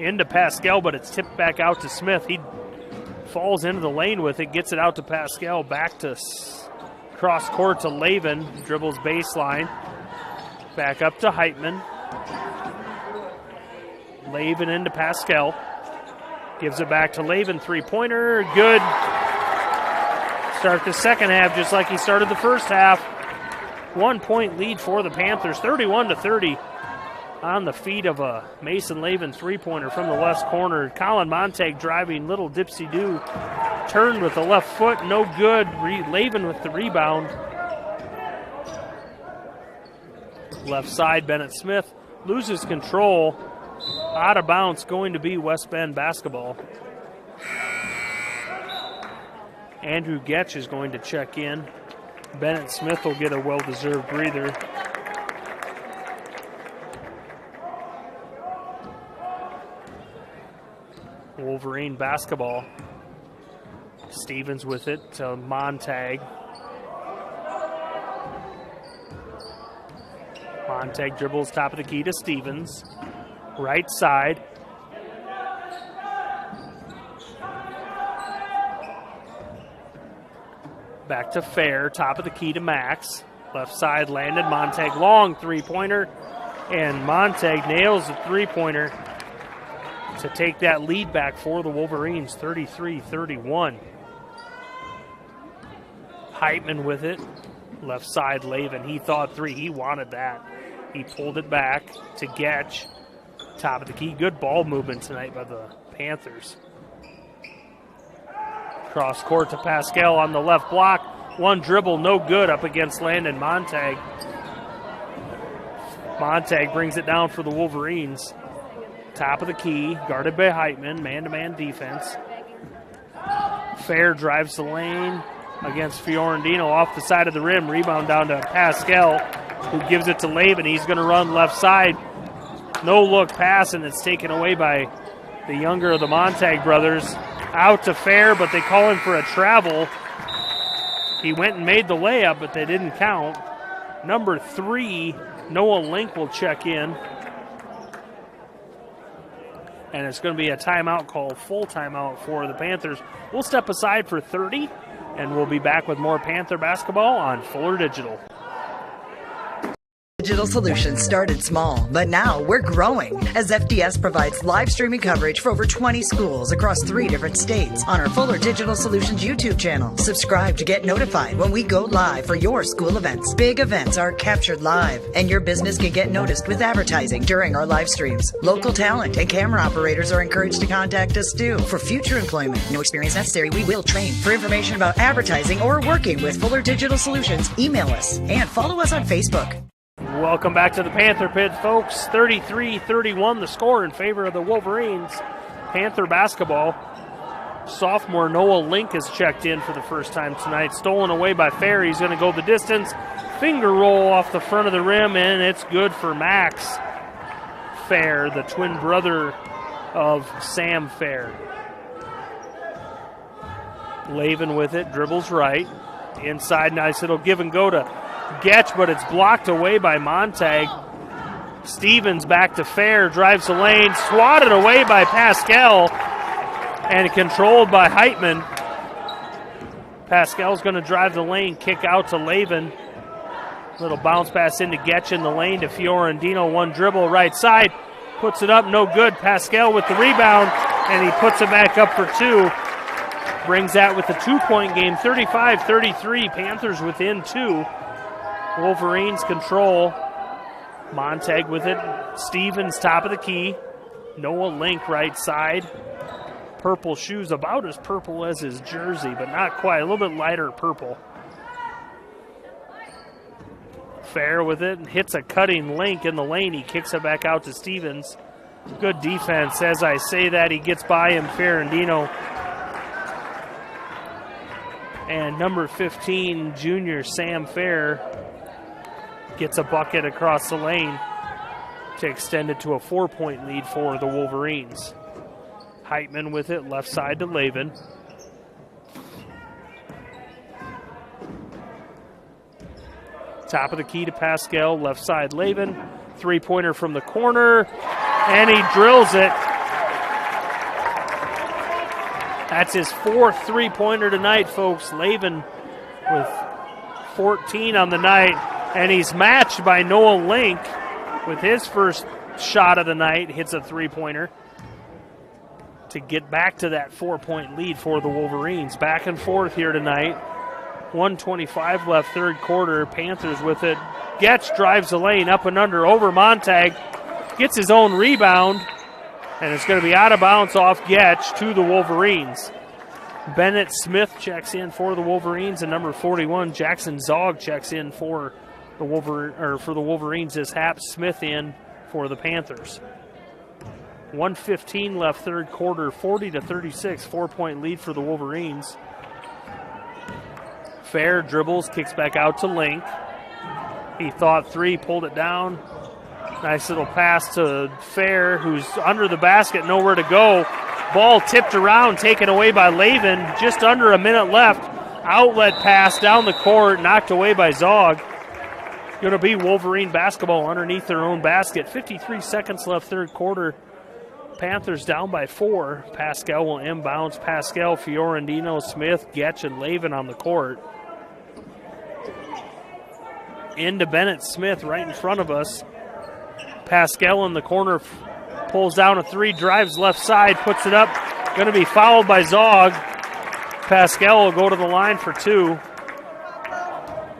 Into Pascal, but it's tipped back out to Smith. He falls into the lane with it, gets it out to Pascal, back to cross court to Lavin, dribbles baseline, back up to Heitman. Lavin into Pascal, gives it back to Lavin, 3-pointer, good. Start the second half just like he started the first half. 1-point lead for the Panthers, 31-30. On the feet of a Mason Lavin 3-pointer from the left corner. Colin Montag driving, little dipsy-do. Turned with the left foot, no good. Lavin with the rebound. Left side, Bennett Smith loses control. Out of bounds, going to be West Bend basketball. Andrew Getch is going to check in. Bennett Smith will get a well-deserved breather. Wolverine basketball. Stevens with it to Montag. Montag dribbles top of the key to Stevens. Right side. Back to Fair, top of the key to Max. Left side landed, Montag long 3-pointer. And Montag nails the 3-pointer to take that lead back for the Wolverines, 33-31. Heitman with it. Left side, Lavin. He thought 3. He wanted that. He pulled it back to Getch. Top of the key. Good ball movement tonight by the Panthers. Cross court to Pascal on the left block. One dribble, no good up against Landon Montag. Montag brings it down for the Wolverines. Top of the key, guarded by Heitman, man-to-man defense. Fair drives the lane against Fiorentino off the side of the rim. Rebound down to Pascal, who gives it to Lavin. He's going to run left side. No-look pass, and it's taken away by the younger of the Montag brothers. Out to Fair, but they call him for a travel. He went and made the layup, but they didn't count. Number 3, Noah Link will check in. and it's going to be a timeout call, full timeout for the Panthers. We'll step aside for 30, and we'll be back with more Panther basketball on Fuller Digital. Digital Solutions started small, but now we're growing as FDS provides live streaming coverage for over 20 schools across 3 different states on our Fuller Digital Solutions YouTube channel. Subscribe to get notified when we go live for your school events. Big events are captured live, and your business can get noticed with advertising during our live streams. Local talent and camera operators are encouraged to contact us too. For future employment, no experience necessary, we will train. For information about advertising or working with Fuller Digital Solutions, email us and follow us on Facebook. Welcome back to the Panther Pit, folks. 33-31 the score in favor of the Wolverines. Panther basketball. Sophomore Noah Link has checked in for the first time tonight. Stolen away by Fair. He's going to go the distance. Finger roll off the front of the rim, and it's good for Max Fair, the twin brother of Sam Fair. Lavin with it, dribbles right. Inside, nice little give and go to Getch, but it's blocked away by Montag. Stevens back to Fair, drives the lane, swatted away by Pascal, and controlled by Heitman. Pascal's going to drive the lane, kick out to Lavin. Little bounce pass into Getch in the lane to Fiorentino. One dribble right side, puts it up, no good. Pascal with the rebound, and he puts it back up for 2. Brings that with a 2-point game, 35-33. Panthers within 2. Wolverines control. Montag with it. Stevens top of the key. Noah Link right side. Purple shoes, about as purple as his jersey, but not quite. A little bit lighter purple. Fair with it. Hits a cutting Link in the lane. He kicks it back out to Stevens. Good defense. As I say that, he gets by him, Ferrandino. And number 15, junior Sam Fair, gets a bucket across the lane to extend it to a 4-point lead for the Wolverines. Heitman with it, left side to Lavin. Top of the key to Pascal, left side Lavin. 3-pointer from the corner, and he drills it. That's his 4th 3-pointer tonight, folks. Lavin with 14 on the night, and he's matched by Noah Link with his first shot of the night. Hits a 3-pointer to get back to that 4-point lead for the Wolverines. Back and forth here tonight. 1:25 left, third quarter. Panthers with it. Getch drives the lane up and under over Montag. Gets his own rebound. And it's going to be out of bounds off Getch to the Wolverines. Bennett Smith checks in for the Wolverines, and number 41, Jackson Zog, checks in for the Wolverines as Hap Smith in for the Panthers. 1:15 left, third quarter, 40-36, 4-point lead for the Wolverines. Fair dribbles, kicks back out to Link. He thought 3, pulled it down. Nice little pass to Fair, who's under the basket, nowhere to go. Ball tipped around, taken away by Lavin. Just under a minute left. Outlet pass down the court, knocked away by Zog. Going to be Wolverine basketball underneath their own basket. 53 seconds left, third quarter. Panthers down by 4. Pascal will inbounds. Pascal, Fiorentino, Smith, Getch, and Lavin on the court. Into Bennett Smith right in front of us. Pascal in the corner, pulls down a 3, drives left side, puts it up. Going to be fouled by Zog. Pascal will go to the line for 2.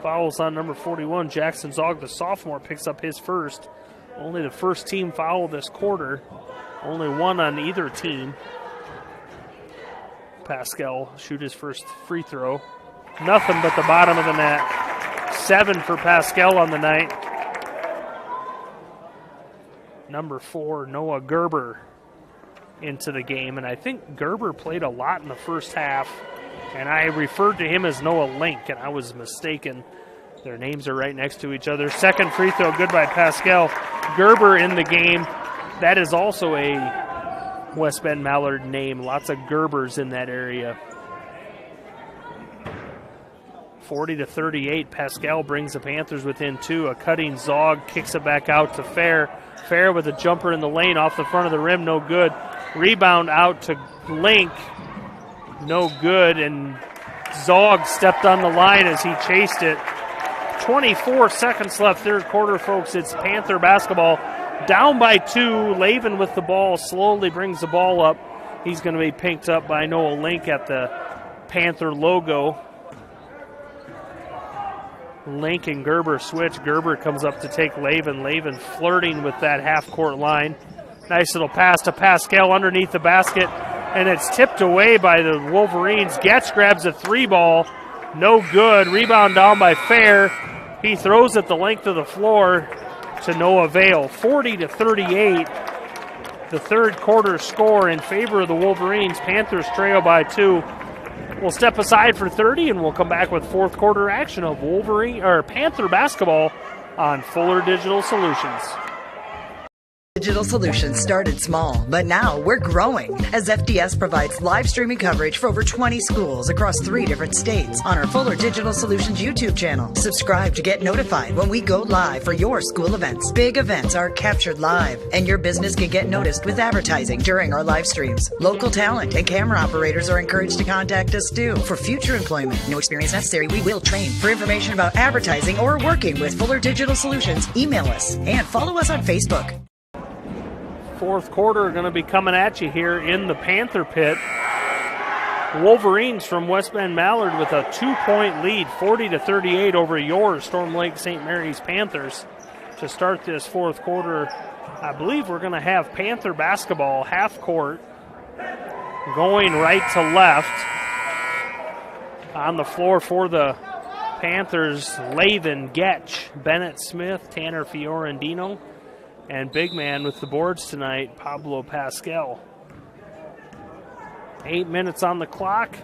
Fouls on number 41, Jackson Zog, the sophomore, picks up his first. Only the first team foul this quarter. Only 1 on either team. Pascal shoot his first free throw. Nothing but the bottom of the net. 7 for Pascal on the night. Number 4, Noah Gerber, into the game. And I think Gerber played a lot in the first half. And I referred to him as Noah Link, and I was mistaken. Their names are right next to each other. Second free throw, good by Pascal. Gerber in the game. That is also a West Bend Mallard name. Lots of Gerbers in that area. 40-38, Pascal brings the Panthers within 2. A cutting Zog kicks it back out to Fair. Fair with a jumper in the lane off the front of the rim, no good. Rebound out to Link. No good, and Zog stepped on the line as he chased it. 24 seconds left, third quarter, folks. It's Panther basketball. Down by 2. Lavin with the ball slowly brings the ball up. He's going to be picked up by Noah Link at the Panther logo. Link and Gerber switch. Gerber comes up to take Lavin. Lavin flirting with that half-court line. Nice little pass to Pascal underneath the basket, and it's tipped away by the Wolverines. Getch grabs a 3-ball. No good. Rebound down by Fair. He throws it the length of the floor to no avail. 40-38. The third quarter score in favor of the Wolverines. Panthers trail by 2. We'll step aside for 30, and we'll come back with fourth quarter action of Panther basketball on Fuller Digital Solutions. Digital Solutions started small, but now we're growing as FDS provides live streaming coverage for over 20 schools across 3 different states on our Fuller Digital Solutions YouTube channel. Subscribe to get notified when we go live for your school events. Big events are captured live, and your business can get noticed with advertising during our live streams. Local talent and camera operators are encouraged to contact us too. For future employment, no experience necessary, we will train. For information about advertising or working with Fuller Digital Solutions, email us and follow us on Facebook. Fourth quarter going to be coming at you here in the Panther pit. Wolverines from West Bend Mallard with a 2-point lead, 40-38 over your Storm Lake St. Mary's Panthers. To start this fourth quarter, I believe we're going to have Panther basketball half court going right to left. On the floor for the Panthers, Lavin, Getch, Bennett Smith, Tanner Fiorentino, and big man with the boards tonight, Pablo Pascal. 8 minutes on the clock.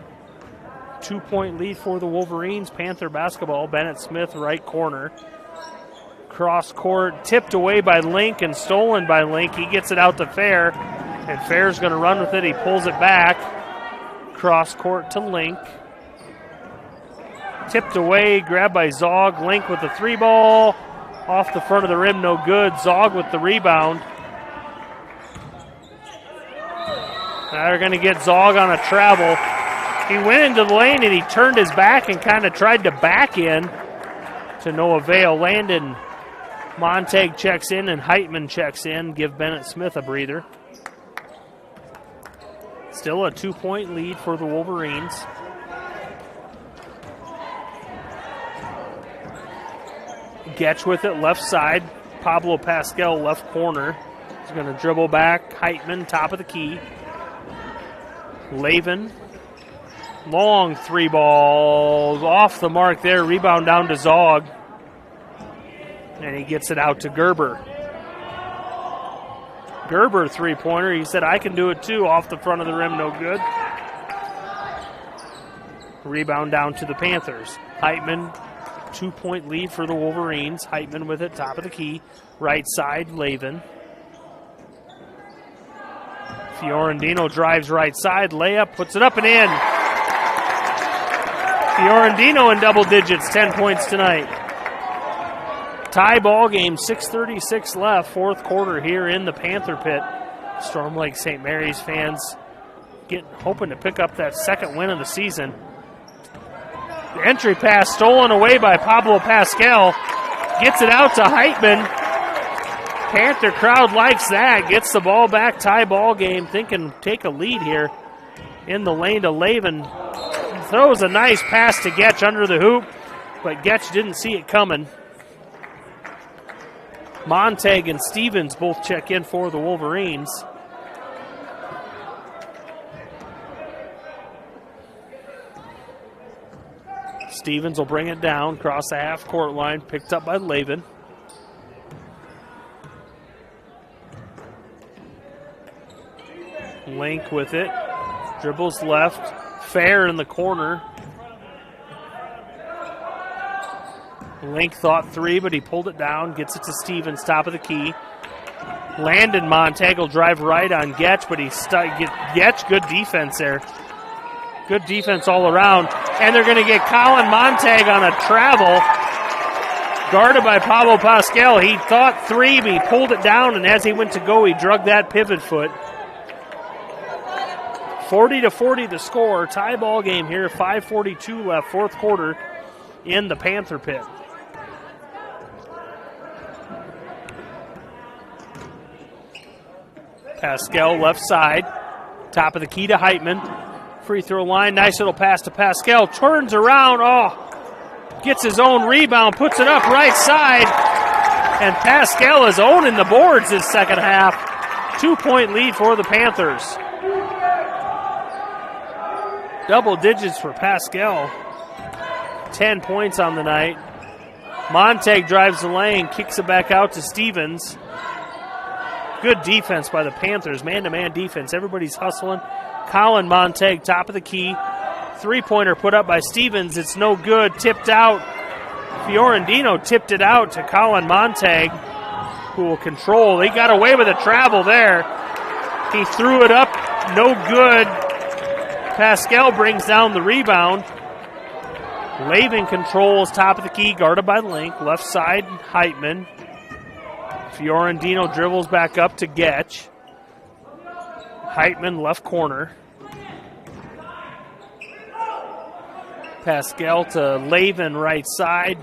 2-point lead for the Wolverines. Panther basketball. Bennett Smith, right corner. Cross court, tipped away by Link and stolen by Link. He gets it out to Fair, and Fair's going to run with it. He pulls it back. Cross court to Link. Tipped away, grabbed by Zog. Link with the 3-ball. Off the front of the rim, no good. Zog with the rebound. Now they're going to get Zog on a travel. He went into the lane and he turned his back and kind of tried to back in to no avail. Landon Montag checks in and Heitman checks in. Give Bennett Smith a breather. Still a 2-point lead for the Wolverines. Getch with it, left side. Pablo Pascal, left corner. He's going to dribble back. Heitman, top of the key. Lavin. Long 3-ball. Off the mark there. Rebound down to Zog. And he gets it out to Gerber. Gerber 3-pointer. He said, I can do it too. Off the front of the rim, no good. Rebound down to the Panthers. Heitman. 2-point lead for the Wolverines. Heitman with it, top of the key. Right side, Lavin. Fiorentino drives right side, layup, puts it up and in. Fiorentino in double digits, 10 points tonight. Tie ball game, 6:36 left, fourth quarter here in the Panther pit. Storm Lake St. Mary's fans hoping to pick up that second win of the season. The entry pass stolen away by Pablo Pascal. Gets it out to Heitman. Panther crowd likes that. Gets the ball back. Tie ball game. Thinking take a lead here in the lane to Lavin. Throws a nice pass to Getch under the hoop, but Getch didn't see it coming. Montag and Stevens both check in for the Wolverines. Stevens will bring it down, cross the half-court line, picked up by Lavin. Link with it, dribbles left, Fair in the corner. Link thought 3, but he pulled it down, gets it to Stevens, top of the key. Landon Montag will drive right on Getch, but Getch, good defense there. Good defense all around. And they're going to get Colin Montag on a travel. Guarded by Pablo Pascal. He thought 3, but he pulled it down, and as he went to go, he drug that pivot foot. 40-40 the score. Tie ball game here. 5:42 left, fourth quarter in the Panther pit. Pascal left side. Top of the key to Heitman. Free throw line. Nice little pass to Pascal. Turns around. Oh, gets his own rebound. Puts it up right side. And Pascal is owning the boards this second half. 2-point lead for the Panthers. Double digits for Pascal. 10 points on the night. Montag drives the lane, kicks it back out to Stevens. Good defense by the Panthers, man-to-man defense. Everybody's hustling. Colin Montag, top of the key. Three-pointer put up by Stevens. It's no good. Tipped out. Fiorentino tipped it out to Colin Montag, who will control. He got away with a travel there. He threw it up. No good. Pascal brings down the rebound. Lavin controls top of the key, guarded by Link. Left side, Heitman. Fiorentino dribbles back up to Getch. Heitman left corner. Pascal to Lavin right side.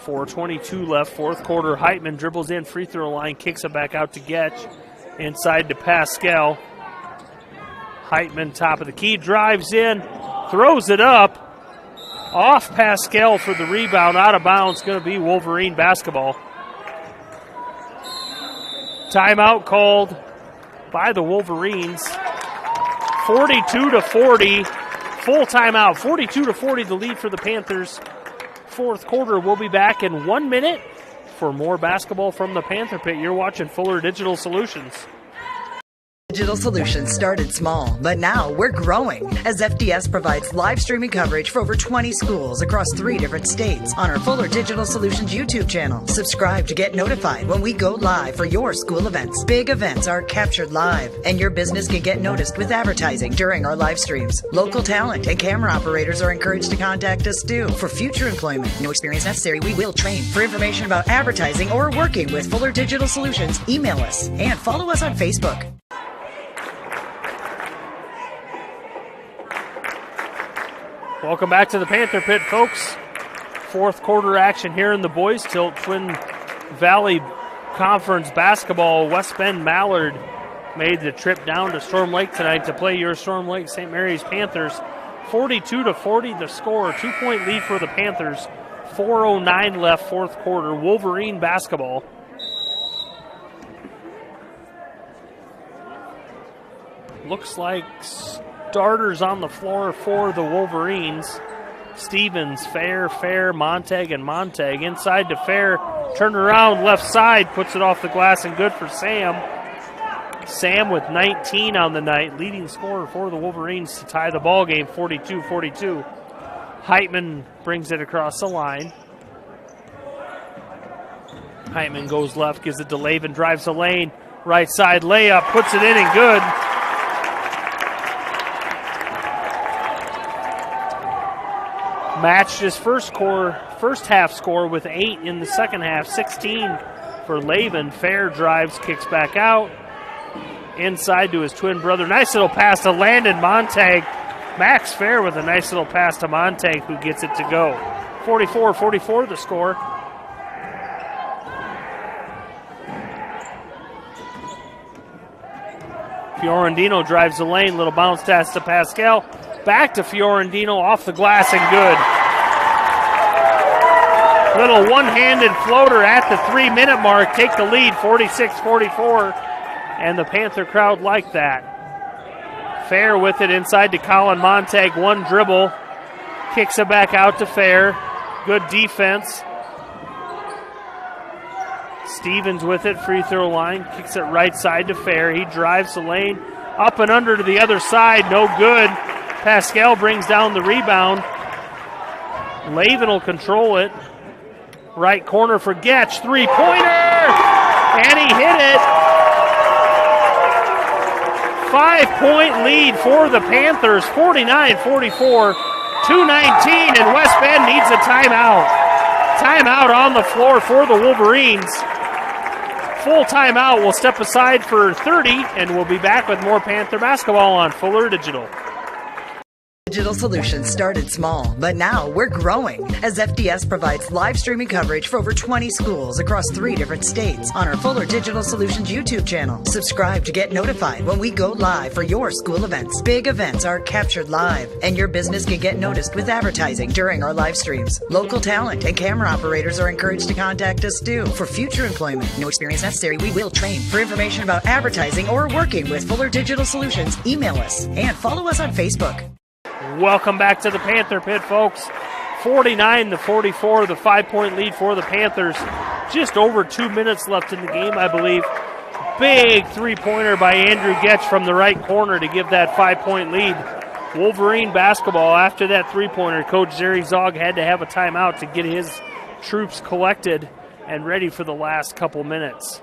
4:22 left, fourth quarter. Heitman dribbles in, free throw line, kicks it back out to Getch. Inside to Pascal. Heitman, top of the key, drives in, throws it up. Off Pascal for the rebound, out of bounds, going to be Wolverine basketball. Timeout called by the Wolverines. 42-40, full timeout. 42-40 the lead for the Panthers. Fourth quarter, we'll be back in 1 minute for more basketball from the Panther Pit. You're watching Fuller Digital Solutions. Digital Solutions started small, but now we're growing as FDS provides live streaming coverage for over 20 schools across 3 different states on our Fuller Digital Solutions YouTube channel. Subscribe to get notified when we go live for your school events. Big events are captured live, and your business can get noticed with advertising during our live streams. Local talent and camera operators are encouraged to contact us too for future employment. No experience necessary. We will train. For information about advertising or working with Fuller Digital Solutions, email us and follow us on Facebook. Welcome back to the Panther Pit, folks. Fourth quarter action here in the Boys Tilt. Twin Valley Conference basketball. West Bend Mallard made the trip down to Storm Lake tonight to play your Storm Lake St. Mary's Panthers. 42-40 the score. 2-point lead for the Panthers. 4:09 left, fourth quarter. Wolverine basketball. Looks like starters on the floor for the Wolverines. Stevens, Fair, Montag, and Montag. Inside to Fair, turn around, left side, puts it off the glass and good for Sam. Sam with 19 on the night, leading scorer for the Wolverines to tie the ball game, 42-42. Heitman brings it across the line. Heitman goes left, gives it to Lavin, drives the lane, right side layup, puts it in and good. Matched his first half score with 8 in the second half, 16 for Lavin. Fair drives, kicks back out. Inside to his twin brother. Nice little pass to Landon Montag. Max Fair with a nice little pass to Montag, who gets it to go. 44-44 the score. Fiorentino drives the lane, little bounce pass to Pascal. Back to Fiorentino, off the glass and good. Little one-handed floater at the 3-minute mark. Take the lead, 46-44. And the Panther crowd liked that. Fair with it inside to Colin Montag. One dribble. Kicks it back out to Fair. Good defense. Stevens with it, free throw line. Kicks it right side to Fair. He drives the lane. Up and under to the other side. No good. Pascal brings down the rebound. Lavin will control it. Right corner for Getch. Three-pointer! And he hit it. 5-point lead for the Panthers. 49-44. 2:19, and West Bend needs a timeout. Timeout on the floor for the Wolverines. full timeout. We'll step aside for 30, and we'll be back with more Panther basketball on Fuller Digital. Digital Solutions started small, but now we're growing as FDS provides live streaming coverage for over 20 schools across 3 different states on our Fuller Digital Solutions YouTube channel. Subscribe to get notified when we go live for your school events. Big events are captured live, and your business can get noticed with advertising during our live streams. Local talent and camera operators are encouraged to contact us too. For future employment, no experience necessary, we will train. For information about advertising or working with Fuller Digital Solutions, email us and follow us on Facebook. Welcome back to the Panther Pit, folks. 49-44, the 5-point lead for the Panthers. Just over 2 minutes left in the game, I believe. Big three-pointer by Andrew Getch from the right corner to give that 5-point lead. Wolverine basketball. After that three-pointer, Coach Jerry Zog had to have a timeout to get his troops collected and ready for the last couple minutes.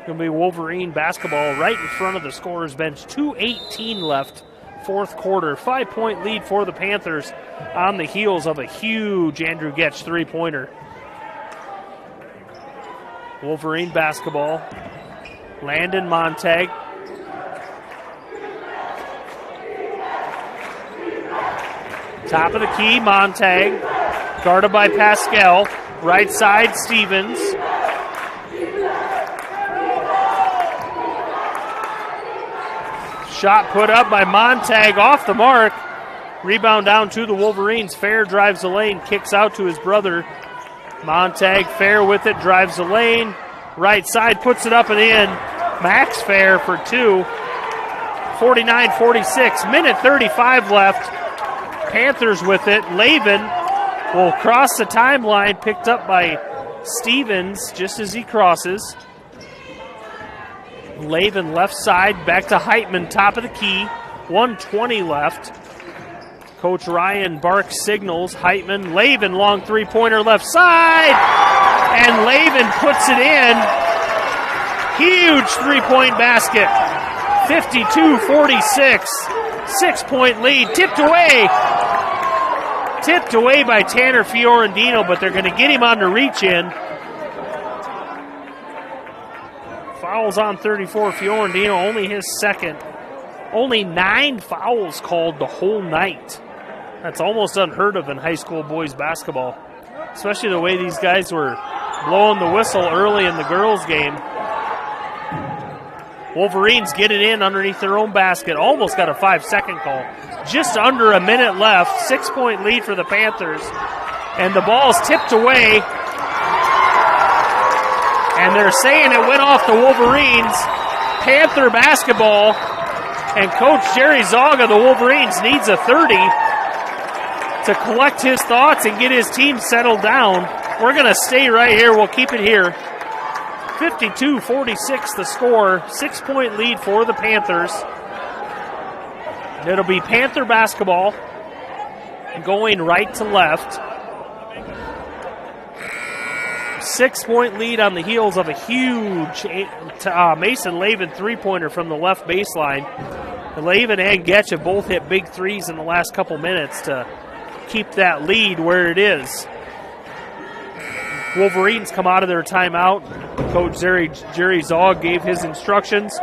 Going to be Wolverine basketball right in front of the scorer's bench. 2:18 left. Fourth quarter, 5-point lead for the Panthers on the heels of a huge Andrew Getch three-pointer. Wolverine basketball. Landon Montag. Top of the key, Montag. Guarded by Pascal. Right side, Stevens. Shot put up by Montag off the mark. Rebound down to the Wolverines. Fair drives the lane, kicks out to his brother. Montag, Fair with it, drives the lane. Right side, puts it up and in. Max Fair for 2. 49-46, minute 35 left. Panthers with it. Laven will cross the timeline, picked up by Stevens just as he crosses. Laven left side, back to Heitman, top of the key. 1:20 left. Coach Ryan Barks signals. Heitman, Laven, long three-pointer left side. And Laven puts it in. Huge three-point basket. 52-46. 6-point lead. Tipped away. Tipped away by Tanner Fiorentino, but they're going to get him on the reach-in. Fouls on 34. Fiorentino, only his second. Only 9 fouls called the whole night. That's almost unheard of in high school boys basketball, especially the way these guys were blowing the whistle early in the girls' game. Wolverines get it in underneath their own basket. Almost got a 5-second call. Just under a minute left. 6-point lead for the Panthers. And the ball's tipped away. And they're saying it went off the Wolverines. Panther basketball. And Coach Jerry Zog of the Wolverines needs a 30 to collect his thoughts and get his team settled down. We're going to stay right here. We'll keep it here. 52-46 the score. 6-point lead for the Panthers. It'll be Panther basketball going right to left. 6-point lead on the heels of a huge Mason Laven three-pointer from the left baseline. Laven and Getch have both hit big threes in the last couple minutes to keep that lead where it is. Wolverines come out of their timeout. Coach Jerry Zog gave his instructions.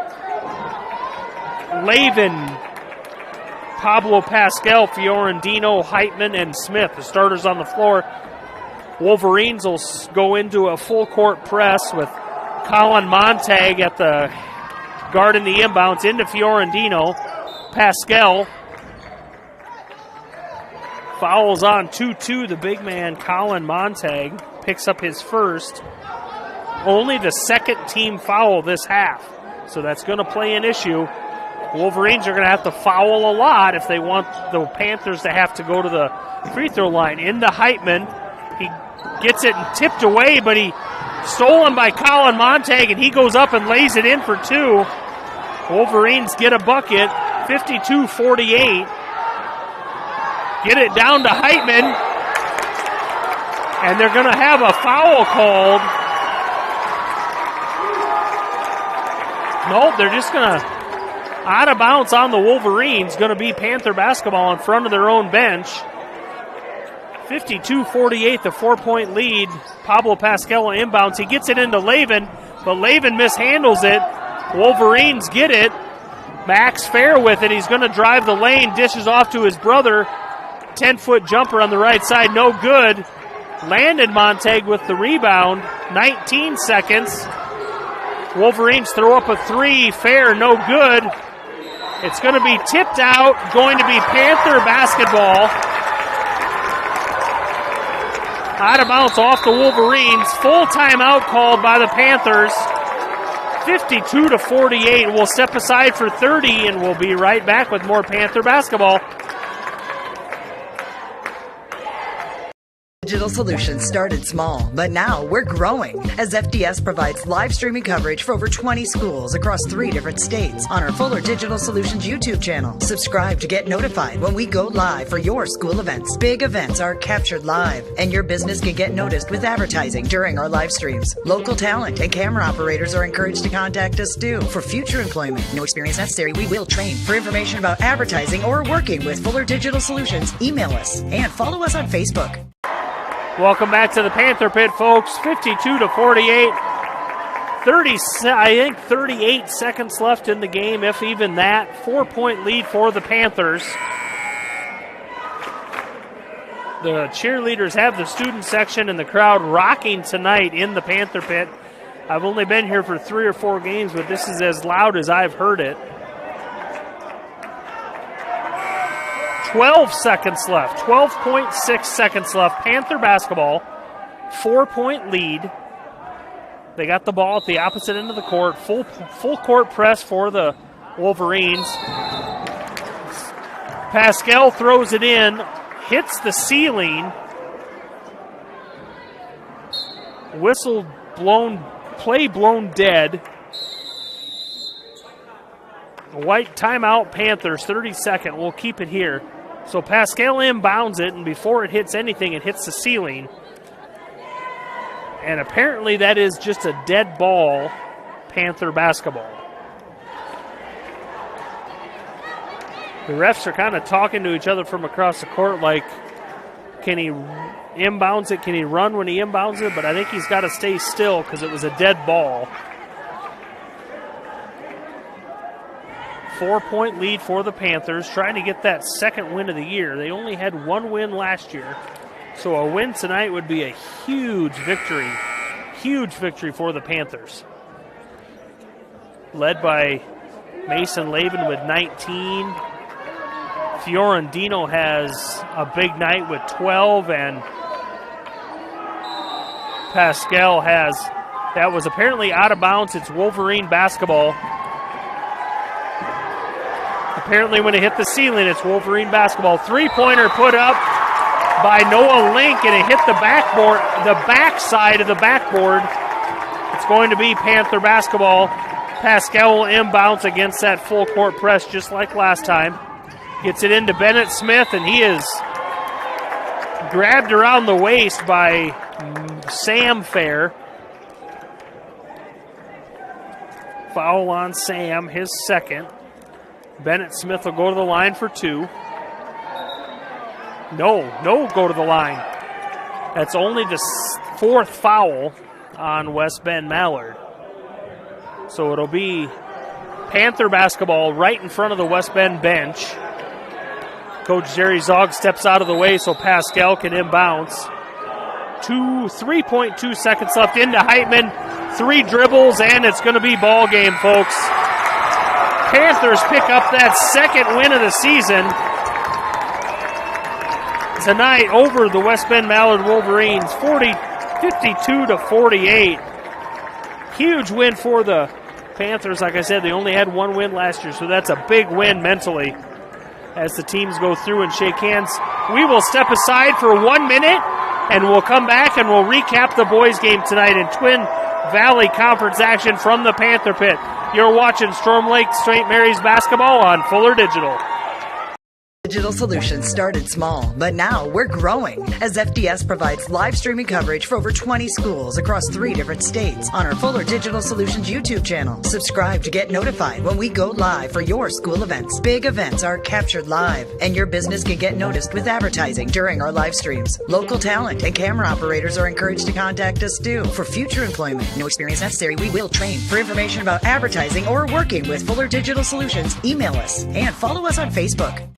Laven, Pablo Pascal, Fiorentino, Heitman, and Smith, the starters on the floor. Wolverines will go into a full-court press with Colin Montag at the guard in the inbounds into Fiorentino. Pascal fouls on 2-2. The big man, Colin Montag, picks up his first. Only the second team foul this half, so that's going to play an issue. Wolverines are going to have to foul a lot if they want the Panthers to have to go to the free throw line. Into Heitman. He gets it and tipped away, but he stolen by Colin Montag, and he goes up and lays it in for 2. Wolverines get a bucket, 52-48. Get it down to Heitman, and they're going to have a foul called. Nope, they're just going to out of bounds on the Wolverines. Going to be Panther basketball in front of their own bench. 52-48, the 4-point lead. Pablo Pascal inbounds. He gets it into Laven. but Laven mishandles it. Wolverines get it. Max Fair with it. He's going to drive the lane, dishes off to his brother. 10-foot jumper on the right side, no good. Landon Montag with the rebound. 19 seconds. Wolverines throw up a three. Fair, no good. It's going to be tipped out. Going to be Panther basketball. Out of bounds off the Wolverines. Full timeout called by the Panthers. 52-48. We'll step aside for 30, and we'll be right back with more Panther basketball. Digital Solutions started small, but now we're growing as FDS provides live streaming coverage for over 20 schools across 3 different states on our Fuller Digital Solutions YouTube channel. Subscribe to get notified when we go live for your school events. Big events are captured live, and your business can get noticed with advertising during our live streams. Local talent and camera operators are encouraged to contact us too for future employment. No experience necessary. We will train. For information about advertising or working with Fuller Digital Solutions, email us and follow us on Facebook. Welcome back to the Panther Pit, folks. 52-48. 38 seconds left in the game, if even that. 4-point lead for the Panthers. The cheerleaders have the student section and the crowd rocking tonight in the Panther Pit. I've only been here for 3 or 4 games, but this is as loud as I've heard it. 12 seconds left, 12.6 seconds left. Panther basketball, 4-point lead. They got the ball at the opposite end of the court. Full court press for the Wolverines. Pascal throws it in, hits the ceiling. Whistle blown, play blown dead. White timeout, Panthers, 30-second. We'll keep it here. So Pascal inbounds it, and before it hits anything, it hits the ceiling. And apparently that is just a dead ball, Panther basketball. The refs are kind of talking to each other from across the court like, can he inbounds it? Can he run when he inbounds it? But I think he's got to stay still because it was a dead ball. 4-point lead for the Panthers, trying to get that second win of the year. They only had 1 win last year, so a win tonight would be a huge victory for the Panthers. Led by Mason Laven with 19. Fiorentino has a big night with 12, and Pascal has, that was apparently out of bounds. It's Wolverine basketball. Apparently when it hit the ceiling, it's Wolverine basketball. 3-pointer put up by Noah Link, and it hit the backboard, the backside of the backboard. It's going to be Panther basketball. Pascal will inbounds against that full court press just like last time. Gets it into Bennett Smith, and he is grabbed around the waist by Sam Fair. Foul on Sam, his second. Bennett Smith will go to the line for 2. No go to the line. That's only the 4th foul on West Bend Mallard. So it'll be Panther basketball right in front of the West Bend bench. Coach Jerry Zog steps out of the way so Pascal can inbounds. 3.2 seconds left into Heitman. 3 dribbles, and it's going to be ball game, folks. Panthers pick up that second win of the season tonight over the West Bend Mallard Wolverines, 52-48. Huge win for the Panthers. Like I said, they only had 1 win last year, so that's a big win mentally as the teams go through and shake hands. We will step aside for 1 minute, and we'll come back and we'll recap the boys' game tonight in Twin Valley Conference action from the Panther Pit. You're watching Storm Lake St. Mary's basketball on Fuller Digital. Digital Solutions started small, but now we're growing as FDS provides live streaming coverage for over 20 schools across 3 different states on our Fuller Digital Solutions YouTube channel. Subscribe to get notified when we go live for your school events. Big events are captured live, and your business can get noticed with advertising during our live streams. Local talent and camera operators are encouraged to contact us too. For future employment, no experience necessary, we will train. For information about advertising or working with Fuller Digital Solutions, email us and follow us on Facebook.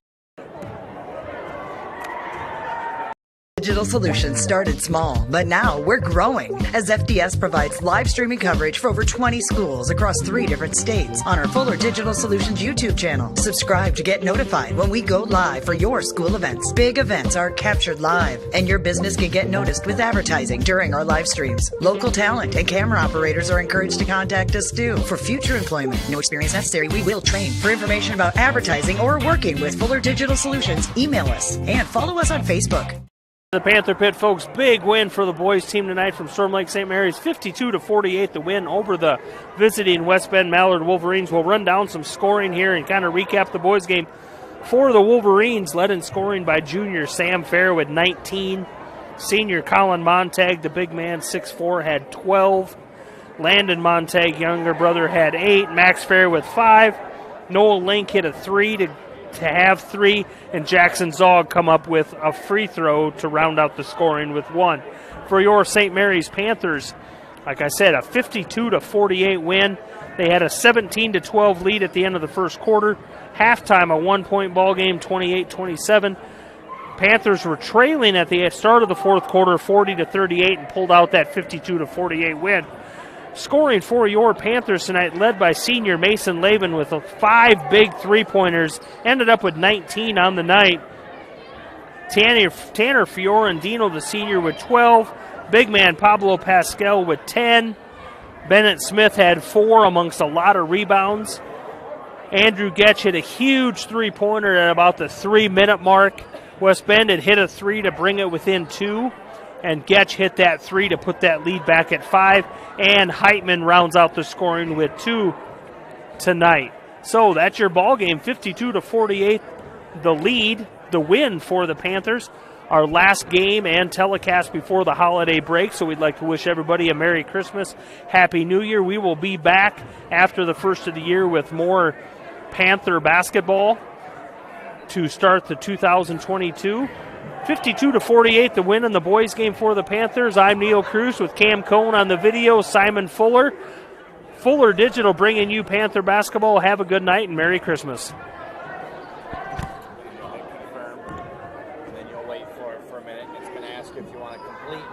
Digital Solutions started small, but now we're growing as FDS provides live streaming coverage for over 20 schools across 3 different states on our Fuller Digital Solutions YouTube channel. Subscribe to get notified when we go live for your school events. Big events are captured live, and your business can get noticed with advertising during our live streams. Local talent and camera operators are encouraged to contact us too. For future employment, no experience necessary, we will train. For information about advertising or working with Fuller Digital Solutions, email us and follow us on Facebook. The Panther Pit folks, big win for the boys team tonight from Storm Lake St. Mary's, 52-48, the win over the visiting West Bend Mallard Wolverines. We'll run down some scoring here and kind of recap the boys game. For the Wolverines, led in scoring by junior Sam Fair with 19. Senior Colin Montag, the big man, 6'4", had 12. Landon Montag, younger brother, had 8. Max Fair with 5. Noel Link hit a 3 to have 3, and Jackson Zog come up with a free throw to round out the scoring with 1. For your St. Mary's Panthers, like I said, a 52-48 win. They had a 17-12 lead at the end of the first quarter. Halftime, a 1-point ball game, 28-27. Panthers were trailing at the start of the fourth quarter, 40-38, and pulled out that 52-48 win. Scoring for your Panthers tonight, led by senior Mason Laban with 5 big three-pointers, ended up with 19 on the night. Tanner Fiorentino, the senior, with 12. Big man Pablo Pascal with 10. Bennett Smith had 4 amongst a lot of rebounds. Andrew Getch hit a huge three-pointer at about the 3-minute mark. West Bend had hit a 3 to bring it within 2. And Getch hit that 3 to put that lead back at 5. And Heitman rounds out the scoring with 2 tonight. So that's your ball game, 52-48. The lead, the win for the Panthers. Our last game and telecast before the holiday break. So we'd like to wish everybody a Merry Christmas, Happy New Year. We will be back after the first of the year with more Panther basketball to start the 2022. 52-48, the win in the boys' game for the Panthers. I'm Neil Cruz with Cam Cohn on the video, Simon Fuller. Fuller Digital bringing you Panther basketball. Have a good night and Merry Christmas.